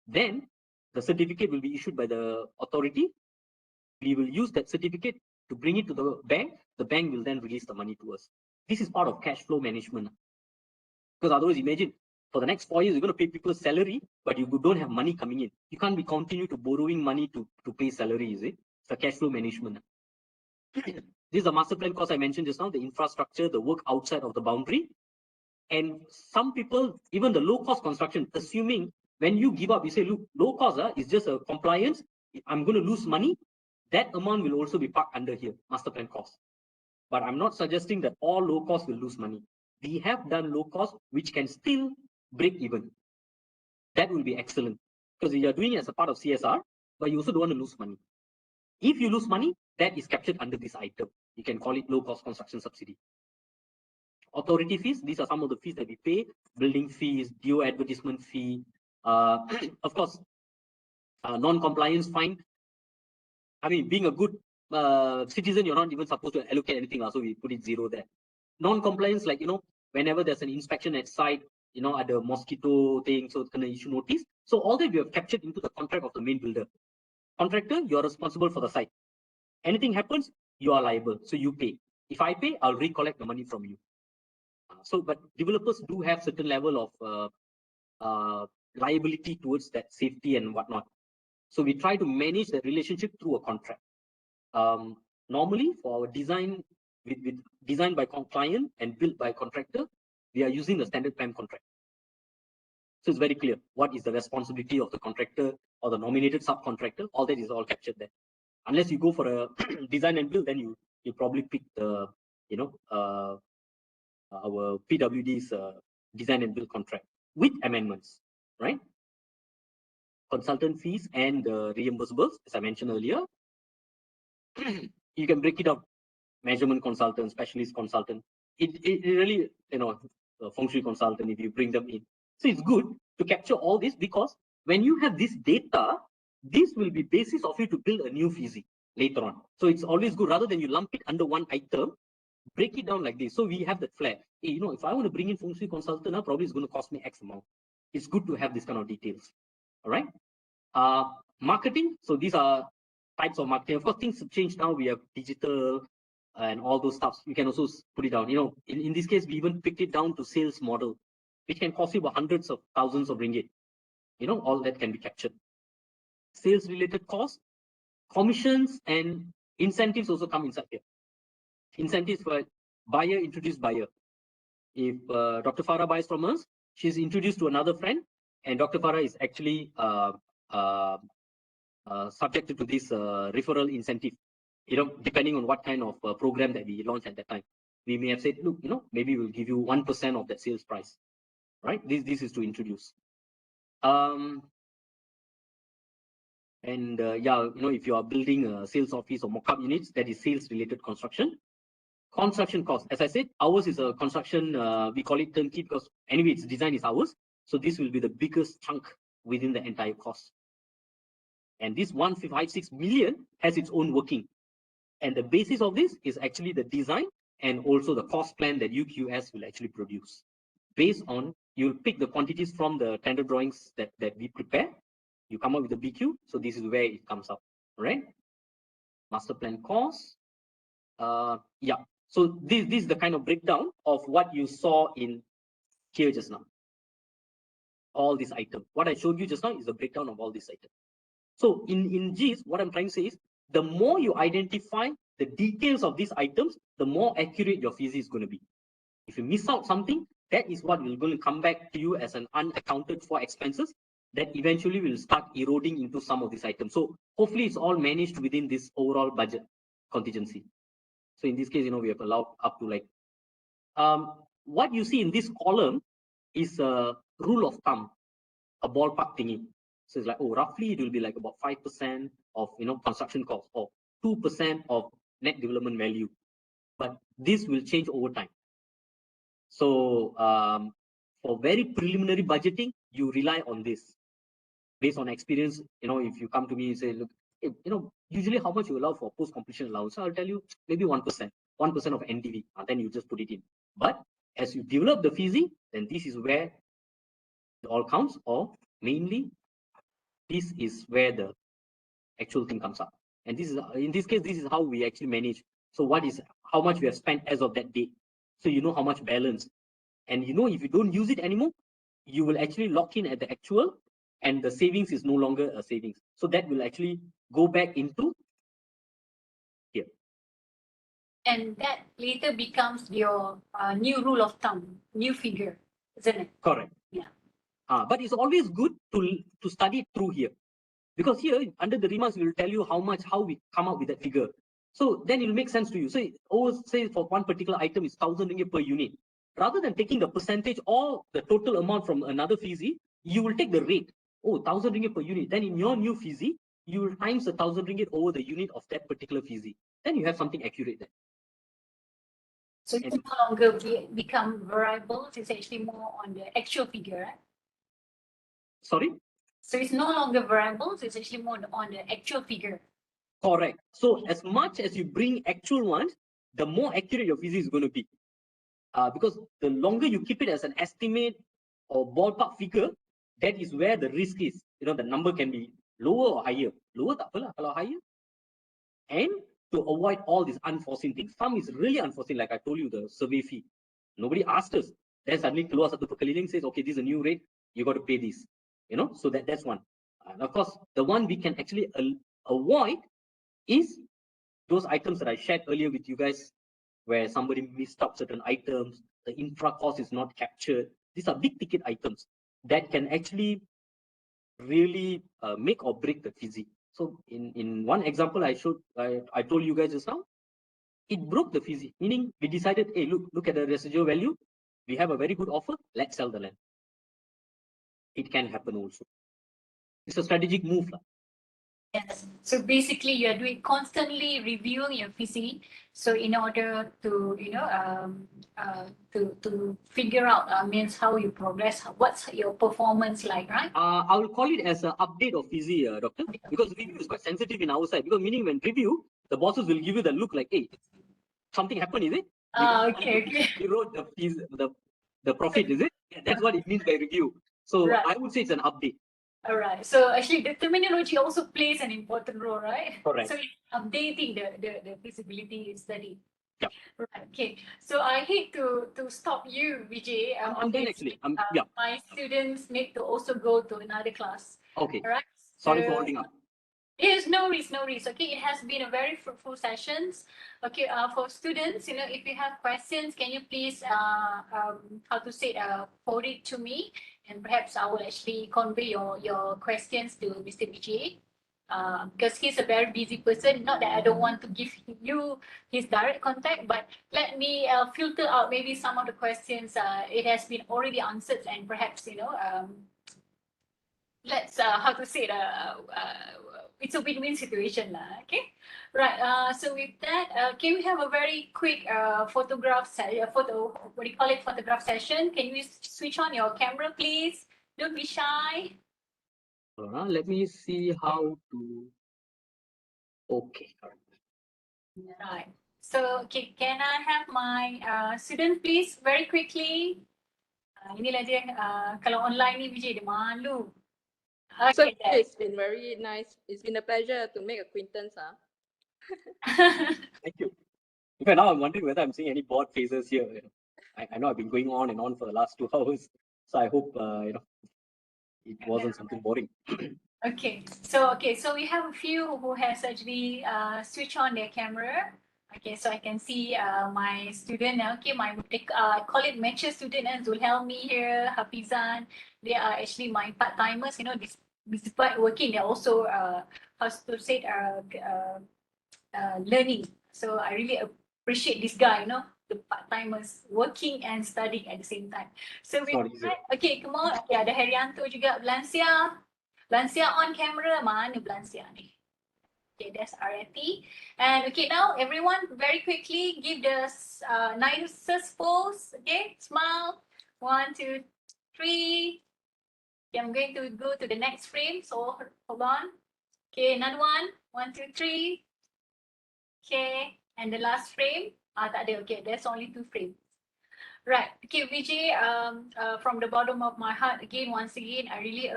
Then the certificate will be issued by the authority. We will use that certificate to bring it to the bank. The bank will then release the money to us. This is part of cash flow management. Because otherwise, imagine for the next 4 years, you're going to pay people's salary, but you don't have money coming in. You can't be continue to borrowing money to pay salary, is it? It's a cash flow management. This is the master plan cost I mentioned just now, the infrastructure, the work outside of the boundary. And some people, even the low cost construction, assuming when you give up, you say, look, low cost is just a compliance. I'm going to lose money. That amount will also be parked under here, master plan cost. But I'm not suggesting that all low cost will lose money. We have done low cost, which can still break even. That will be excellent because you are doing it as a part of CSR, but you also don't want to lose money. If you lose money, that is captured under this item. You can call it low cost construction subsidy. Authority fees, these are some of the fees that we pay: building fees, DO advertisement fee, of course, non-compliance fine. I mean, being a good citizen, you're not even supposed to allocate anything, so we put it 0 there. Non-compliance, like, whenever there's an inspection at site, at the mosquito thing, so it's going to issue notice. So all that we have captured into the contract of the main builder. Contractor, you're responsible for the site. Anything happens, you are liable, so you pay. If I pay, I'll recollect the money from you. So, but developers do have certain level of liability towards that safety and whatnot. So we try to manage the relationship through a contract. Normally, for our design, with designed by client and built by contractor, we are using the standard PAM contract. So it's very clear what is the responsibility of the contractor or the nominated subcontractor. All that is all captured there. Unless you go for a design and build, then you probably pick the our PWD's design and build contract. with amendments, right? Consultant fees and reimbursables, as I mentioned earlier. You can break it up: measurement consultant, specialist consultant. It really, feng shui consultant, if you bring them in. So it's good to capture all this, because when you have this data, this will be basis of you to build a new FISI later on. So it's always good, rather than you lump it under one item, break it down like this. So we have the flag. Hey, if I want to bring in feng shui consultant, probably it's going to cost me X amount. It's good to have this kind of details. All right. Marketing. So these are types of marketing. Of course, things have changed now. We have digital and all those stuff. You can also put it down. In this case, we even picked it down to sales model, which can cost you about hundreds of thousands of ringgit. All that can be captured. Sales related costs, commissions, and incentives also come inside here. Incentives for buyer, introduced buyer. If Dr. Farah buys from us, she's introduced to another friend, and Dr. Farah is actually subjected to this referral incentive, depending on what kind of program that we launch at that time. We may have said, look, maybe we'll give you 1% of that sales price, right? This is to introduce. And if you are building a sales office or mock-up units, that is sales related construction. Construction cost, as I said, ours is a construction, we call it turnkey, because anyway, its design is ours. So this will be the biggest chunk within the entire cost. And this 156 million has its own working. And the basis of this is actually the design and also the cost plan that UQS will actually produce. Based on, you'll pick the quantities from the tender drawings that we prepare. You come up with the BQ. So this is where it comes up, right? Master plan cost. Yeah. So this is the kind of breakdown of what you saw in here just now. All these items. What I showed you just now is the breakdown of all these items. So in GIS, what I'm trying to say is, the more you identify the details of these items, the more accurate your FISI is going to be. If you miss out something, that is what is going to come back to you as an unaccounted for expenses that eventually will start eroding into some of these items. So hopefully it's all managed within this overall budget contingency. So in this case, we have allowed up to like, what you see in this column is a rule of thumb, a ballpark thingy. So it's like, roughly it will be like about 5% of construction cost, or 2% of net development value. But this will change over time. So for very preliminary budgeting, you rely on this based on experience. If you come to me and say, look, usually how much you allow for post-completion allowance, I'll tell you maybe 1%, 1% of NDV, and then you just put it in. But as you develop the FISI, then this is where it all counts, or mainly this is where the actual thing comes up. And this is, in this case, this is how we actually manage. So how much we have spent as of that date. So you know how much balance. And if you don't use it anymore, you will actually lock in at the actual, and the savings is no longer a savings. So that will actually go back into here. And that later becomes your new rule of thumb, new figure, isn't it? Correct. Yeah. But it's always good to study it through here, because here under the remarks we will tell you how we come up with that figure. So then it will make sense to you. So say for one particular item is 1,000 ringgit per unit. Rather than taking the percentage or the total amount from another FISI, you will take the rate. 1,000 ringgit per unit. Then in your new FISI, you will times the 1,000 ringgit over the unit of that particular FISI. Then you have something accurate there. So it's no longer become variables, it's actually more on the actual figure, right? Sorry? So it's no longer variables, it's actually more on the actual figure. Correct. So as much as you bring actual ones, the more accurate your FISI is going to be. Because the longer you keep it as an estimate or ballpark figure, that is where the risk is. The number can be lower or higher. Lower tak apalah kalau higher. And to avoid all these unforeseen things. Some is really unforeseen, like I told you, the survey fee. Nobody asked us. Then suddenly keluar satu perkeliling says, okay, this is a new rate, you got to pay this. So that's one. And of course, the one we can actually avoid is those items that I shared earlier with you guys, where somebody missed out certain items, the infra cost is not captured. These are big ticket items that can actually really make or break the FISI. So in one example I told you guys just now, it broke the FISI, meaning we decided, hey, look at the residual value. We have a very good offer. Let's sell the land. it can happen also. It's a strategic move. Yes. So basically, you are doing constantly reviewing your PC. So in order to to figure out means how you progress, what's your performance like, right? I will call it as an update of Fizzy, doctor, because review is quite sensitive in our side. Because meaning when review, the bosses will give you the look like, hey, something happened, is it? Okay. You wrote the fees, the profit, is it? Yeah, that's what it means by review. So Right. I would say it's an update. All right. So actually, the terminology also plays an important role, right? Correct. So it's updating the feasibility study. Yeah. Right. Okay. So I hate to stop you, Vijay. I'm done actually. Yeah. My students need to also go to another class. Okay. All right. Sorry So, for holding up. yes, no worries, no worries. Okay, it has been a very fruitful sessions. Okay, for students, if you have questions, can you please, how to say, forward it to me, and perhaps I will actually convey your questions to Mr. Vijay. Because he's a very busy person. Not that I don't want to give you his direct contact, but let me filter out maybe some of the questions. It has been already answered, and perhaps let's how to say it, it's a win-win situation lah. Okay, right. So with that, can we have a very quick what do you call it, photograph session? Can you switch on your camera, please? Don't be shy. Let me see how to. Okay. Right. So okay, can I have my student please very quickly? Inilah dia, kalau online ni Vijay dia malu. So Okay, there. it's been very nice. It's been a pleasure to make acquaintance. Thank you. In fact, now I'm wondering whether I'm seeing any bored faces here. I know I've been going on and on for the last 2 hours, so I hope it wasn't something boring. Okay, so we have a few who has actually switched on their camera. Okay, so I can see my student. Okay, I call it mature student, Zulhelmi here, Hafizan. They are actually my part timers. Despite working, they're also how to say learning. So I really appreciate this guy. The part timers working and studying at the same time. So It's we not easy. okay, come on. Okay, ada Herianto juga, Blansia. Blansia on camera, mana Blansia ni? Okay, that's RFP. And okay, now everyone very quickly give the nicest pose. Okay, smile. 1, 2, 3. Okay, I'm going to go to the next frame. So hold on. Okay, another one. 1, 2, 3. Okay, and the last frame. Tak ada. Okay, there's only 2 frames. Right. Okay, Vijay, from the bottom of my heart, once again, I really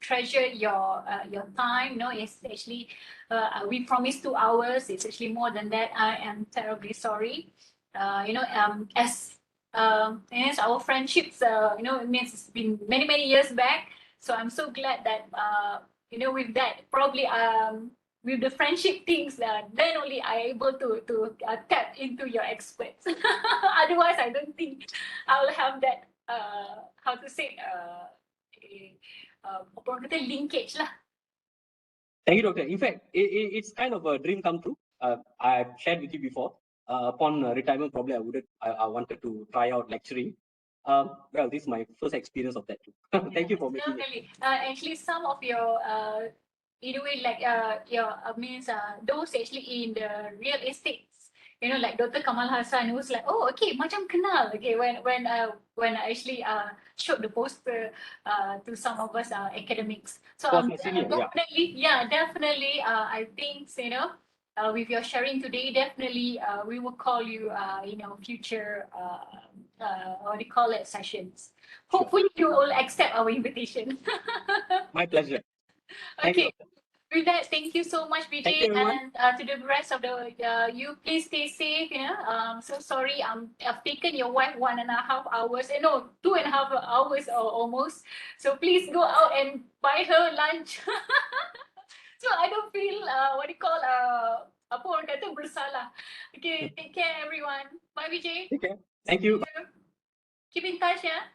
treasure your time. It's actually, we promised 2 hours. It's actually more than that. I am terribly sorry. As our friendships, it means it's been many, many years back. So I'm so glad that, with that, probably, with the friendship things, then only I able to tap into your experts. Otherwise, I don't think I will have that how to say linkage lah. Thank you, doctor. In fact, it's kind of a dream come true. I've shared with you before. Upon retirement, probably I wanted to try out lecturing. Well, this is my first experience of that too. Thank you for making it. Definitely. Actually, some of your in a way, like your means those actually in the real estates, like Dr. Kamal Hassan, who's like, oh, okay, macam kenal. Okay, when I actually showed the poster to some of us academics. So Was my senior, definitely, I think with your sharing today, definitely we will call you future what do you call it, sessions. Hopefully you will accept our invitation. My pleasure. Thank Okay. you. With that, thank you so much, Thank Vijay, you, everyone. and to the rest of the you, please stay safe. So sorry, I've taken your wife 1.5 hours. No, 2.5 hours or almost. So please go out and buy her lunch. So I don't feel what do you call apa orang kata bersalah. Okay, take care, everyone. Bye, Vijay. Take care. Thank you. Keep in touch, yeah.